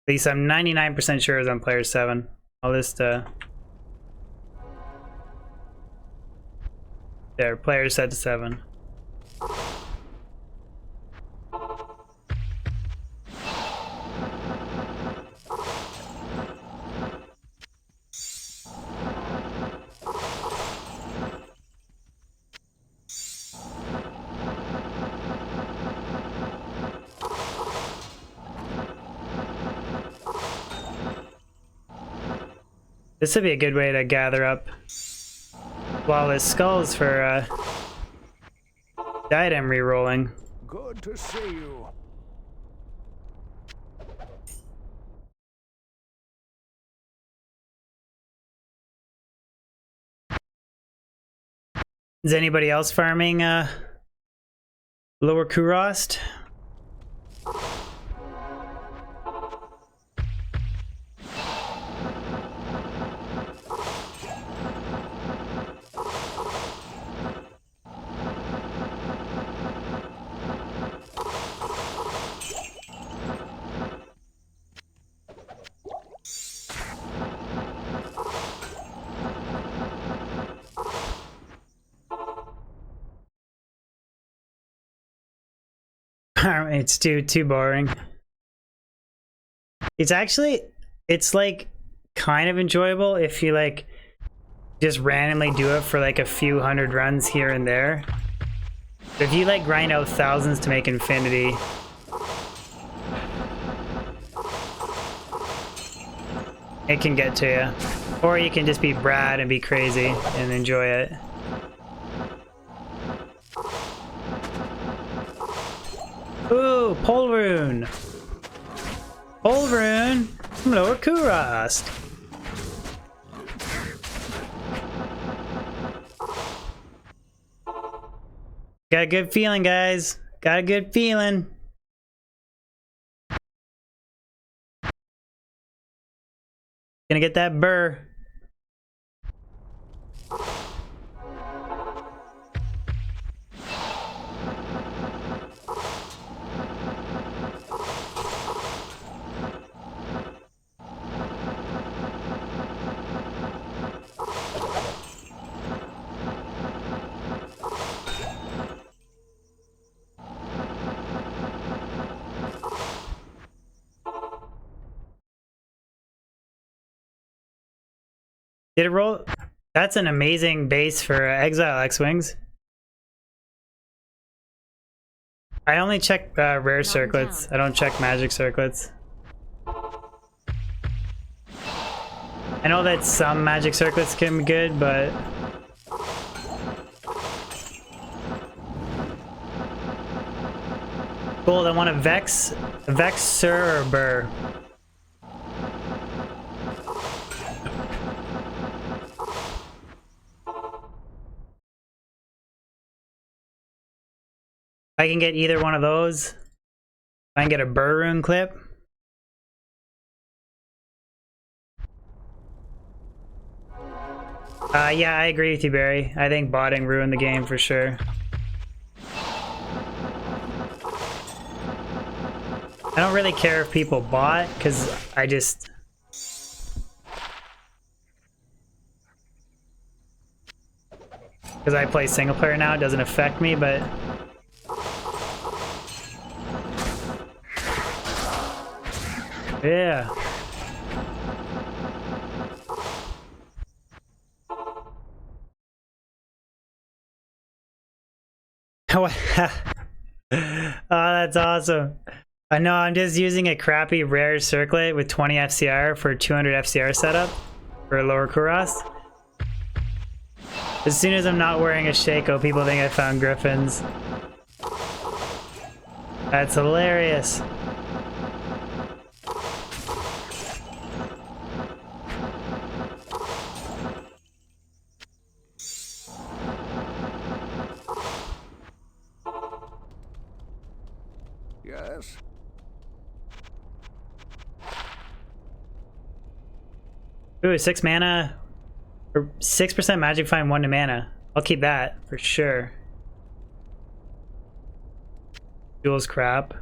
At least I'm 99% sure it's on player 7. I'll just there, player set to 7. This would be a good way to gather up flawless skulls for diadem rerolling. Good to see you. Is anybody else farming Lower Kurost? It's too boring. It's actually, it's like kind of enjoyable if you like just randomly do it for like a few hundred runs here and there. But if you like grind out thousands to make infinity, it can get to you. Or you can just be Brad and be crazy and enjoy it. Ooh, Pole Rune! Pole Rune from Lower Kurost. Got a good feeling, guys. Got a good feeling. Gonna get that burr. Did it roll? That's an amazing base for Exile X-Wings. I only check rare circlets. I don't check magic circlets. I know that some magic circlets can be good, but gold, I want a Vex, Sir or Burr. I can get either one of those. I can get a Burr Rune clip. Yeah, I agree with you, Barry. I think botting ruined the game for sure. I don't really care if people bot, because I just... Because I play single player now, it doesn't affect me, but... Yeah. Oh, that's awesome. I know, I'm just using a crappy rare circlet with 20 FCR for 200 FCR setup. for Lower Kuras. As soon as I'm not wearing a Shaco, people think I found griffins. That's hilarious. Yes. Ooh, 6 mana. Or 6% magic find, 1 to mana. I'll keep that for sure. Jules crap.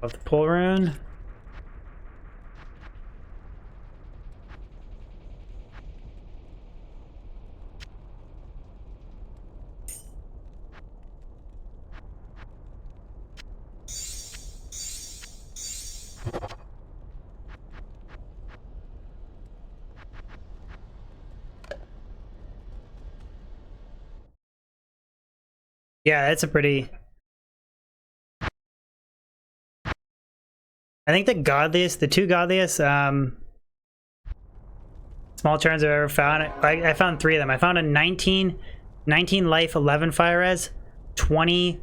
Of the pull rune. Yeah, that's a pretty... I think the godliest, the 2 godliest small turns I've ever found, I found 3 of them. I found a 19 life, 11 fire res, 20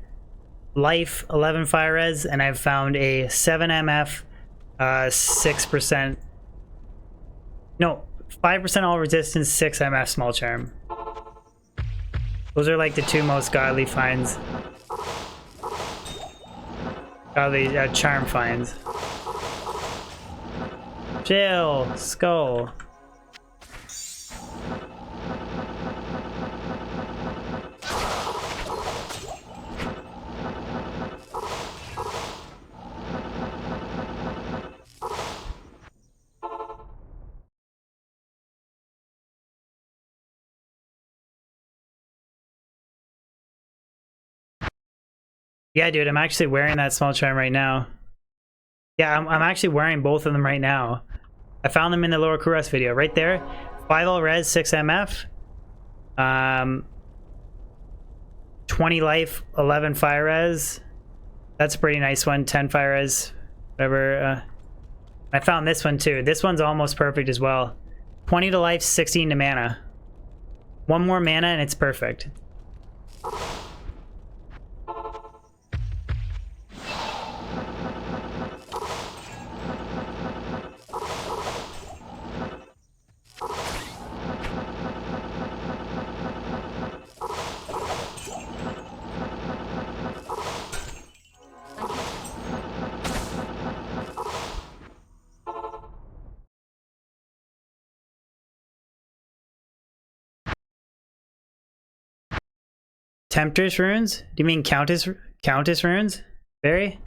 life, 11 fire res, and I've found a 7 MF, 6%, no, 5% all resistance, 6 MF small charm. Those are like the 2 most godly finds. Godly charm finds. Jill, skull. Yeah, dude, I'm actually wearing that small charm right now. Yeah, I'm actually wearing both of them right now. I found them in the Lower Kuras video, right there. 5 all res, 6 MF. 20 life, 11 fire res. That's a pretty nice one, 10 fire res, whatever. I found this one too. This one's almost perfect as well. 20 to life, 16 to mana. 1 more mana and it's perfect. Temptress runes? Do you mean Countess runes? Barry?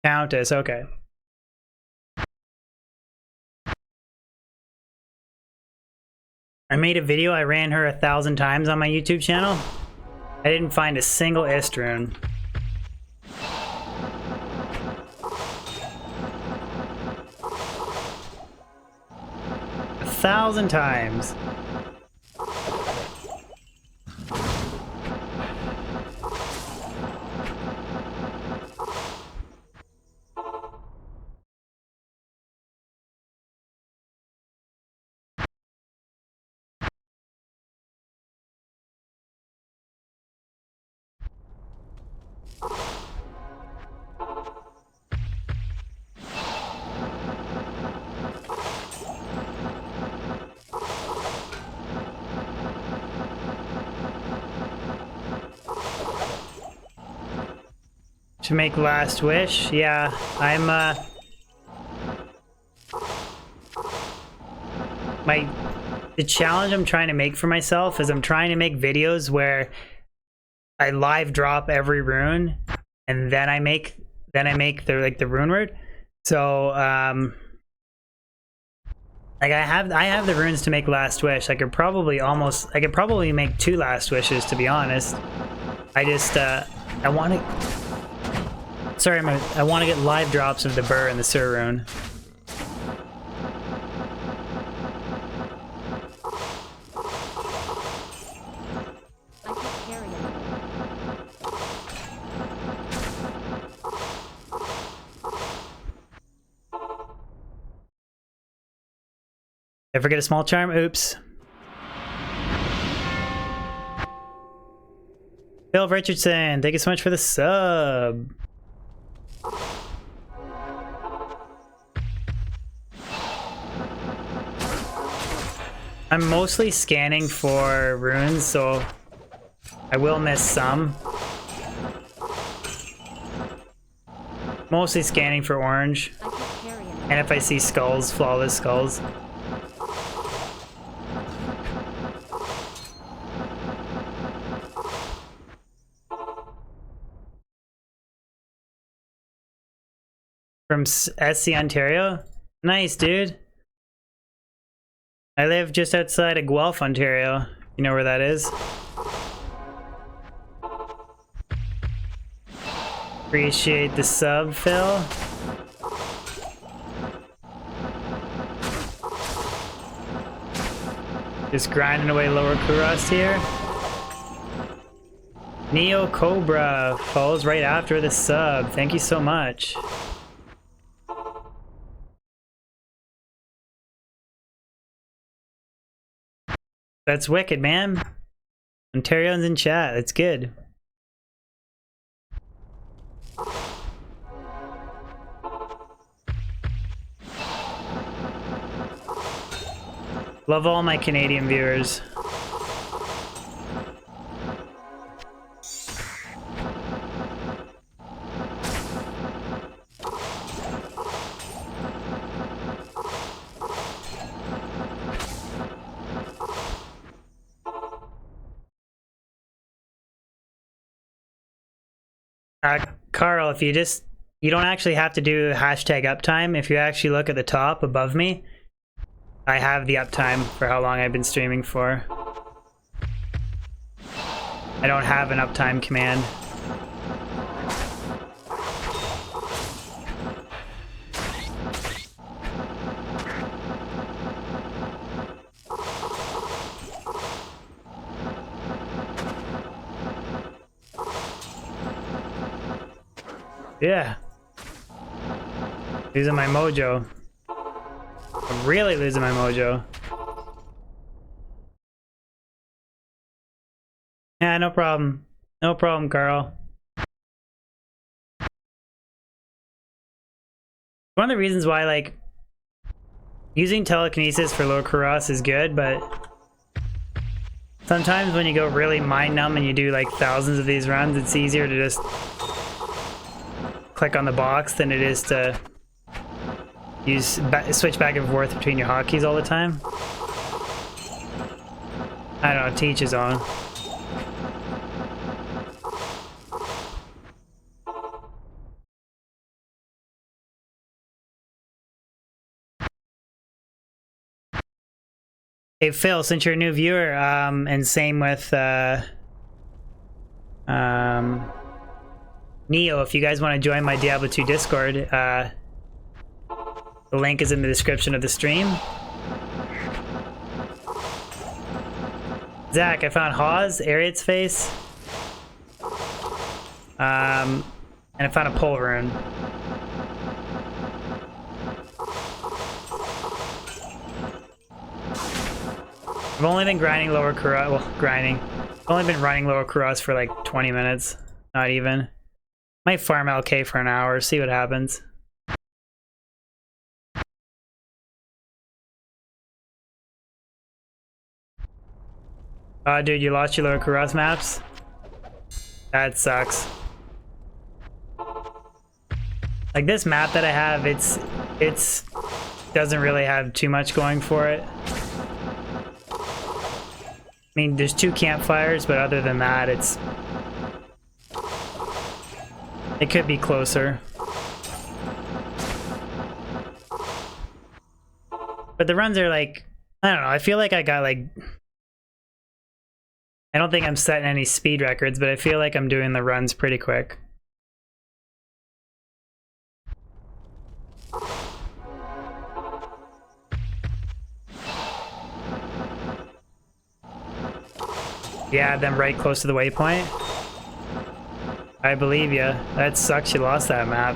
Countess, okay. I made a video, I ran her 1,000 times on my YouTube channel. I didn't find a single Ist rune. 1,000 times. To make last wish, yeah, I'm the challenge I'm trying to make for myself is I'm trying to make videos where I live drop every rune and then I make then I make the like the rune word. So like I have the runes to make last wish. I could probably make 2 last wishes, to be honest. I just I want to get live drops of the burr and the Sur rune. I can't carry anymore. Did I forget a small charm? Oops. Bill Richardson, thank you so much for the sub. I'm mostly scanning for runes, so I will miss some. Mostly scanning for orange. I can't carry anymore. And if I see skulls, flawless skulls. From SC Ontario? Nice, dude. I live just outside of Guelph, Ontario. You know where that is? Appreciate the sub, Phil. Just grinding away Lower Kuros here. Neo Cobra falls right after the sub. Thank you so much. That's wicked, man. Ontario's in chat. That's good. Love all my Canadian viewers. Carl, if you don't actually have to do hashtag uptime. If you actually look at the top above me, I have the uptime for how long I've been streaming for. I don't have an uptime command. Yeah. Losing my mojo. I'm really losing my mojo. Yeah, no problem. No problem, Carl. One of the reasons why, like, using telekinesis for Lower Kuros is good, but sometimes when you go really mind numb and you do like thousands of these runs, it's easier to just click on the box than it is to switch back and forth between your hotkeys all the time. I don't know, teach his own. Hey Phil, since you're a new viewer, and same with Neo, if you guys want to join my Diablo 2 Discord, the link is in the description of the stream. Zach, I found Hawes, Ariat's face, and I found a pole rune. I've only been grinding Lower Kuros, well, I've only been running Lower Kuros for like 20 minutes, not even. Might farm LK for an hour, see what happens. Dude, you lost your Lower Kuros maps? That sucks. Like this map that I have, it's doesn't really have too much going for it. I mean, there's 2 campfires, but other than that, it could be closer. But the runs are like, I don't know, I feel like I got like, I don't think I'm setting any speed records, but I feel like I'm doing the runs pretty quick. Yeah, them right close to the waypoint. I believe you. That sucks you lost that map.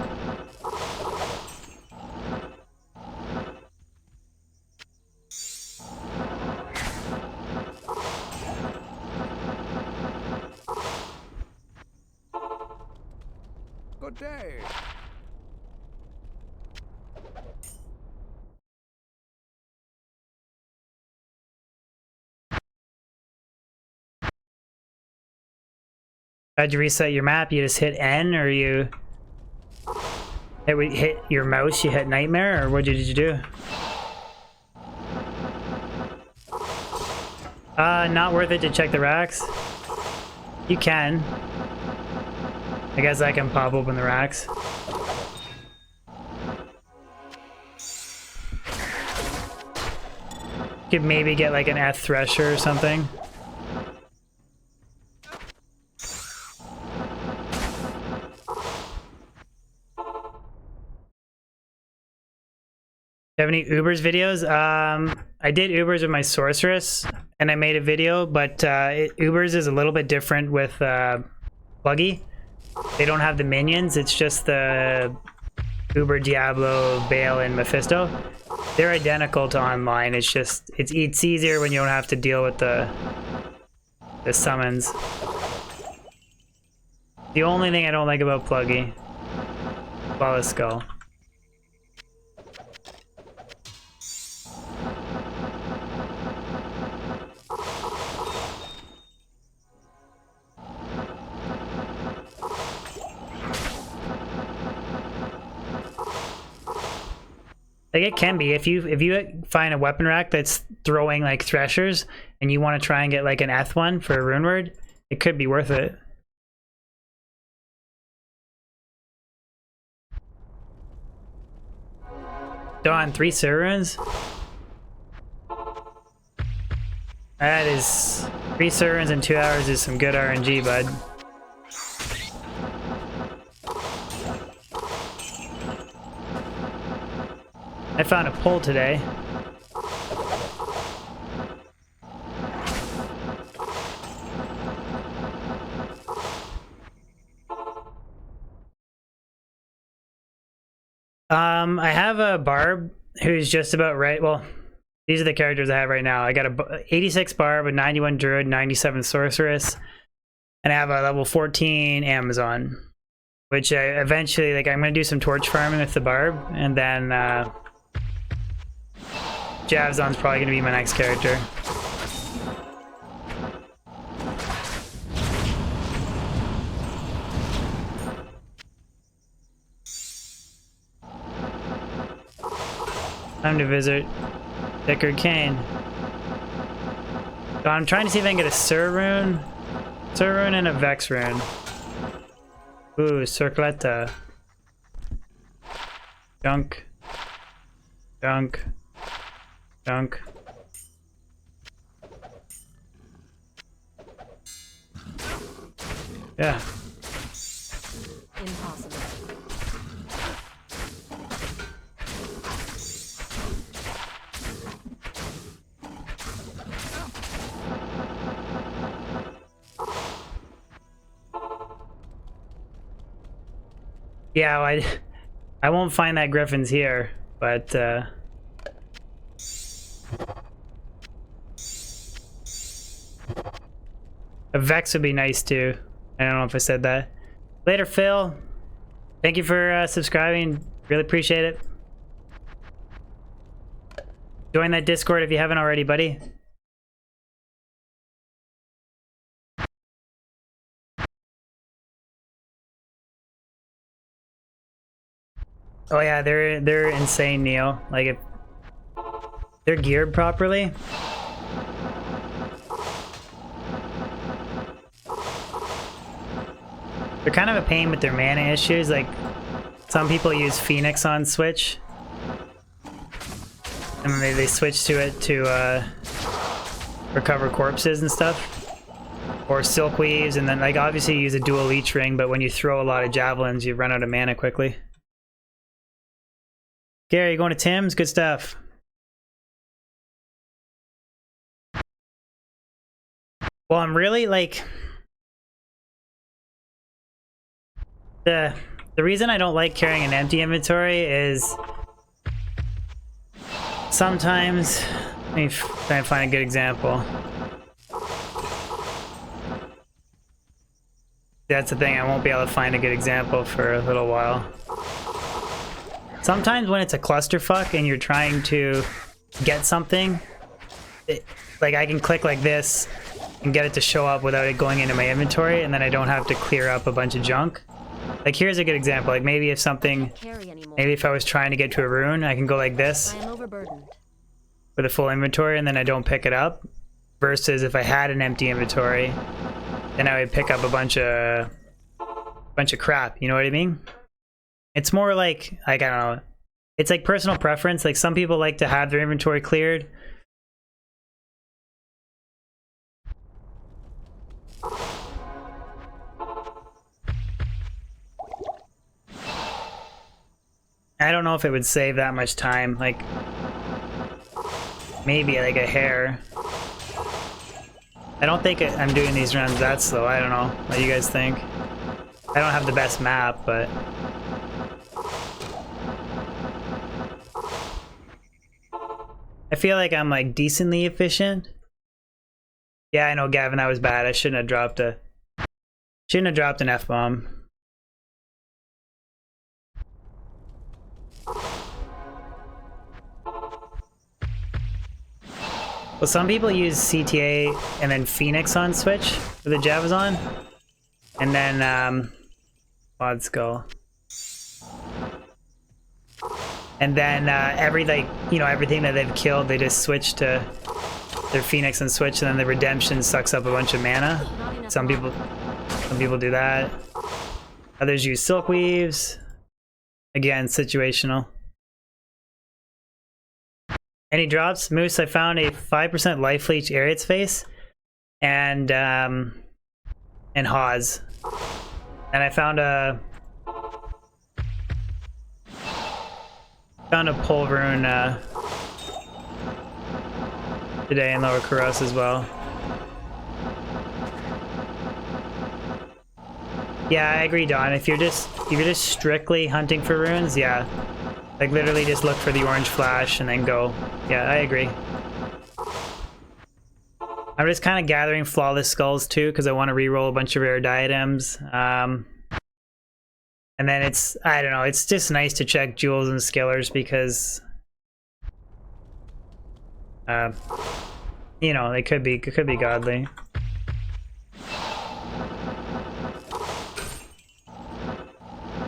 Good day. How'd you reset your map? You just hit N, or you hit your mouse, you hit Nightmare, or what did you do? Not worth it to check the racks. You can. I guess I can pop open the racks. Could maybe get like an F Thresher or something. Do you have any Ubers videos? I did Ubers with my Sorceress, and I made a video, but Ubers is a little bit different with Pluggy. They don't have the minions, it's just the Uber, Diablo, Bale, and Mephisto. They're identical to online, it's just, it's easier when you don't have to deal with the summons. The only thing I don't like about Pluggy. Flawless Skull. Like it can be if you find a weapon rack that's throwing like threshers and you want to try and get like an F one for a rune word, it could be worth it. Dawn 3 runes. That is 3 runes in 2 hours is some good RNG, bud. I found a pole today. I have a Barb who's just about right. Well, these are the characters I have right now. I got a 86 Barb, a 91 Druid, 97 Sorceress, and I have a level 14 Amazon, which I eventually, like, I'm gonna do some torch farming with the Barb, and then Javzon's probably gonna be my next character. Time to visit Deckard Cain. So I'm trying to see if I can get a Sur rune and a Vex rune. Ooh, Circletta. Junk. Junk. Junk. Yeah. Impossible. Yeah, well, I won't find that Griffin's here, but a Vex would be nice too. I don't know if I said that. Later, Phil. Thank you for subscribing. Really appreciate it. Join that Discord if you haven't already, buddy. Oh yeah, they're insane, Neo. Like if they're geared properly. They're kind of a pain with their mana issues. Like some people use Phoenix on Switch. And then they switch to it to recover corpses and stuff. Or silk weaves, and then like obviously you use a dual leech ring, but when you throw a lot of javelins, you run out of mana quickly. Gary, you going to Tim's? Good stuff. Well, I'm really like the reason I don't like carrying an empty inventory is sometimes, let me try and find a good example. That's the thing, I won't be able to find a good example for a little while. Sometimes when it's a clusterfuck and you're trying to get something, like I can click like this and get it to show up without it going into my inventory, and then I don't have to clear up a bunch of junk. Like here's a good example, like maybe if something, maybe if I was trying to get to a rune, I can go like this I am overburdened. with a full inventory and then I don't pick it up, versus if I had an empty inventory, then I would pick up a bunch of crap, you know what I mean? It's more like I don't know. It's like personal preference. Like some people like to have their inventory cleared. I don't know if it would save that much time. Like maybe like a hair. I don't think I'm doing these runs that slow. I don't know what you guys think. I don't have the best map, but I feel like I'm like decently efficient. Yeah, I know, Gavin, that was bad. I shouldn't have dropped an F-bomb. Well, some people use CTA and then Phoenix on Switch for the Javazon, and then Odd Skull, and then everything that they've killed, they just switch to their Phoenix and Switch, and then the Redemption sucks up a bunch of mana. Some people do that. Others use Silk Weaves. Again, situational. Any drops? Moose, I found a 5% Life Leech Ariat's Face and Hawes. And I found a Pole Rune today in Lower Kuros as well. Yeah, I agree, Don. If you're just strictly hunting for runes, yeah. Like literally just look for the orange flash and then go. Yeah, I agree. I'm just kind of gathering flawless skulls too because I want to reroll a bunch of rare diadems. And then it's, I don't know, it's just nice to check jewels and skillers because you know, they could be godly.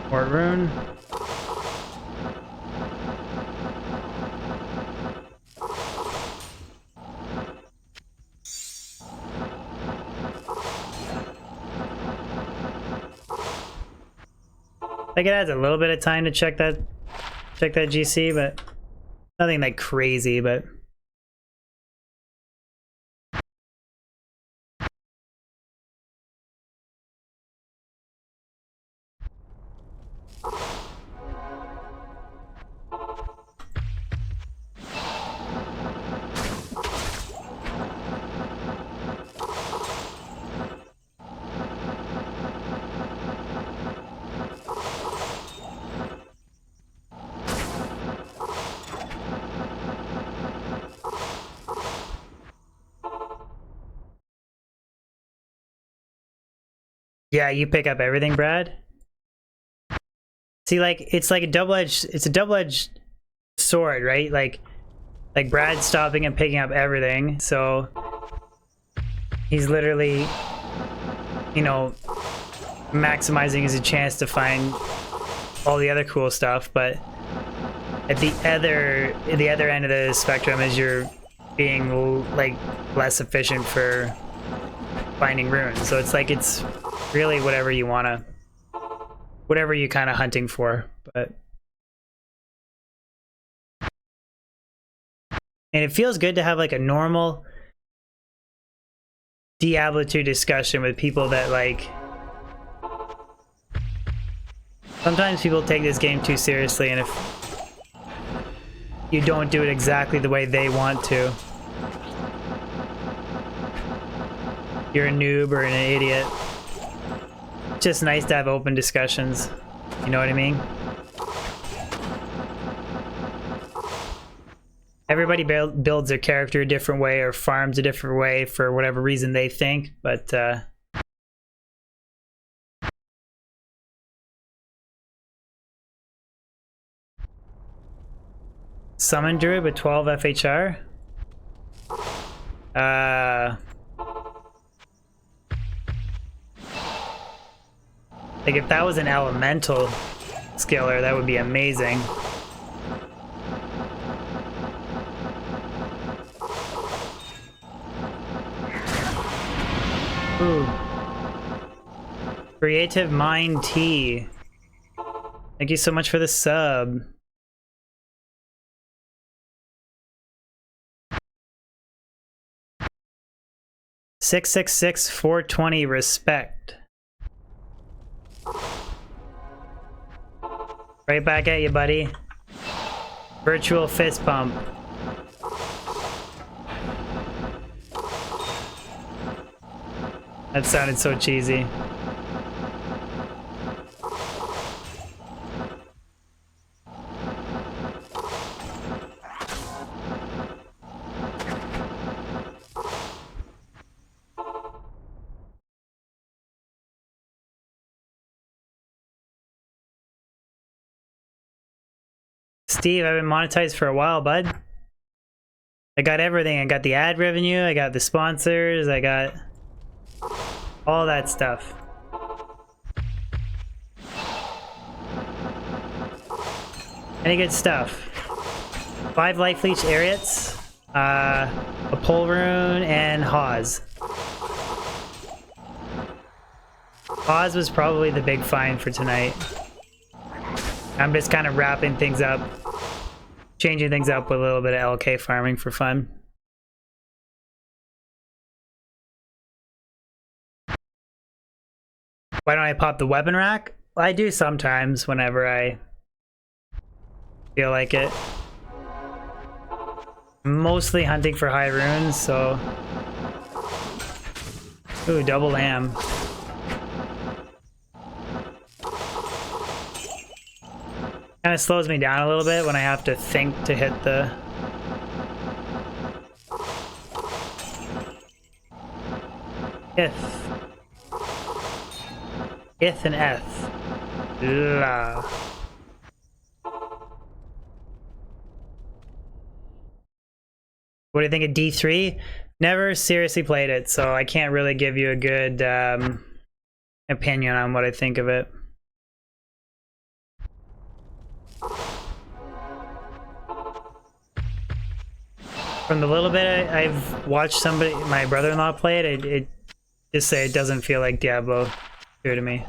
More rune. Like it adds a little bit of time to check that GC, but nothing like crazy, but yeah, you pick up everything, Brad. See, like it's a double-edged sword, right? Like Brad's stopping and picking up everything, so he's literally, you know, maximizing his chance to find all the other cool stuff. But at the other end of the spectrum is you're being like less efficient for finding runes. So it's like it's really whatever you wanna, whatever you kind of hunting for, but. And it feels good to have like a normal Diablo 2 discussion with people that like... Sometimes people take this game too seriously, and if you don't do it exactly the way they want to, you're a noob or an idiot. It's just nice to have open discussions. You know what I mean? Everybody builds their character a different way or farms a different way for whatever reason they think, but Summon Druid with 12 FHR? Like if that was an elemental skiller, that would be amazing. Ooh. Creative Mind T. Thank you so much for the sub. $666-420 respect. Right back at you, buddy. Virtual fist pump. That sounded so cheesy. Steve, I've been monetized for a while, bud. I got everything. I got the ad revenue, I got the sponsors, I got all that stuff. Any good stuff. 5 life leech Ariats, a pole rune, and Hawes. Hawes was probably the big find for tonight. I'm just kind of wrapping things up, changing things up with a little bit of LK farming for fun. Why don't I pop the weapon rack? Well, I do sometimes whenever I feel like it. I'm mostly hunting for high runes, so... Ooh, double lamb. Kind of slows me down a little bit when I have to think to hit the... Ith and F. La. What do you think of D3? Never seriously played it, so I can't really give you a good opinion on what I think of it. From the little bit I've watched somebody, my brother-in-law play it, it just say it doesn't feel like Diablo 2 to me.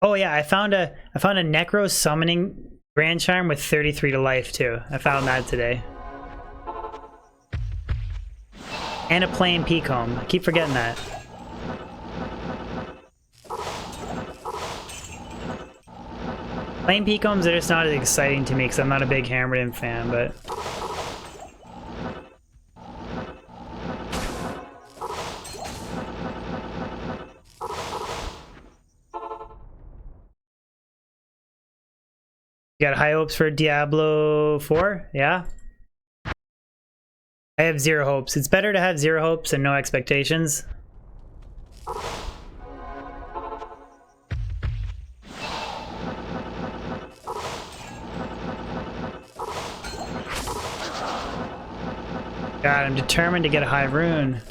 Oh yeah, I found a Necro summoning Grand Charm with 33 to life too. I found that today. And a plain Peacomb. I keep forgetting that. Plain Peacombs are just not as exciting to me because I'm not a big Hammerden fan, but... You got high hopes for Diablo 4? Yeah? I have 0 hopes. It's better to have 0 hopes and no expectations. God, I'm determined to get a high rune.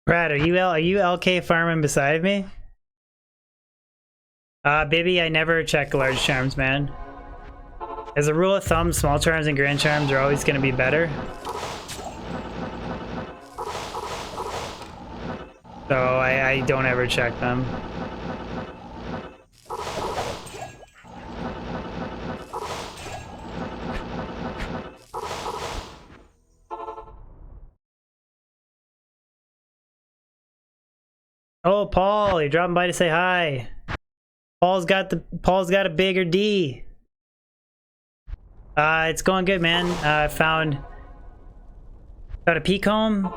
Brad, are you LK farming beside me? Baby, I never check large charms, man. As a rule of thumb, small charms and grand charms are always going to be better. So I don't ever check them. Oh, Paul, you're dropping by to say hi. Paul's got a bigger D. It's going good, man. I found a peak home,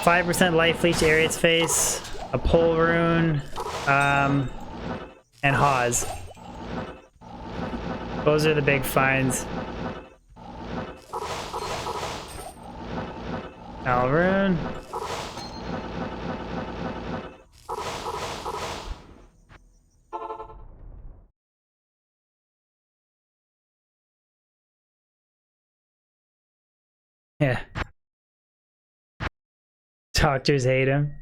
5% life leech Ariat's face, a pole rune, and Hawes. Those are the big finds. Alrune. Yeah. Doctors hate him.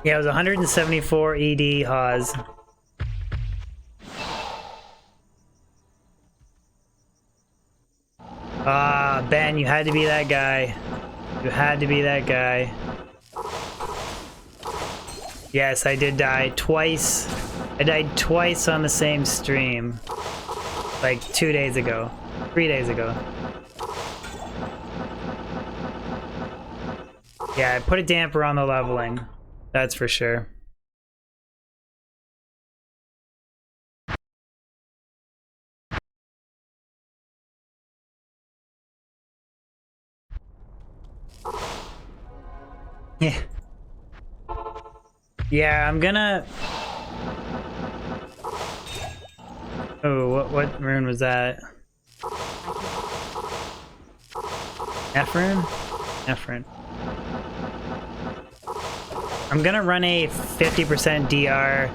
Yeah, it was 174 ED Hawes. Ah, Ben, you had to be that guy. You had to be that guy. Yes, I did die twice. I died twice on the same stream. Like 2 days ago. 3 days ago. Yeah, I put a damper on the leveling. That's for sure. Yeah. Yeah, I'm gonna... Oh, what rune was that? F rune? F rune. I'm gonna run a 50% DR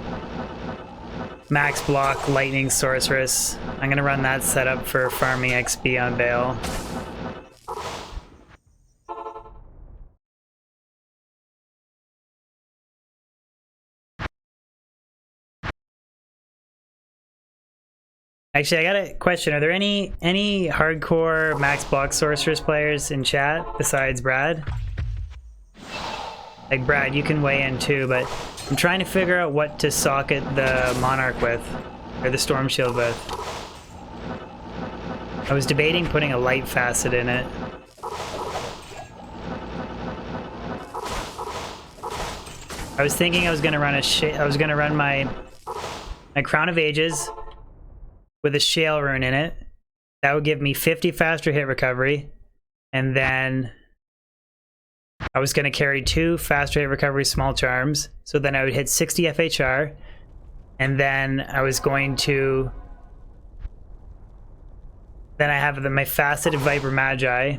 max block lightning sorceress. I'm gonna run that setup for farming XP on Vale. Actually, I got a question. Are there any hardcore max block sorceress players in chat besides Brad? Like Brad, you can weigh in too, but I'm trying to figure out what to socket the Monarch with, or the Storm Shield with. I was debating putting a light facet in it. I was thinking I was gonna run my Crown of Ages with a Shale rune in it. That would give me 50 faster hit recovery, and then I was going to carry 2 faster hit recovery small charms, so then I would hit 60 FHR, and then I was going to... Then I have my faceted Viper Magi.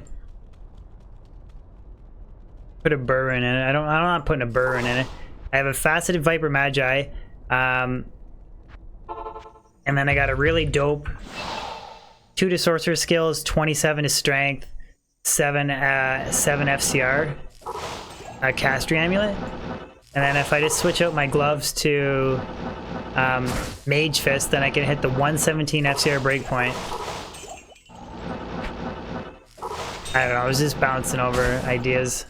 Put a Burn in it. I'm not putting a Burn in it. I have a faceted Viper Magi, and then I got a really dope 2 to Sorcerer skills, 27 to Strength, 7 FCR, Castery Amulet. And then if I just switch out my gloves to Mage Fist, then I can hit the 117 FCR breakpoint. I don't know, I was just bouncing over ideas.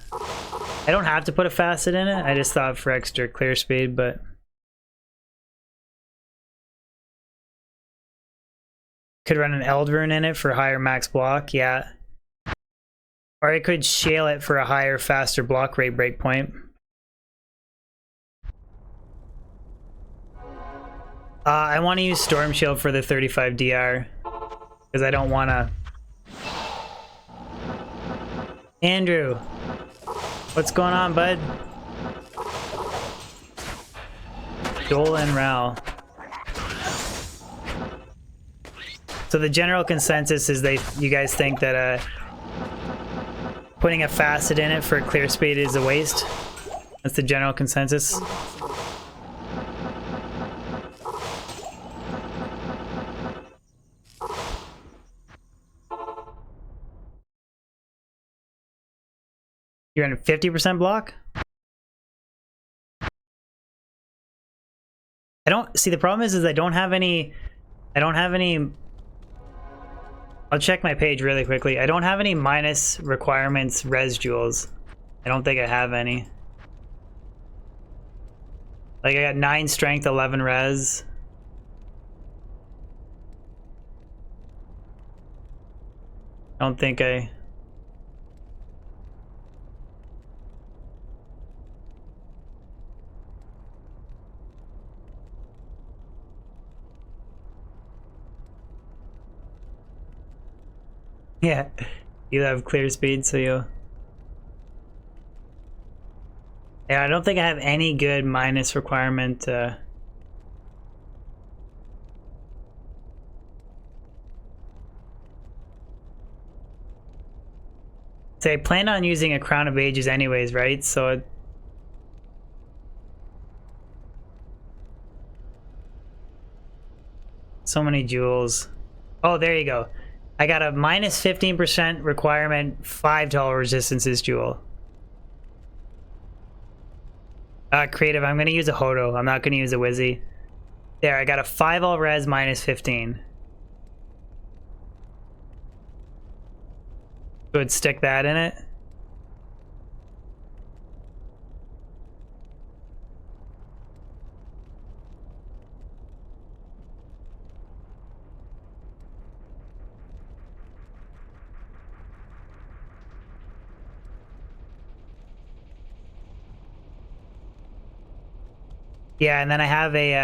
I don't have to put a facet in it, I just thought for extra clear speed, but... Could run an Eldrune in it for higher max block, yeah. Or I could shale it for a higher, faster block rate breakpoint. I want to use Storm Shield for the 35 DR. Because I don't want to... Andrew! What's going on, bud? Joel and Ral. So the general consensus is you guys think that putting a facet in it for clear speed is a waste? That's the general consensus? You're in 50% block? I don't see, the problem is I don't have any, I'll check my page really quickly. I don't have any minus requirements res jewels. I don't think I have any. Like I got 9 strength, 11 res. I don't think I... Yeah, you have clear speed, so you... Yeah, I don't think I have any good minus requirement. So I plan on using a Crown of Ages anyways, right? So so many jewels. Oh, there you go. I got a minus 15% requirement, 5 total resistances jewel. Creative, I'm gonna use a Hodo. I'm not gonna use a Wizzy. There, I got a 5 all res minus 15. Would stick that in it. Yeah, and then I have a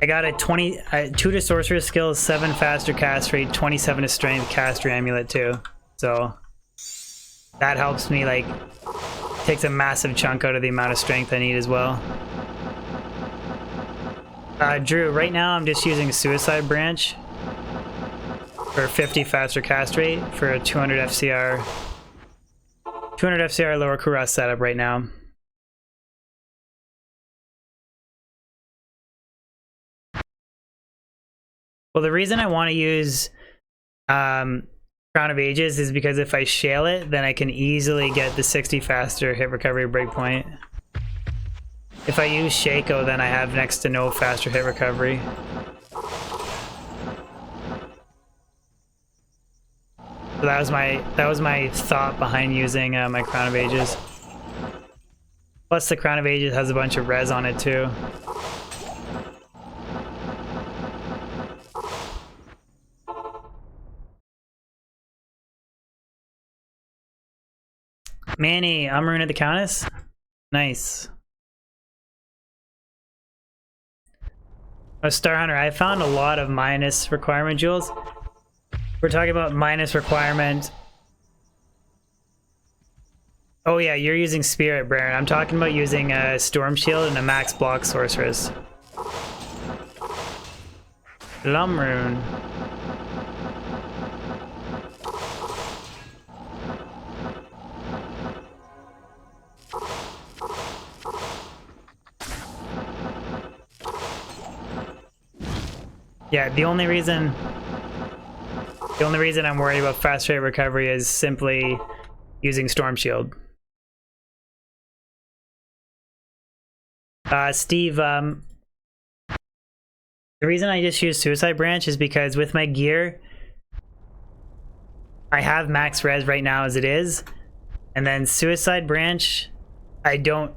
I got a 2 to sorcerer skills, 7 faster cast rate, 27 to strength caster amulet too. So that helps me, like, takes a massive chunk out of the amount of strength I need as well. Drew, right now I'm just using Suicide Branch for 50 faster cast rate for a 200 FCR lower Kuras setup right now. Well, the reason I want to use Crown of Ages is because if I shale it, then I can easily get the 60 faster hit recovery breakpoint. If I use Shaco, then I have next to no faster hit recovery. So that was my thought behind using my Crown of Ages. Plus, the Crown of Ages has a bunch of res on it too. Manny, I'm Rune at the Countess. Nice. Star Hunter, I found a lot of minus requirement jewels. We're talking about minus requirement. Oh yeah, you're using Spirit, Baron. I'm talking about using a Storm Shield and a max block Sorceress. Lumrune. Yeah, the only reason I'm worried about fast rate recovery is simply using Storm Shield. Steve, the reason I just use Suicide Branch is because with my gear, I have max res right now as it is, and then Suicide Branch, I don't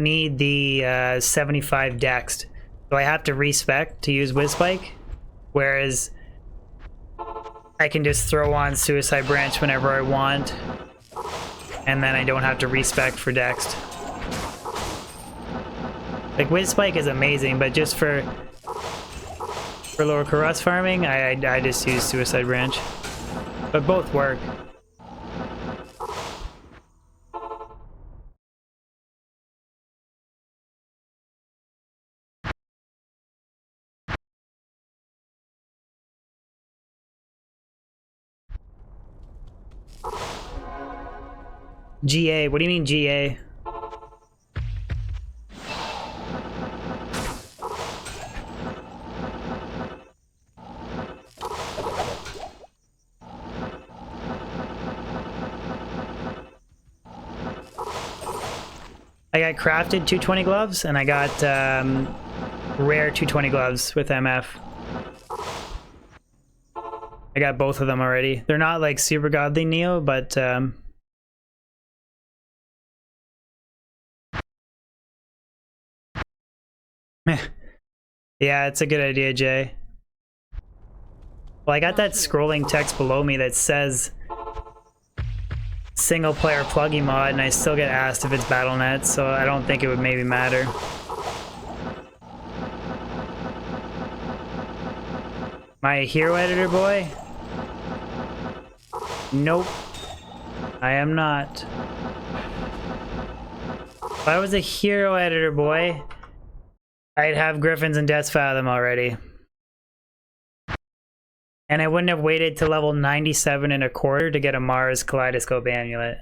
need the 75 dex. So I have to respec to use Wizspike, whereas I can just throw on Suicide Branch whenever I want, and then I don't have to respec for dex. Like, Wizspike is amazing, but just for lower Kuras farming, I just use Suicide Branch. But both work. GA, what do you mean GA? I got crafted 220 gloves, and I got rare 220 gloves with MF. I got both of them already. They're not like super godly Neo, but yeah, it's a good idea, Jay. Well, I got that scrolling text below me that says single player pluggy mod, and I still get asked if it's BattleNet, so I don't think it would maybe matter. My hero editor boy? Nope. I am not. If I was a hero editor boy, I'd have Griffins and Death's Fathom already. And I wouldn't have waited to level 97 and a quarter to get a Mars Kaleidoscope Amulet.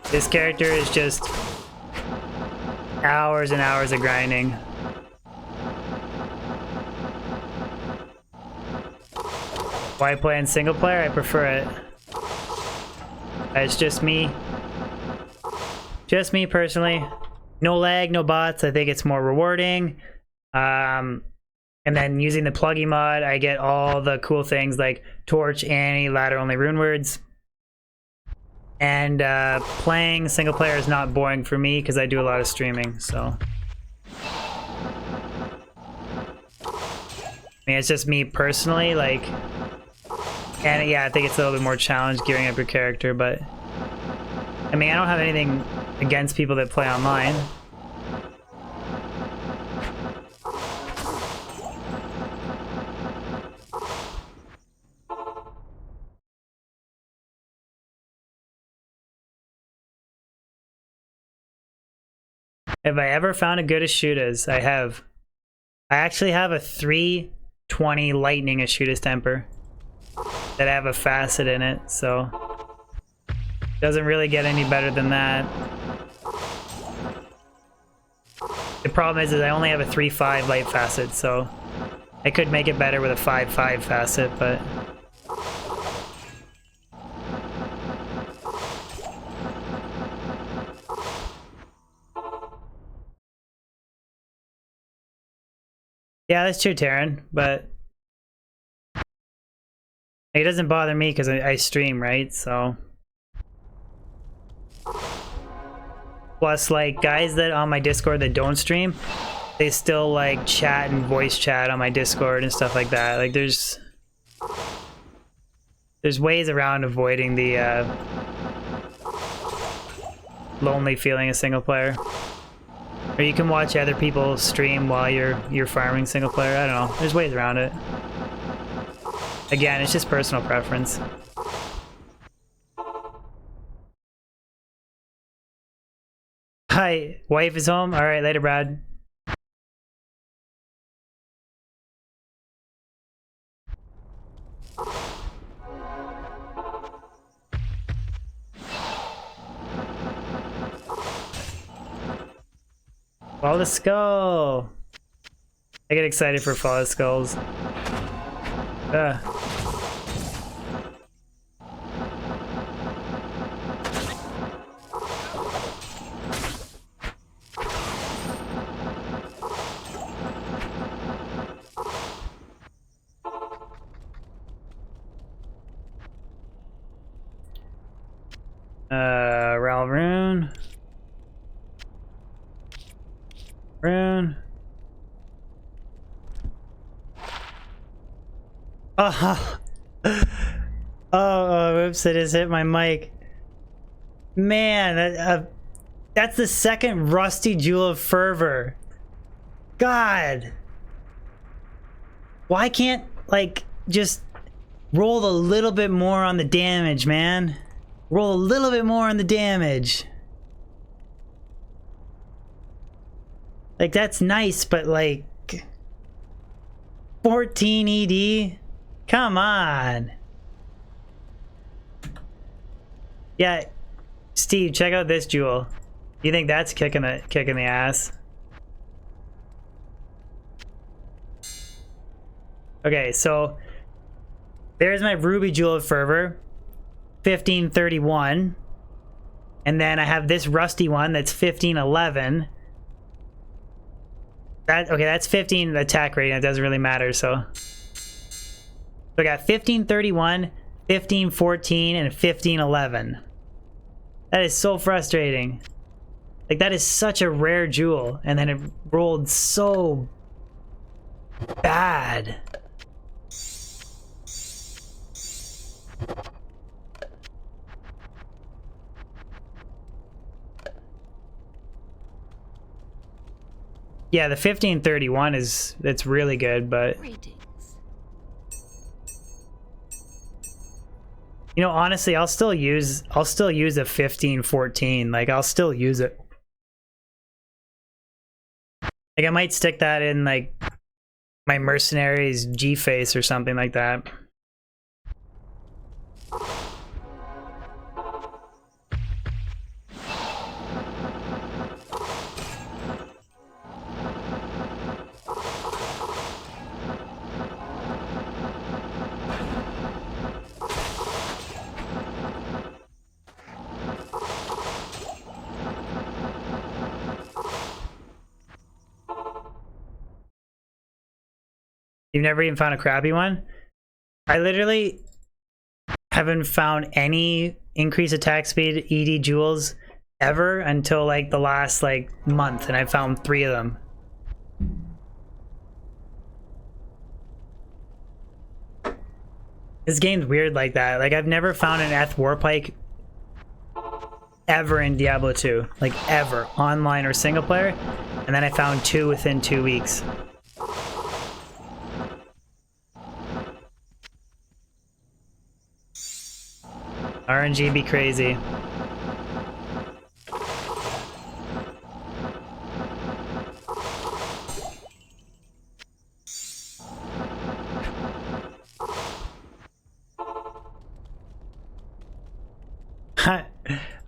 This character is just hours and hours of grinding. Why play in single player? I prefer it. It's just me. Just me personally. No lag, no bots. I think it's more rewarding. And then using the pluggy mod, I get all the cool things like Torch, Annie, ladder only rune words. And playing single player is not boring for me because I do a lot of streaming, so. I mean, it's just me personally, like. And yeah, I think it's a little bit more challenge gearing up your character, but. I mean, I don't have anything against people that play online. Have I ever found a good Ashudas? I have. I actually have a 320 Lightning Ashudas temper that I have a facet in it, so doesn't really get any better than that. The problem is I only have a 3.5 light facet, so I could make it better with a 5.5 facet, but yeah, that's true, Taryn, but it doesn't bother me because I stream, right? So plus, like, guys that on my Discord that don't stream, they still like chat and voice chat on my Discord and stuff like that. Like, there's ways around avoiding the lonely feeling of single player. Or you can watch other people stream while you're farming single player. I don't know. There's ways around it. Again, it's just personal preference. Hi, wife is home. All right, later, Brad. Fall the Skull. I get excited for Fall the Skulls. Rune. Rune. Oh, whoops, it just hit my mic. Man, that's the second Rusty Jewel of Fervor. God. Why can't, like, just roll a little bit more on the damage, man? Roll a little bit more on the damage. Like, that's nice, but like 14 ED? Come on. Yeah, Steve, check out this jewel. You think that's kicking the ass? Okay, so There's my Ruby Jewel of Fervor, 1531. And then I have this rusty one that's 1511. Okay, that's 15 attack rating. It doesn't really matter, so I got 1531, 1514, and 1511. That is so frustrating. Like, that is such a rare jewel, and then it rolled so bad. Yeah, the 1531 it's really good, but Greetings. you know, honestly, I'll still use a 1514. Like, I'll still use it. Like, I might stick that in like my mercenaries G face or something like that. You've never even found a crappy one? I literally haven't found any increased attack speed ED jewels ever until like the last like month, and I found 3 of them. This game's weird like that. Like, I've never found an Eth Warpike ever in Diablo 2. Like, ever. Online or single player. And then I found 2 within 2 weeks. RNG be crazy.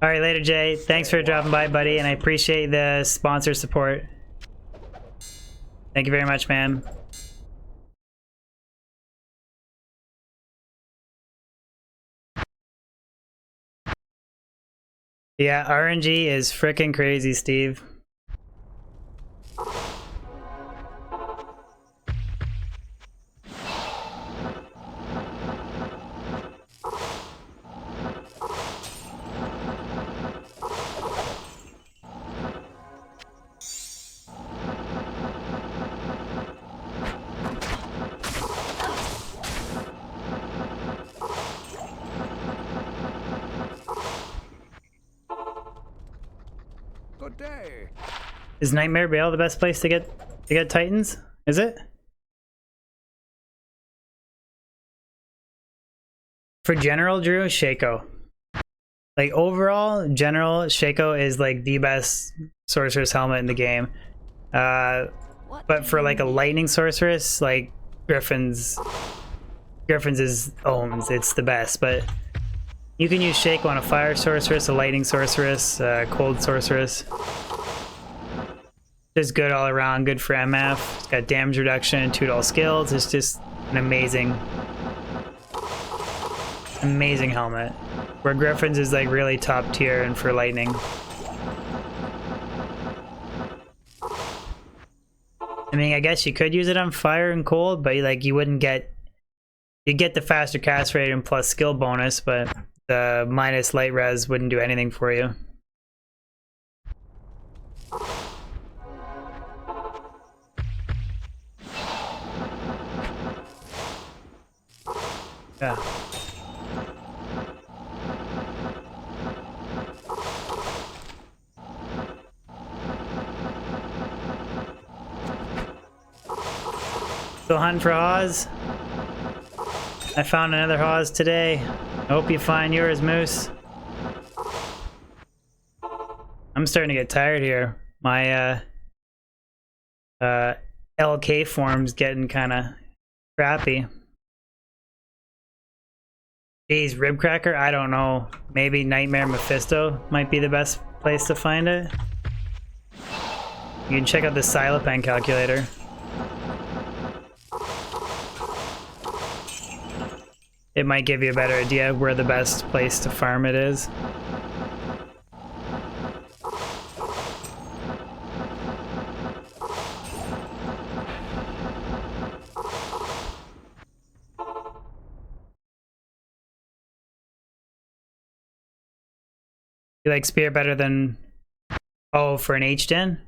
All right, later, Jay. Thanks for dropping by, buddy, and I appreciate the sponsor support. Thank you very much, man. Yeah, RNG is freaking crazy, Steve. Good day. Is Nightmare Vale the best place to get Titans? Is it? For general, Drew, Shaco. Like, overall, general, Shaco is like the best sorceress helmet in the game. But for like a lightning sorceress, like Griffin's is Ohms. It's the best, but you can use Shaco on a fire sorceress, a lightning sorceress, cold sorceress. Just good all around, good for MF. It's got damage reduction and 2 skills. It's just an amazing helmet. Where Griffin's is like really top tier and for lightning. I mean, I guess you could use it on fire and cold, but like you wouldn't get, you'd get the faster cast rate and plus skill bonus, but the minus light res wouldn't do anything for you. Yeah. Still hunting for Haws. I found another Haws today. I hope you find yours, Moose. I'm starting to get tired here. My LK form's getting kind of crappy. Geez, Ribcracker? I don't know. Maybe Nightmare Mephisto might be the best place to find it. You can check out the Silopen calculator. it might give you a better idea of where the best place to farm it is. You like spear better than... Oh, for an H-den?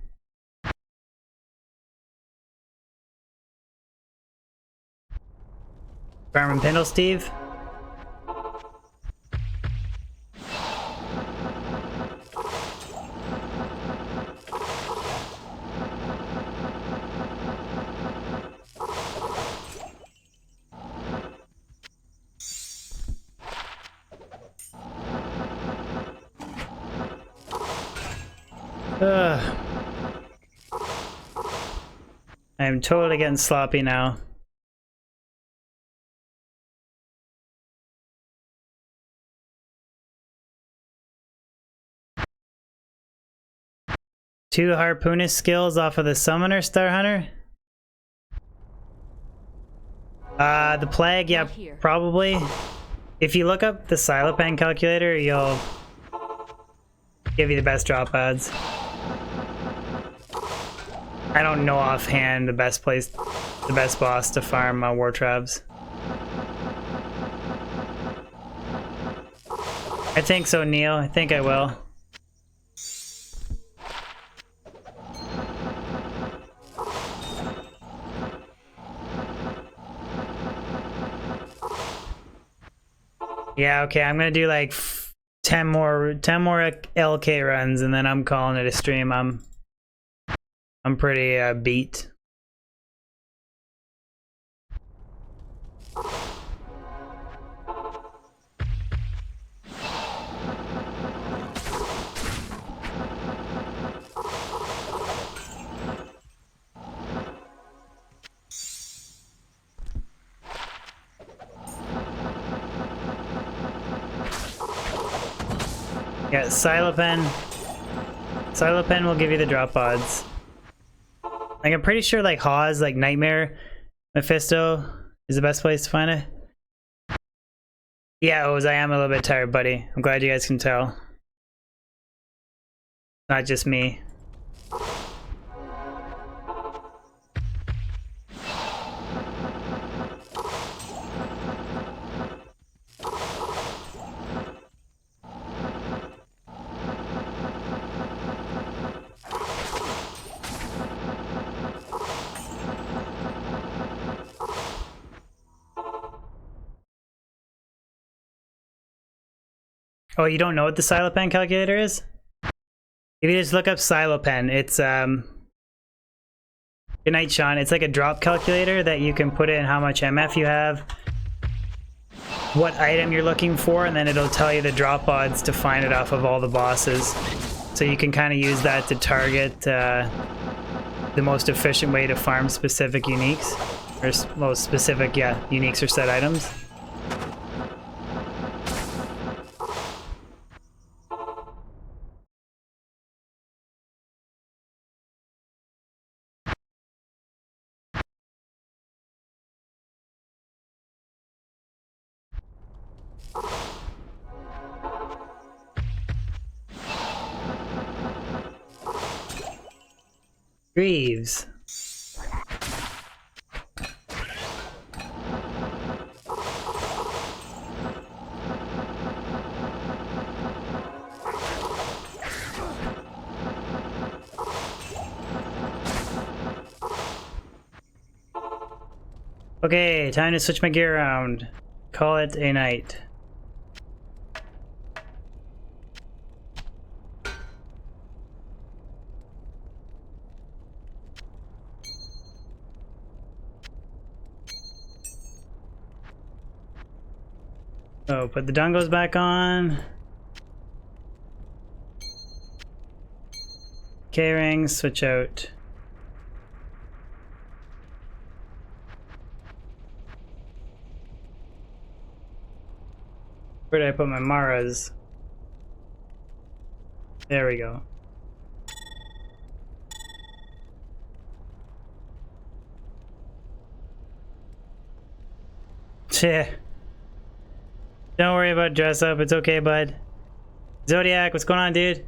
Farm and Pindle, Steve? Ugh. I am totally getting sloppy now. Two harpoonist skills off of the Summoner Star Hunter? The Plague, yeah, probably. If you look up the Silopan calculator, you'll give you the best drop odds. I don't know offhand the best place, the best boss to farm war traps. I think so, Neil. I think I will. Yeah, okay, I'm gonna do like 10 more LK runs and then I'm calling it a stream. I'm pretty beat. Yeah, Silopen. Silopen will give you the drop odds. Like, I'm pretty sure like Hawes, like Nightmare Mephisto is the best place to find it. Yeah, Oz, I am a little bit tired, buddy. I'm glad you guys can tell. Not just me. Oh, you don't know what the Silopen calculator is? If you just look up Silopen, it's good night, Sean. It's like a drop calculator that you can put in how much MF you have, what item you're looking for, and then it'll tell you the drop odds to find it off of all the bosses. So you can kind of use that to target the most efficient way to farm specific uniques, or most specific, yeah, uniques or set items. Greaves. Okay, time to switch my gear around. Call it a night. Oh, put the dongles back on. K-rings, switch out. Where did I put my Maras? There we go. Tch. Don't worry about dress up. It's okay, bud. Zodiac, what's going on, dude?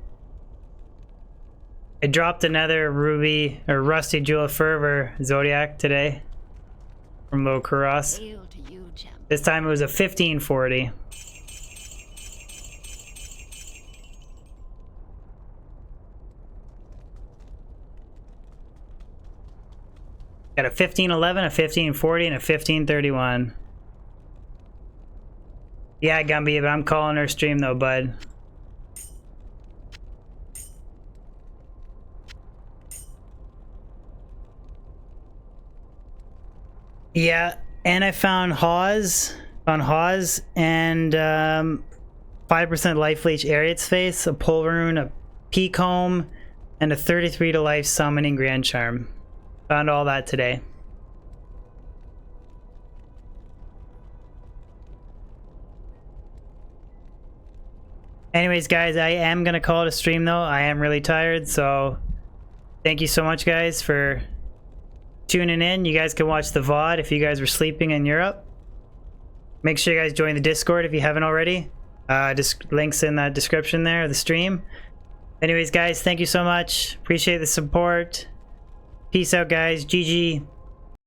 I dropped another ruby or rusty jewel of fervor Zodiac today from Low Kuros. Hail to you, champ. This time it was a 1540. Got a 1511, a 1540, and a 1531. Yeah, Gumby, but I'm calling her stream though, bud. Yeah, and I found Hawes and 5% life leech Ariat's face, a pull rune, a peak home, and a 33 to life summoning grand charm. Found all that today. Anyways, guys, I am gonna call it a stream though. I am really tired, so thank you so much, guys, for tuning in. You guys can watch the VOD if you guys were sleeping in Europe. Make sure you guys join the Discord if you haven't already. Just links in that description there of the stream. Anyways, guys, thank you so much. Appreciate the support. Peace out, guys. GG.